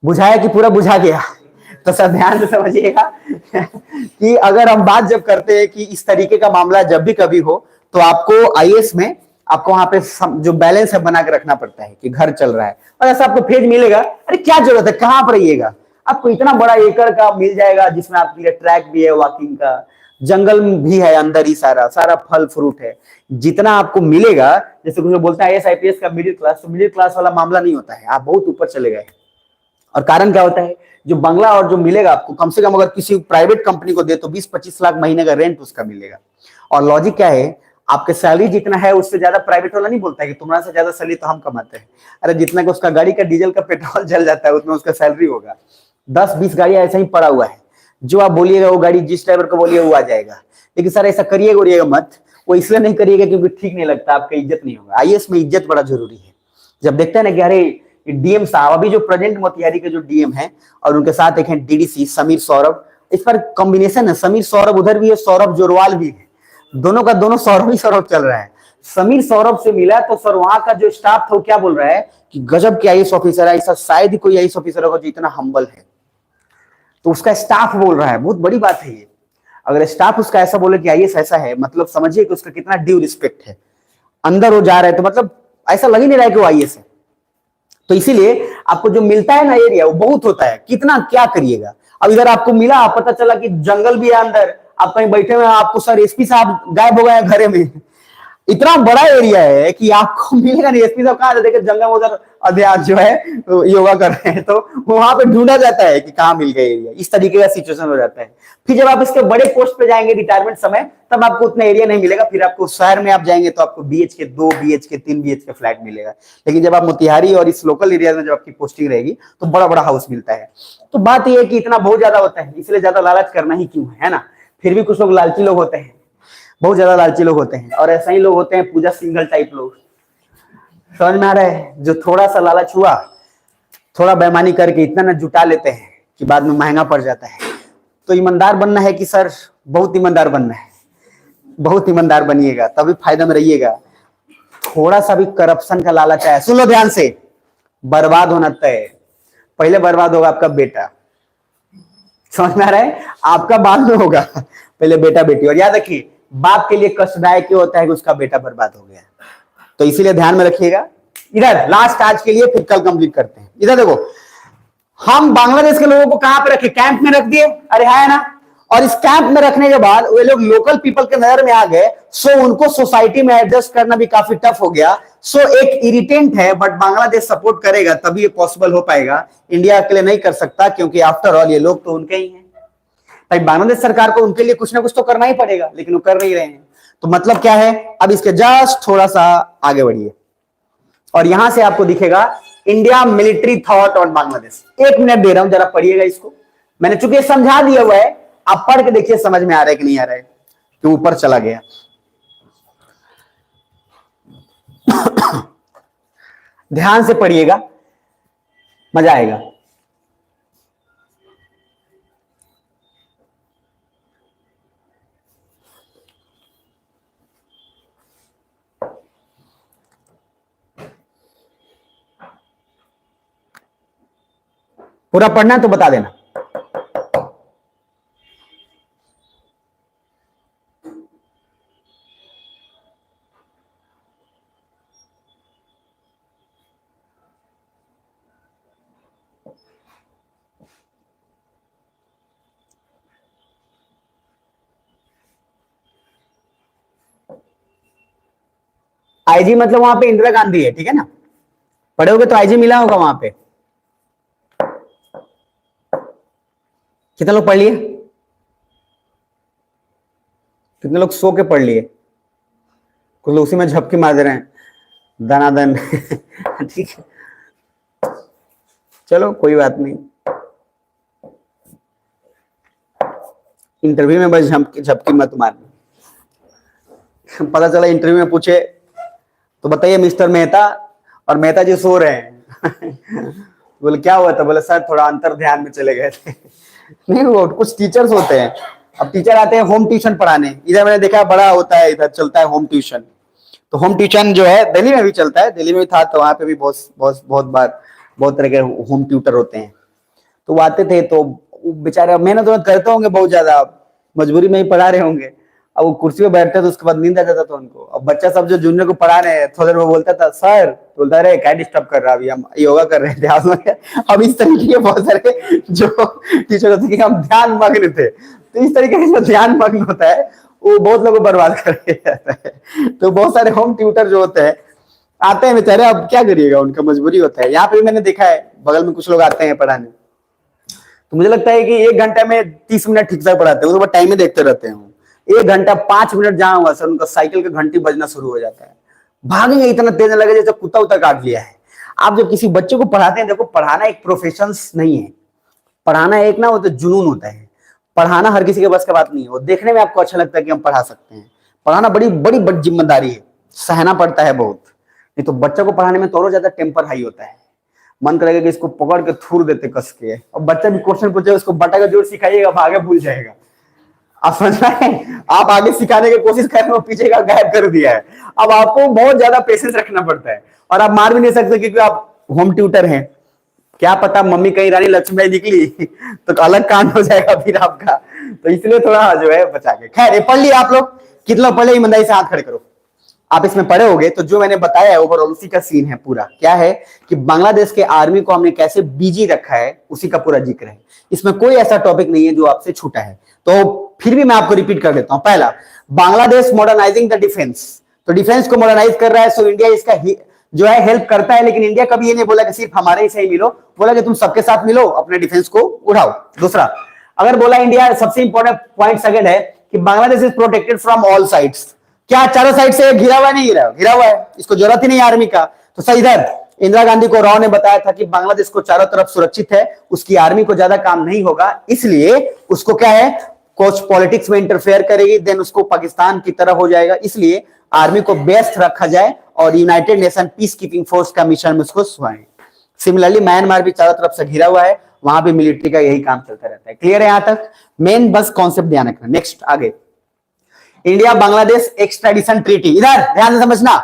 बुझाया कि पूरा बुझा गया। तो सर ध्यान से समझिएगा कि अगर हम बात जब करते हैं कि इस तरीके का मामला जब भी कभी हो, तो आपको आईएएस में आपको वहां पे जो बैलेंस है बना के रखना पड़ता है कि घर चल रहा है। और ऐसा आपको पेज मिलेगा, अरे क्या जरूरत है, कहां पर रहिएगा, आपको इतना बड़ा एकड़ का मिल जाएगा जिसमें आपके लिए ट्रैक भी है, वॉकिंग का, जंगल भी है अंदर ही, सारा सारा फल फ्रूट है, जितना आपको मिलेगा। जैसे कुछ लोग बोलते हैं आईएएस आईपीएस का मिडिल क्लास, तो मिडिल क्लास वाला मामला नहीं होता है, आप बहुत ऊपर चले गए। और कारण क्या होता है, जो बंगला और जो मिलेगा आपको, कम से कम अगर किसी प्राइवेट कंपनी को दे तो 20-25 लाख महीने का रेंट उसका मिलेगा। और लॉजिक क्या है, आपके सैलरी जितना है उससे ज्यादा प्राइवेट वाला नहीं बोलता है कि तुम्हारा से ज्यादा सैलरी तो हम कमाते हैं। अरे जितना कि उसका गाड़ी का डीजल का पेट्रोल जल जाता है उतना उसका सैलरी होगा। 10-20 गाड़ियां ऐसा ही पड़ा हुआ है, जो आप बोलिएगा वो गाड़ी जिस ड्राइवर को बोलिए वो आ जाएगा। लेकिन सर ऐसा करिएगा मत, वो इसलिए नहीं करिएगा क्योंकि ठीक नहीं लगता, आपका इज्जत नहीं होगा। आईएएस में इज्जत बड़ा जरूरी है। जब देखते हैं ना कि अरे डीएम साहब, अभी जो प्रेजेंट मोतिहारी के जो डीएम है और उनके साथ एक है डीडीसी समीर सौरभ, इस पर कॉम्बिनेशन है, समीर सौरभ उधर भी है, सौरभ जोरवाल भी है, दोनों का दोनों सौरभ ही सौरभ चल रहा है। समीर सौरभ से मिला तो सर वहां का जो स्टाफ था वो क्या बोल रहा है कि गजब के आईएएस ऑफिसर है, ऐसा शायद ही कोई आईएएस ऑफिसर होगा जो इतना हम्बल है। तो उसका स्टाफ बोल रहा है, बहुत बड़ी बात है ये। अगर स्टाफ उसका ऐसा बोले कि आईएएस ऐसा है, मतलब समझिए कि उसका कितना ड्यू रिस्पेक्ट है। अंदर वो जा रहा है तो मतलब ऐसा लग ही नहीं रहा है कि वो आईएएस है। तो इसीलिए आपको जो मिलता है ना एरिया, वो बहुत होता है, कितना क्या करिएगा। अब इधर आपको मिला, पता चला कि जंगल भी है अंदर, आप कहीं बैठे हुए, आपको सर एसपी साहब गायब हो गए घरे में। इतना बड़ा एरिया है कि आपको मिलेगा नहीं। एसपी साहब कहाँ देखे, जंगल में उधर अध्यात्म जो है योगा कर रहे हैं, तो वहां पे ढूंढा जाता है कि कहाँ मिल गया एरिया। इस तरीके का सिचुएशन हो जाता है। फिर जब आप इसके बड़े पोस्ट पे जाएंगे रिटायरमेंट समय, तब आपको उतना एरिया नहीं मिलेगा। फिर आपको शहर में आप जाएंगे तो आपको BHK 2 BHK 3 BHK फ्लैट मिलेगा। लेकिन जब आप मोतिहारी और इस लोकल एरिया में जब आपकी पोस्टिंग रहेगी तो बड़ा बड़ा हाउस मिलता है। तो बात यह है कि इतना बहुत ज्यादा होता है, इसलिए ज्यादा लालच करना ही क्यों है ना। फिर भी कुछ लोग लालची लोग होते हैं, बहुत ज्यादा लालची लोग होते हैं, और ऐसा ही लोग होते हैं पूजा सिंघल टाइप लोग। समझ में आ रहा है? जो थोड़ा सा लालच हुआ, थोड़ा बेईमानी करके इतना ना जुटा लेते हैं कि बाद में महंगा पड़ जाता है। तो ईमानदार बनना है कि सर बहुत ईमानदार बनना है, बहुत ईमानदार बनिएगा तभी फायदा में रहिएगा। थोड़ा सा भी करप्शन का लालच है, सुन लो ध्यान से, बर्बाद होना तय है। पहले बर्बाद होगा आपका बेटा, समझ में आ रहा है? आपका बाद में होगा, पहले बेटा बेटी। और याद रखिए, बाप के लिए कष्टदायक क्यों होता है कि उसका बेटा बर्बाद हो गया। तो इसीलिए ध्यान में रखिएगा। इधर लास्ट आज के लिए, फिर कल कंप्लीट करते हैं। इधर देखो, हम बांग्लादेश के लोगों को कहां पे रखे? कैंप में रख दिए, अरे है ना। और इस कैंप में रखने के बाद वे लोग लोकल पीपल के नजर में आ गए, सो उनको सोसाइटी में एडजस्ट करना भी काफी टफ हो गया। सो एक इरिटेंट है, बट बांग्लादेश सपोर्ट करेगा तभी ये पॉसिबल हो पाएगा। इंडिया अकेले नहीं कर सकता, क्योंकि आफ्टर ऑल ये लोग तो उनके ही हैं। भाई बांग्लादेश सरकार को उनके लिए कुछ ना कुछ तो करना ही पड़ेगा, लेकिन वो कर नहीं रहे हैं। तो मतलब क्या है, अब इसके जस्ट थोड़ा सा आगे बढ़िए और यहां से आपको दिखेगा India military thought on Bangladesh. 1 minute दे रहा हूं, जरा पढ़िएगा इसको। मैंने चूंकि समझा दिया हुआ है, आप पढ़ के देखिए समझ में आ रहा है कि नहीं आ रहा है, कि ऊपर चला गया। ध्यान से पढ़िएगा, मजा आएगा। पूरा पढ़ना है तो बता देना। आईजी मतलब वहां पे इंदिरा गांधी है, ठीक है ना। पढ़े होगे तो आईजी मिला होगा वहां पे। कितने लोग पढ़ लिए? कितने लोग सो के पढ़ लिए? कुछ लोग उसी में झपकी मार दे रहे हैं, दनादन। ठीक है, चलो कोई बात नहीं। इंटरव्यू में बस झपकी मत मारना। पता चला इंटरव्यू में पूछे तो बताइए मिस्टर मेहता, और मेहता जी सो रहे हैं। बोले क्या हुआ था? बोले सर थोड़ा अंतर ध्यान में चले गए थे। नहीं, वो कुछ टीचर्स होते हैं, अब टीचर आते हैं होम ट्यूशन पढ़ाने। इधर मैंने देखा बड़ा होता है, इधर चलता है होम ट्यूशन। तो होम ट्यूशन जो है दिल्ली में भी चलता है, दिल्ली में भी था, तो वहां पे भी बहुत बार बहुत तरह के होम ट्यूटर होते हैं। तो वो आते थे, तो बेचारे मेहनत तो करते होंगे बहुत ज्यादा, मजबूरी में ही पढ़ा रहे होंगे। अब वो कुर्सी पे बैठते तो उसके बाद नींद आ जाता था उनको। अब बच्चा सब जो जूनियर को पढ़ा रहे हैं, थोड़ा देर वो बोलता था सर, बोलता रहे क्या डिस्टर्ब कर रहा, अभी हम योगा कर रहे थे। अब इस तरीके के बहुत सारे जो टीचर होते हैं, हम ध्यान मग्न थे। तो इस तरीके से ध्यान मग्न होता है, वो बहुत लोगों को बर्बाद करके जाता है। तो बहुत सारे होम ट्यूटर जो होते हैं आते हैं बेचारे, अब क्या करिएगा, उनका मजबूरी होता है। यहाँ पे मैंने देखा है, बगल में कुछ लोग आते हैं पढ़ाने, तो मुझे लगता है कि 1 घंटे में 30 मिनट ठीक ठाक पढ़ाते हैं, उसके बाद टाइम में देखते रहते हैं। 1 घंटा 5 मिनट जहां हुआ सर, उनका साइकिल का घंटी बजना शुरू हो जाता है, भागेंगे इतना तेज लगे जैसे कुत्ता उतर काट लिया है। आप जब किसी बच्चे को पढ़ाते हैं, देखो पढ़ाना एक प्रोफेशन नहीं है, पढ़ाना एक ना वो तो जुनून होता है। पढ़ाना हर किसी के बस की बात नहीं है। वो देखने में आपको अच्छा लगता है कि हम पढ़ा सकते हैं, पढ़ाना बड़ी बड़ी बड़ी जिम्मेदारी है, सहना पड़ता है बहुत। नहीं तो बच्चा को पढ़ाने में तो और ज्यादा टेम्पर हाई होता है, मन करेगा कि इसको पकड़ के थूर देते कस के। और बच्चा भी क्वेश्चन पूछे, उसको बटा का जोड़ सिखाइएगा, आगे भूल जाएगा। आप समझ रहे हैं, आप आगे सिखाने की कोशिश कर रहे हो, पीछे का गायब कर दिया है। अब आपको बहुत ज्यादा पेशेंस रखना पड़ता है, और आप मार भी नहीं सकते क्योंकि आप होम ट्यूटर हैं। क्या पता मम्मी कहीं रानी लक्ष्मीबाई निकली तो अलग कांड हो जाएगा फिर आपका। तो इसलिए थोड़ा जो है बचा के। खैर ये पढ़ लिया आप लोग, कितना पढ़े ईमानदारी से हाथ खड़े करो। आप इसमें पढ़े होगे, तो जो मैंने बताया है ओवरऑल उसी का सीन है पूरा। क्या है कि बांग्लादेश के आर्मी को हमने कैसे बिजी रखा है, उसी का पूरा जिक्र है। इसमें कोई ऐसा टॉपिक नहीं है जो आपसे छूटा है। तो फिर भी मैं आपको रिपीट कर देता हूं। पहला, बांग्लादेश मॉडर्नाइजिंग द डिफेंस, तो डिफेंस को मॉडर्नाइज कर रहा है, सो इंडिया इसका जो है हेल्प करता है। लेकिन इंडिया कभी ये नहीं बोला कि सिर्फ हमारे ही सही मिलो, बोला कि तुम सबके साथ मिलो, अपने डिफेंस को उठाओ। दूसरा, अगर बोला इंडिया, सबसे इंपॉर्टेंट पॉइंट सेकंड है कि Bangladesh is protected from all sides. क्या चारों साइड से घिरा हुआ नहीं घिरा, घिरा हुआ है, इसको जरूरत ही नहीं आर्मी का। तो सही, इधर इंदिरा गांधी को राव ने बताया था कि बांग्लादेश को चारों तरफ सुरक्षित है, उसकी आर्मी को ज्यादा काम नहीं होगा, इसलिए उसको क्या है, कुछ पॉलिटिक्स में इंटरफेयर करेगी, देन उसको पाकिस्तान की तरह हो जाएगा, इसलिए आर्मी को बेस्ट रखा जाए और United Nation peacekeeping force का मिशन में उसको सुहाए। सिमिलरली म्यांमार भी चारों तरफ से घिरा हुआ है, वहां भी मिलिट्री का यही काम चलता रहता है। क्लियर है यहां तक? मेन बस कॉन्सेप्ट ध्यान रखना। नेक्स्ट आगे, इंडिया बांग्लादेश एक्सट्राडिशन ट्रीटी, इधर ध्यान से समझना।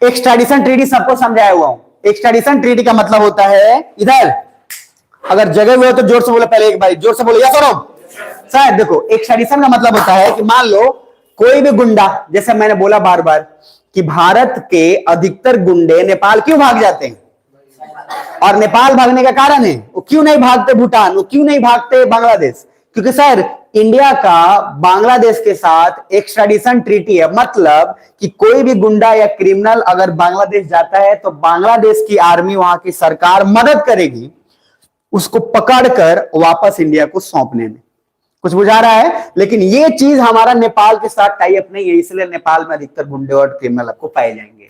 एक्सट्राडिशन ट्रीटी सबको समझाया हुआ हूं। एक्सट्राडिशन ट्रीटी का मतलब होता है, इधर अगर जगह हुए हो तो जोर से बोलो, पहले एक बार जोर से बोलो, यस और नो। सर देखो, एक्सट्राडिशन का मतलब होता है कि मान लो कोई भी गुंडा, जैसे मैंने बोला बार बार कि भारत के अधिकतर गुंडे नेपाल क्यों भाग जाते हैं, और नेपाल भागने का कारण है, वो क्यों नहीं भागते भूटान, वो क्यों नहीं भागते बांग्लादेश? क्योंकि सर इंडिया का बांग्लादेश के साथ एक्सट्राडिशन ट्रीटी है। मतलब कि कोई भी गुंडा या क्रिमिनल अगर बांग्लादेश जाता है तो बांग्लादेश की आर्मी, वहां की सरकार मदद करेगी उसको पकड़कर वापस इंडिया को सौंपने में। कुछ बुझा रहा है? लेकिन ये चीज हमारा नेपाल के साथ टाई अप नहीं है, इसलिए नेपाल में अधिकतर गुंडे और क्रिमिनल आपको पाए जाएंगे,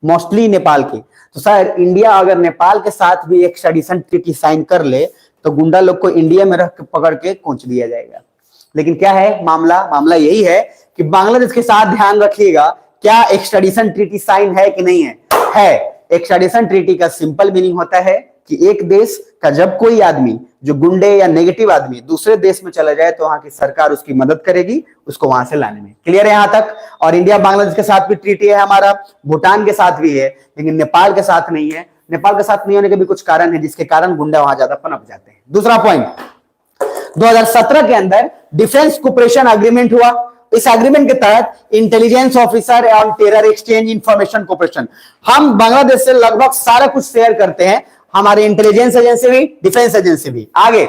मोस्टली नेपाल के। तो सर इंडिया अगर नेपाल के साथ भी एक्सट्राडिशन ट्रीटी साइन कर ले तो गुंडा लोग को इंडिया में रख पकड़ के पहुंच दिया जाएगा। लेकिन क्या है मामला यही है कि बांग्लादेश के साथ ध्यान रखिएगा, क्या एक्सट्राडिशन ट्रीटी साइन है कि नहीं है। एक्सट्राडिशन ट्रीटी का सिंपल मीनिंग होता है कि एक देश का जब कोई आदमी जो गुंडे या नेगेटिव आदमी दूसरे देश में चला जाए तो वहां की सरकार उसकी मदद करेगी उसको वहां से लाने में। क्लियर है यहां तक? और इंडिया बांग्लादेश के साथ भी ट्रीटी है हमारा, भूटान के साथ भी है, लेकिन नेपाल के साथ नहीं है। नेपाल के साथ नहीं होने के भी कुछ कारण है जिसके कारण गुंडा वहां ज्यादा पनप जाते हैं। दूसरा पॉइंट, 2017 के अंदर डिफेंस कोऑपरेशन एग्रीमेंट हुआ। इस एग्रीमेंट के तहत intelligence officer and terror exchange information cooperation, हम बांग्लादेश से लगभग सारा कुछ शेयर करते हैं, हमारे इंटेलिजेंस एजेंसी भी, डिफेंस एजेंसी भी। आगे,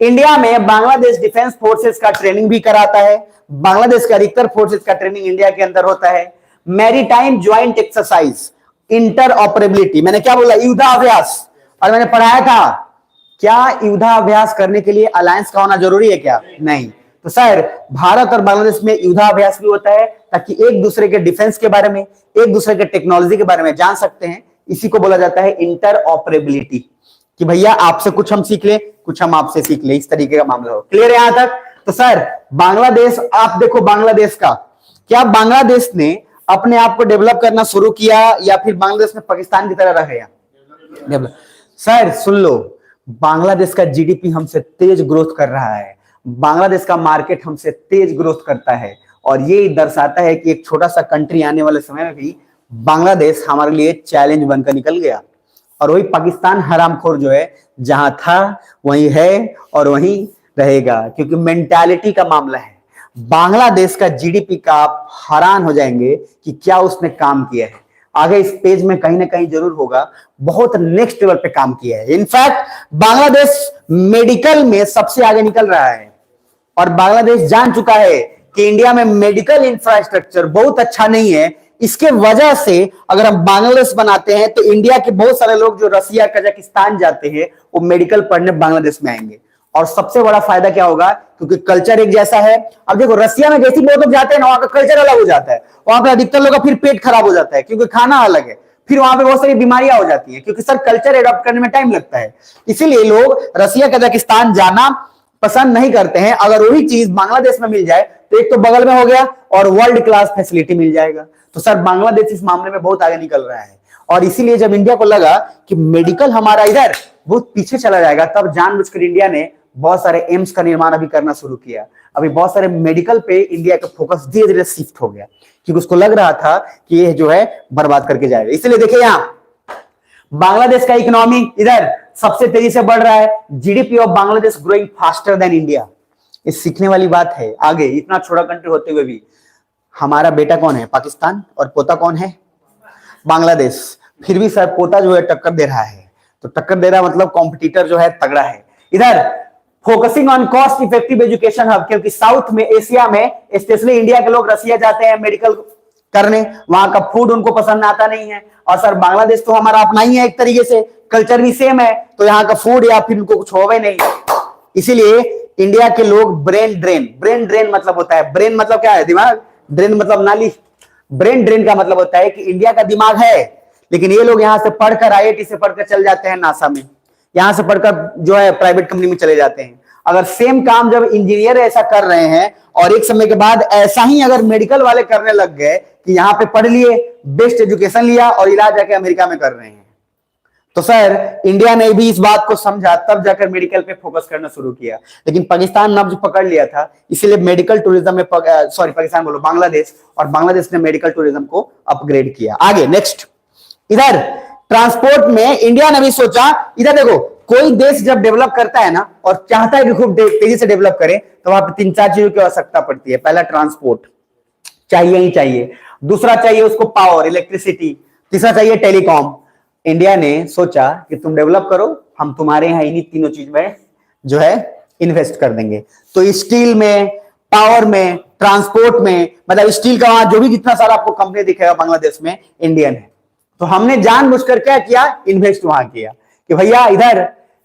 इंडिया में बांग्लादेश डिफेंस फोर्सेस का ट्रेनिंग भी कराता है। बांग्लादेश का अधिकतर फोर्सेस का ट्रेनिंग इंडिया के अंदर होता है। Maritime joint exercise, inter operability, मैंने क्या बोला, युद्धाभ्यास। और मैंने पढ़ाया था क्या युद्धाभ्यास करने के लिए अलायंस का होना जरूरी है क्या? नहीं। तो सर भारत और बांग्लादेश में युद्धाभ्यास भी होता है ताकि एक दूसरे के डिफेंस के बारे में, एक दूसरे के टेक्नोलॉजी के बारे में जान सकते हैं। इसी को बोला जाता है इंटर ऑपरेबिलिटी, कि भैया आपसे कुछ हम सीख ले, कुछ हम आपसे सीख ले, इस तरीके का मामला हो। क्लियर है यहां तक? तो सर बांग्लादेश, आप देखो बांग्लादेश का, क्या बांग्लादेश ने अपने आप को डेवलप करना शुरू किया या फिर बांग्लादेश में पाकिस्तान की तरह रह गया? डेवलप। सर सुन लो, बांग्लादेश का जीडीपी हमसे तेज ग्रोथ कर रहा है, बांग्लादेश का मार्केट हमसे तेज ग्रोथ करता है, और ये दर्शाता है कि एक छोटा सा कंट्री आने वाले समय में भी बांग्लादेश हमारे लिए चैलेंज बनकर निकल गया। और वही पाकिस्तान हरामखोर जो है, जहां था वहीं है और वहीं रहेगा, क्योंकि मेंटालिटी का मामला है। बांग्लादेश का जीडीपी का आप हैरान हो जाएंगे कि क्या उसने काम किया है। आगे इस पेज में कहीं ना कहीं जरूर होगा, बहुत नेक्स्ट लेवल पे काम किया है। इनफैक्ट बांग्लादेश मेडिकल में सबसे आगे निकल रहा है, और बांग्लादेश जान चुका है कि इंडिया में मेडिकल इंफ्रास्ट्रक्चर बहुत अच्छा नहीं है। इसके वजह से अगर हम बांग्लादेश बनाते हैं तो इंडिया के बहुत सारे लोग जो रसिया कजाकिस्तान जाते हैं वो मेडिकल पढ़ने बांग्लादेश में आएंगे। और सबसे बड़ा फायदा क्या होगा, क्योंकि कल्चर एक जैसा है। अब देखो रसिया में जैसे बहुत लोग जाते हैं ना, वहां का कल्चर अलग हो जाता है, वहां पे अधिकतर लोग का फिर पेट खराब हो जाता है क्योंकि खाना अलग है, फिर वहां पे बहुत सारी बीमारियां हो जाती है, क्योंकि सर कल्चर एडॉप्ट करने में टाइम लगता है। इसीलिए लोग रसिया कजाकिस्तान जाना पसंद नहीं करते हैं। अगर वही चीज बांग्लादेश में मिल जाए तो एक तो बगल में हो गया और वर्ल्ड क्लास फैसिलिटी मिल जाएगा। तो सर बांग्लादेश इस मामले में बहुत आगे निकल रहा है, और इसीलिए जब इंडिया को लगा कि मेडिकल हमारा इधर बहुत पीछे चला जाएगा, तब जानबूझकर इंडिया ने बहुत सारे एम्स का निर्माण अभी करना शुरू किया। अभी बहुत सारे मेडिकल पे इंडिया का फोकस धीरे धीरे शिफ्ट हो गया, क्योंकि उसको लग रहा था कि ये जो है बर्बाद करके जाएगा। इसलिए देखिए यहाँ बांग्लादेश का इकोनॉमी इधर सबसे तेजी से बढ़ रहा है। GDP of Bangladesh growing faster than India. ये सीखने वाली बात है। आगे इतना छोटा कंट्री होते हुए भी हमारा बेटा कौन है? पाकिस्तान, और पोता कौन है? बांग्लादेश। फिर भी सर पोता जो है टक्कर दे रहा है। तो टक्कर दे रहा मतलब कॉम्पिटिटर जो है तगड़ा है। इधर focusing on cost effective education hub, क्योंकि साउथ में, एशिया में, स्पेशली इंडिया के लोग रसिया जाते हैं मेडिकल करने, वहां का फूड उनको पसंद आता नहीं है। और सर बांग्लादेश तो हमारा अपना ही है, एक तरीके से कल्चर भी सेम है, तो यहाँ का फूड या फिर उनको कुछ होगा नहीं। इसीलिए इंडिया के लोग ब्रेन ड्रेन मतलब होता है, ब्रेन मतलब क्या है? दिमाग। ड्रेन मतलब नाली। ब्रेन ड्रेन का मतलब होता है कि इंडिया का दिमाग है, लेकिन ये लोग यहाँ से पढ़कर आईआईटी से पढ़कर चल जाते हैं नासा में, यहां से पढ़कर जो है प्राइवेट कंपनी में चले जाते हैं। अगर सेम काम जब इंजीनियर ऐसा कर रहे हैं और एक समय के बाद ऐसा ही अगर मेडिकल वाले करने लग गए कि यहाँ पे पढ़ लिए, बेस्ट एजुकेशन लिया और इलाज जाके अमेरिका में कर रहे हैं। तो सर इंडिया ने भी इस बात को समझा, तब जाकर मेडिकल पे फोकस करना शुरू किया। लेकिन पाकिस्तान नब्ज पकड़ लिया था, इसीलिए मेडिकल टूरिज्म में सॉरी पाकिस्तान बोलो, बांग्लादेश, और बांग्लादेश ने मेडिकल टूरिज्म को अपग्रेड किया। आगे नेक्स्ट, इधर ट्रांसपोर्ट में इंडिया ने भी सोचा, इधर देखो, कोई देश जब डेवलप करता है ना और चाहता है कि खूब तेजी से डेवलप करे, तो वहां पर 3-4 चीजों की आवश्यकता पड़ती है। पहला ट्रांसपोर्ट चाहिए ही चाहिए, दूसरा चाहिए उसको पावर, इलेक्ट्रिसिटी, तीसरा चाहिए टेलीकॉम। इंडिया ने सोचा कि तुम डेवलप करो, हम तुम्हारे यहां इन्हीं तीनों चीज में जो है इन्वेस्ट कर देंगे। तो स्टील में, पावर में, ट्रांसपोर्ट में, मतलब स्टील का वहां जो भी जितना सारा आपको कंपनी दिखेगा बांग्लादेश में, इंडियन है। तो हमने जानबूझकर क्या किया, इन्वेस्ट वहां किया कि भैया इधर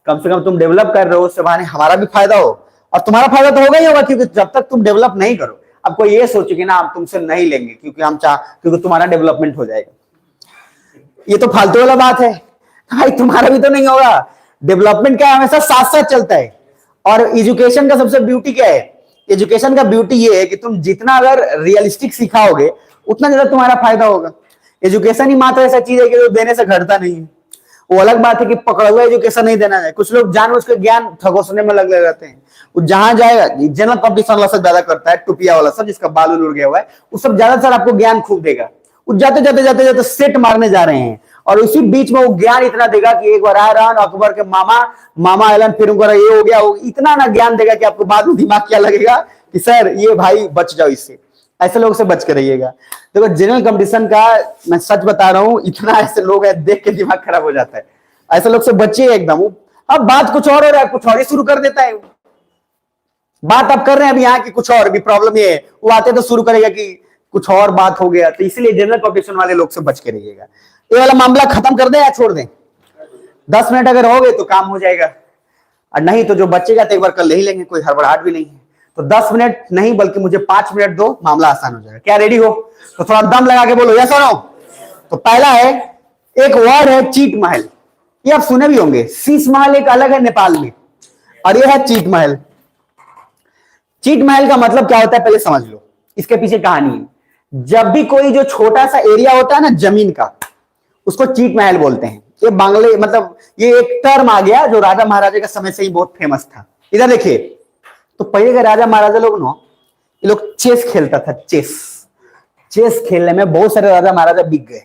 कम से कम तुम डेवलप कर रहे हो, उससे बहाने हमारा भी फायदा हो और तुम्हारा फायदा तो होगा ही होगा, क्योंकि जब तक तुम डेवलप नहीं करो, अब कोई ये सोचे कि ना हम तुमसे नहीं लेंगे क्योंकि तुम्हारा डेवलपमेंट हो जाएगा, ये तो फालतू वाला बात है। भाई तुम्हारा भी तो नहीं होगा। डेवलपमेंट क्या है, हमेशा साथ साथ चलता है। और एजुकेशन का सबसे ब्यूटी क्या है, एजुकेशन का ब्यूटी ये है कि तुम जितना अगर रियलिस्टिक सिखाओगे उतना ज्यादा तुम्हारा फायदा होगा। एजुकेशन ही मात्र ऐसा चीज है कि जो देने से घटता नहीं है। वो अलग बात है कि पकड़ा हुआ एजुकेशन नहीं देना है। कुछ लोग जानबूझ के ज्ञान ठगोसने में लग रहते हैं। वो जहां जाएगा, जनरल कंपटीशन वाला सब ज्यादा करता है, टुपिया वाला सब, जिसका बाल उड़ गया हुआ है, वो सब ज्यादातर आपको ज्ञान खूब देगा। वो जाते जाते जाते जाते सेट मारने जा रहे हैं, और उसी बीच में वो ज्ञान इतना देगा कि एक बार आए रहन अकबर के मामा एलन, फिर उनको ये हो गया, इतना ना ज्ञान देगा कि आपको बाद में दिमाग क्या लगेगा कि सर ये भाई बच जाओ इससे। ऐसे लोग से बच के रहिएगा। देखो जनरल कंपटीशन का मैं सच बता रहा हूं, इतना ऐसे लोग हैं देख के दिमाग खराब हो जाता है। ऐसे लोग से बचिए एकदम। अब बात कुछ और हो रहा है, कुछ और ही शुरू कर देता है। बात आप कर रहे हैं अभी यहाँ की कुछ और, भी प्रॉब्लम ये है वो आते तो शुरू करेगा कि कुछ और बात हो गया। तो इसलिए जनरल कंपटीशन वाले लोग से बच के रहिएगा। ये वाला मामला खत्म कर दें या छोड़ दें? 10 मिनट अगर हो गए तो काम हो जाएगा, और नहीं तो जो बचेगा तो एक बार कल ले ही लेंगे, कोई हड़बड़ाहट भी नहीं है। तो 10 मिनट नहीं बल्कि मुझे 5 मिनट दो, मामला आसान हो जाएगा। क्या रेडी हो? तो थोड़ा दम लगा के बोलो यस और नो। तो पहला है, एक वर्ड है चीट महल। ये आप सुने भी होंगे। शीश महल एक अलग है नेपाल में, और ये है चीट महल। चीट महल का मतलब क्या होता है पहले समझ लो, इसके पीछे कहानी है। जब भी कोई जो छोटा सा एरिया होता है ना जमीन का, उसको चीट महल बोलते हैं। ये बांग्ले मतलब ये एक टर्म आ गया जो राजा महाराजा के समय से ही बहुत फेमस था। इधर देखिए, तो पहले के राजा महाराजा लोग ना, ये लोग चेस खेलता था। चेस खेलने में बहुत सारे राजा महाराजा बिक गए,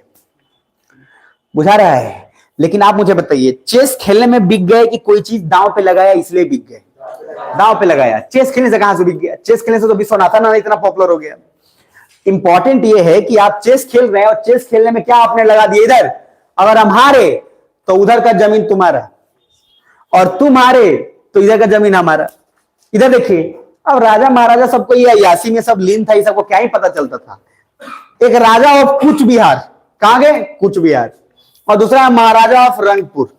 बुझा रहा है? लेकिन आप मुझे बताइए, चेस खेलने में बिक गए कि कोई चीज दांव पे लगाया इसलिए बिक गए? दांव पे लगाया। चेस खेलने से कहां से बिक गया? चेस खेलने से तो विश्वनाथन ना इतना पॉपुलर हो गया। इंपॉर्टेंट ये है कि आप चेस खेल रहे हैं और चेस खेलने में क्या आपने लगा दिया? इधर अगर हम हारे तो उधर का जमीन तुम्हारा, और तुम हारे तो इधर का जमीन हमारा। इधर देखिए, अब राजा महाराजा सबको ये अयासी में सब लीन था, ये सबको क्या ही पता चलता था। एक राजा ऑफ कूच बिहार, कहां गए? कूच बिहार। और दूसरा महाराजा ऑफ रंगपुर।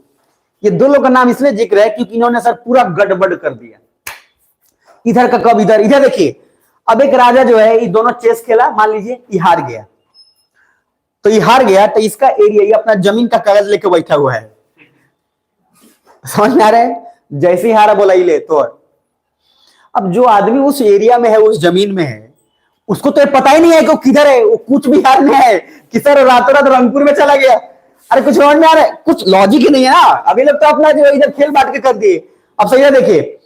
ये दो लोग का नाम इसलिए जिक्र है क्योंकि इन्होंने सर पूरा गड़बड़ कर दिया। इधर का कब इधर। इधर देखिए, अब एक राजा जो है, ये दोनों चेस खेला, मान लीजिए ये हार गया, तो ये हार गया तो इसका एरिया, ये अपना जमीन का कागज लेके बैठा हुआ है। समझ में आ रहा है? जैसे ही हारा बोला ये ले तो। अब जो आदमी उस एरिया में है, उस जमीन में है, उसको तो पता ही नहीं है कि वो किधर है। वो कूच बिहार में है कि सर रातों रात रंगपुर में चला गया। अरे कुछ समझ में आ रहा है? कुछ लॉजिक ही नहीं है ना। अभी लोग तो अपना जो इधर खेल बांट के कर दिए। अब सही है, देखिए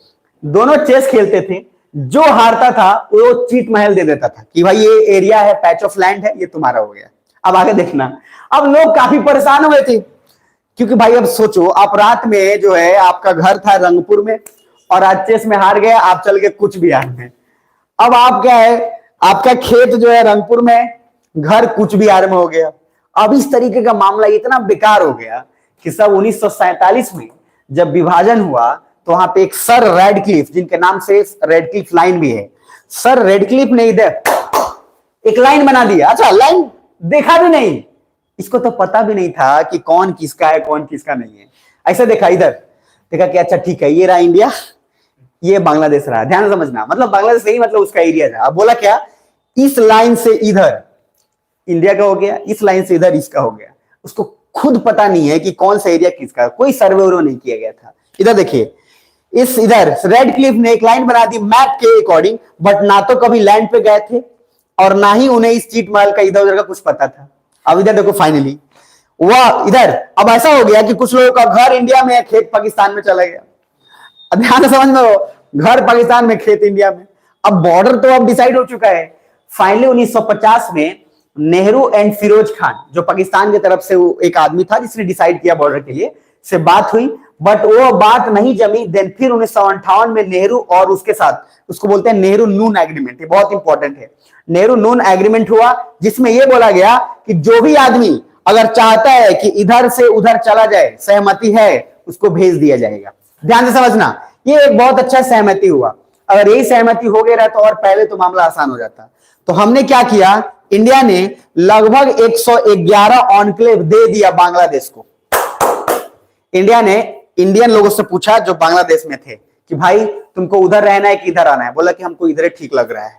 दोनों चेस खेलते थे, जो हारता था वो चीट महल दे देता था कि भाई ये एरिया है, पैच ऑफ लैंड है, ये तुम्हारा हो गया। अब आगे देखना, अब लोग काफी परेशान हुए थे, क्योंकि भाई अब सोचो, आप रात में जो है आपका घर था रंगपुर में और आज चेस में हार गए, आप चल के कूच बिहार में। अब आप क्या है, आपका खेत जो है रंगपुर में, घर कूच बिहार में हो गया। अब इस तरीके का मामला इतना बेकार हो गया कि सब 1947 में जब विभाजन हुआ तो वहां पे एक सर रेडक्लिफ, जिनके नाम से रेडक्लिफ लाइन भी है, सर रेडक्लिफ ने इधर एक लाइन बना दिया। अच्छा, लाइन देखा भी नहीं, इसको तो पता भी नहीं था कि कौन किसका है कौन किसका नहीं है। ऐसे देखा, इधर देखा कि अच्छा ठीक है, ये रहा इंडिया, ये बांग्लादेश रहा। ध्यान से समझना, मतलब बांग्लादेश नहीं, मतलब उसका एरिया था। अब बोला क्या, इस लाइन से इधर इंडिया का हो गया, इस लाइन से इधर इसका हो गया। उसको खुद पता नहीं है कि कौन सा एरिया किसका, कोई सर्वे नहीं किया गया था। इधर देखिए, इस इधर रेडक्लिफ ने एक लाइन बना दी मैप के अकॉर्डिंग, बट ना तो कभी लैंड पे गए थे और ना ही उन्हें इस चीट महल का इधर उधर का कुछ पता था। अब इधर देखो फाइनली वह इधर अब ऐसा हो गया कि कुछ लोगों का घर इंडिया में है, खेत पाकिस्तान में चला गया। अब ध्यान से समझ में हो, घर पाकिस्तान में, खेत इंडिया में। अब बॉर्डर तो अब डिसाइड हो चुका है। फाइनली 1950 में नेहरू एंड फिरोज खान, जो पाकिस्तान की तरफ से वो एक आदमी था जिसने डिसाइड किया बॉर्डर के लिए, से बात हुई, बट वो बात नहीं जमी। देन फिर 1958 में नेहरू और उसके साथ, उसको बोलते हैं नेहरू नून एग्रीमेंट, ये बहुत इंपॉर्टेंट है। नेहरू नून एग्रीमेंट हुआ जिसमें यह बोला गया कि जो भी आदमी अगर चाहता है कि इधर से उधर चला जाए, सहमति है, उसको भेज दिया जाएगा। ध्यान से समझना, ये एक बहुत अच्छा सहमति हुआ। अगर यही सहमति हो गया तो और पहले तो मामला आसान हो जाता। तो हमने क्या किया, इंडिया ने लगभग 111 ऑनक्लेव दे दिया बांग्लादेश को। इंडिया ने इंडियन लोगों से पूछा जो बांग्लादेश में थे कि भाई तुमको उधर रहना है कि इधर आना है। बोला कि हमको इधर ठीक लग रहा है।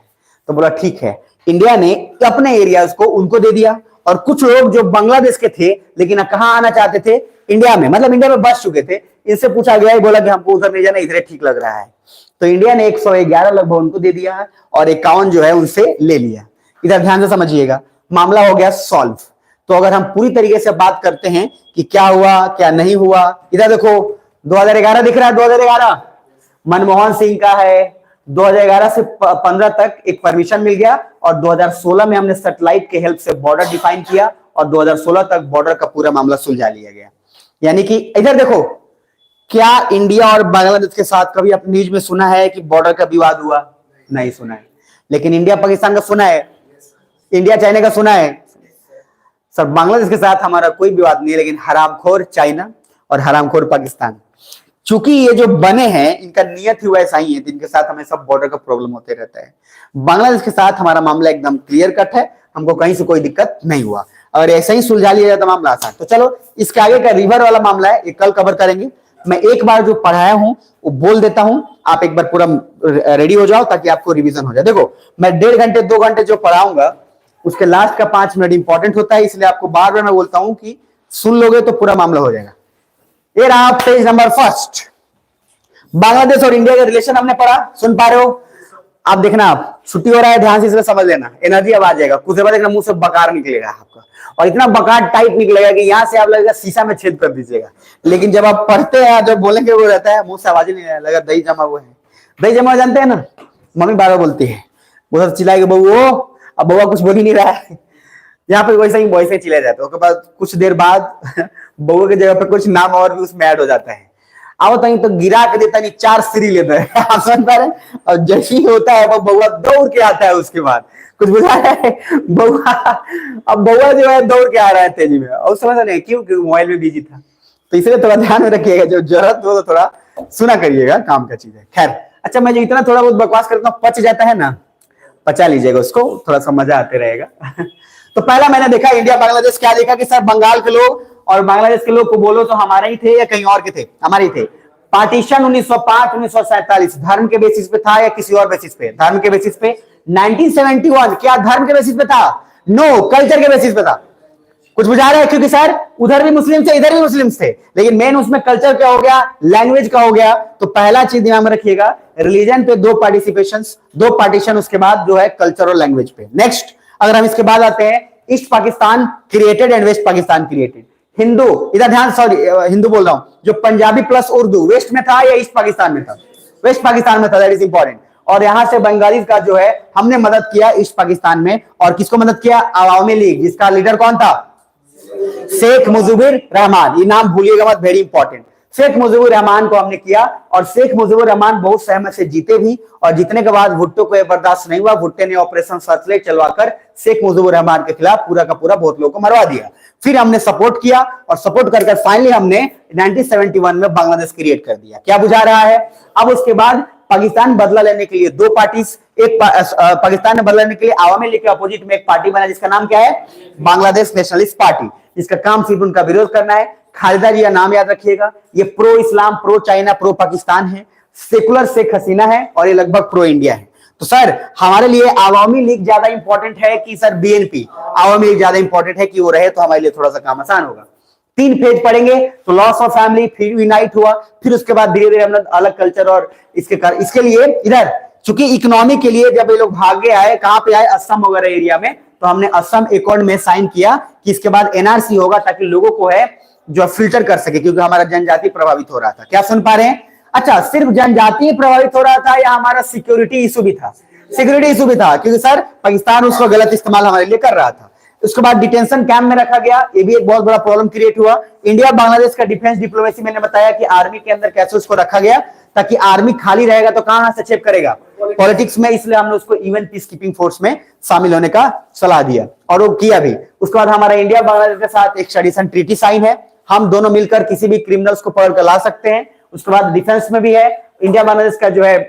तो बोला ठीक है। इंडिया ने अपने एरियाज को उनको दे दिया, और कुछ लोग जो बांग्लादेश के थे लेकिन कहां आना चाहते थे, इंडिया में, मतलब इंडिया में बस चुके थे, इनसे पूछा गया, बोला कि हमको उधर नहीं जाना, इधर ठीक लग रहा है। तो इंडिया ने 111 लगभग उनको दे दिया है और 51 जो है उनसे ले लिया। इधर ध्यान से समझिएगा, मामला हो गया सॉल्व। तो अगर हम पूरी तरीके से बात करते हैं कि क्या हुआ क्या नहीं हुआ, इधर देखो 2011 दिख रहा है, 2011 मनमोहन सिंह का है। 2011 से 15 तक एक परमिशन मिल गया, और 2016 में हमने सैटेलाइट के हेल्प से बॉर्डर डिफाइन किया, और 2016 तक बॉर्डर का पूरा मामला सुलझा लिया गया। यानी कि इधर देखो, क्या इंडिया और बांग्लादेश के साथ कभी अपनी न्यूज में सुना है कि बॉर्डर का विवाद हुआ? नहीं सुना है। लेकिन इंडिया पाकिस्तान का सुना है, इंडिया चाइना का सुना है। सर बांग्लादेश के साथ हमारा कोई विवाद नहीं है, लेकिन हरामखोर चाइना और हरामखोर पाकिस्तान, चूंकि ये जो बने हैं इनका नियत ही वैसा ही है, जिनके साथ हमें सब बॉर्डर का प्रॉब्लम होते रहता है। बांग्लादेश के साथ हमारा मामला एकदम क्लियर कट है, हमको कहीं से कोई दिक्कत नहीं हुआ। अगर ऐसा ही सुलझा लिया जाए तो मामला आसान। तो चलो इसके आगे का रिवर वाला मामला है, ये कल कवर करेंगे। मैं एक बार जो पढ़ाया हूं वो बोल देता हूं, आप एक बार पूरा रेडी हो जाओ ताकि आपको रिवीजन हो जाए। देखो मैं 1.5 घंटे 2 घंटे जो पढ़ाऊंगा उसके लास्ट का 5 मिनट इंपॉर्टेंट होता है, इसलिए आपको बार बार मैं बोलता हूं कि सुन लोगे तो पूरा मामला हो जाएगा। ये रहा पेज नंबर 1। बांग्लादेश और इंडिया का रिलेशन हमने पढ़ा, सुन पा रहे हो? आप देखना, आप छुट्टी हो रहा है, ध्यान से इसलिए समझ लेना, एनर्जी अब आ जाएगा। कुछ देर बाद देखना मुंह से बकार निकलेगा आपका, और इतना बकार टाइप निकलेगा कि यहां से आप लगेगा शीशा में छेद कर दीजिएगा। लेकिन जब आप पढ़ते हैं, जब बोलेंगे वो रहता है, मुंह से आवाज ही नहीं लगा दही जमा हुआ है। दही जमा जानते हैं ना, मम्मी बार बार बोलती है, वो सब चिल्लाएगी बउओ, अब बउआ कुछ बोल ही नहीं रहा है। यहाँ पे वैसे ही वैसे चिल्लाया जाता है। उसके बाद कुछ देर बाद बउआ की जगह पे कुछ नाम और भी उसमें ऐड हो जाता है। आओ तो गिरा के देता नहीं, 4 सीढ़ी लेता है। आप समझ पा रहे हैं? और जैसे ही होता है वो बउआ दौड़ के आता है, उसके बाद कुछ बुझा रहा है बउआ, अब बउआ जो है दौड़ के आ रहा है तेजी में, और समझ नहीं क्यों, क्योंकि मोबाइल में बिजी था। तो इसलिए थोड़ा ध्यान में रखिएगा, जो जरूरत हो तो थोड़ा सुना करिएगा, काम का चीज है। खैर अच्छा, मैं जो इतना थोड़ा बहुत बकवास करता हूँ, पच जाता है ना, पचा लीजिएगा उसको, थोड़ा सा मजा आते रहेगा। तो पहला मैंने देखा इंडिया बांग्लादेश, क्या देखा कि सर बंगाल के लोग और बांग्लादेश के लोग को बोलो तो हमारे ही थे या कहीं और के थे? हमारे ही थे। पार्टीशन 1905 1947 धर्म के बेसिस पे था या किसी और बेसिस पे? धर्म के बेसिस पे। 1971 क्या धर्म के बेसिस पे था? नो, कल्चर के बेसिस पे था। कुछ बुझा रहा है? क्योंकि सर उधर भी मुस्लिम थे, इधर भी मुस्लिम थे, लेकिन मेन उसमें कल्चर क्या हो गया, लैंग्वेज का हो गया। तो पहला चीज ध्यान में रखिएगा, रिलीजन पे 2 पार्टिसिपेशंस, 2 पार्टीशन, उसके बाद जो है कल्चर और लैंग्वेज पे। नेक्स्ट अगर हम इसके बाद आते हैं, east Pakistan created and west Pakistan created. Hindu, इधर ध्यान, सॉरी हिंदू बोल रहा हूं, जो पंजाबी प्लस उर्दू वेस्ट में था या ईस्ट पाकिस्तान में था? वेस्ट पाकिस्तान में था, दैट इज इंपॉर्टेंट। और यहां से बंगाली का जो है हमने मदद किया ईस्ट पाकिस्तान में। और किसको मदद किया? अवामी लीग, जिसका लीडर कौन था? शेख मुजीबुर रहमान। ये नाम भूलिएगा मत, वेरी इंपॉर्टेंट। शेख मुजीबुर रहमान को हमने किया, और शेख मुजीबुर रहमान बहुत सहमत से जीते भी, और जीतने के बाद भुट्टो को यह बर्दाश्त नहीं हुआ, भुट्टे ने ऑपरेशन सर्चलाइट चलवाकर शेख मुजीबुर रहमान के खिलाफ पूरा का पूरा बहुत लोगों को मरवा दिया। फिर हमने सपोर्ट किया, और सपोर्ट करके फाइनली हमने 1971 में बांग्लादेश क्रिएट कर दिया। क्या बुझा रहा है? अब उसके बाद पाकिस्तान बदला लेने के लिए 2 पार्टीज, एक पाकिस्तान ने बदला लेने के लिए आवामी लीग के अपोजिट में एक पार्टी बना, जिसका नाम क्या है? बांग्लादेश नेशनलिस्ट पार्टी, जिसका काम सिर्फ उनका विरोध करना है। खालिदा जी का नाम याद रखिएगा, ये प्रो इस्लाम, प्रो चाइना, प्रो पाकिस्तान है, सेकुलर शेख हसीना है, और ये लगभग प्रो इंडिया है। तो सर हमारे लिए आवामी लीग ज्यादा इंपॉर्टेंट है कि सर बीएनपी? आवामी लीग ज्यादा इंपॉर्टेंट है कि वो रहे तो हमारे लिए थोड़ा सा काम आसान होगा। 3 पेज पढ़ेंगे तो लॉस ऑफ फैमिली, फिर यूनाइट हुआ, फिर उसके बाद धीरे धीरे हमने अलग कल्चर, और इसके लिए इधर चूंकि इकोनॉमी के लिए जब ये लोग भागे आए, कहां पे आए? असम वगैरह एरिया में, तो हमने असम एकॉर्ड में साइन किया कि इसके बाद एनआरसी होगा, ताकि लोगों को है जो फिल्टर कर सके, क्योंकि हमारा जनजाति प्रभावित हो रहा था। क्या सुन पा रहे हैं? अच्छा, सिर्फ जनजाति प्रभावित हो रहा था या हमारा सिक्योरिटी इशू भी था? सिक्योरिटी इशू भी था, क्योंकि सर पाकिस्तान उसका गलत इस्तेमाल हमारे लिए कर रहा था। उसके बाद डिटेंशन कैंप में रखा गया, ये भी एक बहुत बड़ा प्रॉब्लम क्रिएट हुआ। इंडिया बांग्लादेश का डिफेंस डिप्लोमेसी मैंने बताया कि आर्मी के अंदर कैसे उसको रखा गया, ताकि आर्मी खाली रहेगा तो कहां हस्तक्षेप करेगा? पॉलिटिक्स में, इसलिए हमने उसको इवन पीस कीपिंग फोर्स में शामिल होने का सलाह दिया और वो किया भी। उसके बाद हमारा इंडिया बांग्लादेश के साथ एक एक्सट्राडिशन ट्रीटी साइन है, हम दोनों मिलकर किसी भी क्रिमिनल्स को पकड़ कर ला सकते हैं। उसके बाद डिफेंस में भी है, इंडिया बांग्लादेश का जो है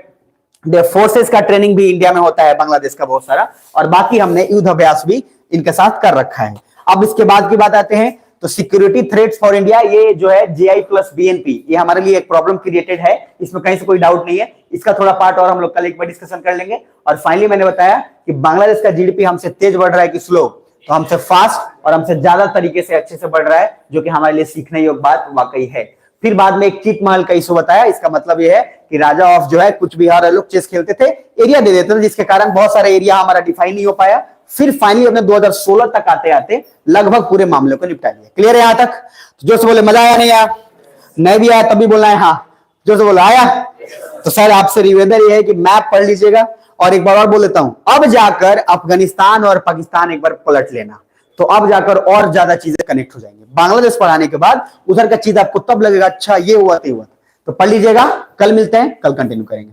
फोर्सेस का ट्रेनिंग भी इंडिया में होता है, बांग्लादेश का बहुत सारा, और बाकी हमने युद्ध अभ्यास भी इनके साथ कर रखा है। अब इसके बाद की बात आते हैं तो सिक्योरिटी थ्रेट्स फॉर इंडिया, ये जो है जीआई प्लस बीएनपी, ये हमारे लिए एक प्रॉब्लम क्रिएटेड है, इसमें कहीं से कोई डाउट नहीं है। इसका थोड़ा पार्ट और हम लोग कल एक बार डिस्कशन कर लेंगे। और फाइनली मैंने बताया कि बांग्लादेश का जीडीपी हमसे तेज बढ़ रहा है कि स्लो, तो हमसे फास्ट और हमसे ज्यादा तरीके से अच्छे से बढ़ रहा है, जो कि हमारे लिए सीखने योग्य बात वाकई है। फिर बाद में एक चीत महल का इशू बताया, इसका मतलब यह है कि राजा ऑफ जो है कुछ बिहार लोग चेस खेलते थे, एरिया दे देते थे, जिसके कारण बहुत सारे एरिया हमारा डिफाइन नहीं हो पाया। फिर फाइनली अपने 2016 तक आते आते लगभग पूरे मामले को निपटा लिया। क्लियर है यहां तक? तो जो से बोले मजा आया नहीं आया? नहीं भी आया तब भी बोलना है हाँ। जो से बोला आया, तो सर आपसे निवेदन ये है कि मैप पढ़ लीजिएगा। और एक बार और बोल लेता हूं, अब जाकर अफगानिस्तान और पाकिस्तान एक बार पलट लेना, तो अब जाकर और ज्यादा चीजें कनेक्ट हो जाएंगी। बांग्लादेश पढ़ाने के बाद उधर का चीज आपको तब लगेगा अच्छा ये हुआ तो ये हुआ। तो पढ़ लीजिएगा, कल मिलते हैं, कल कंटिन्यू करेंगे।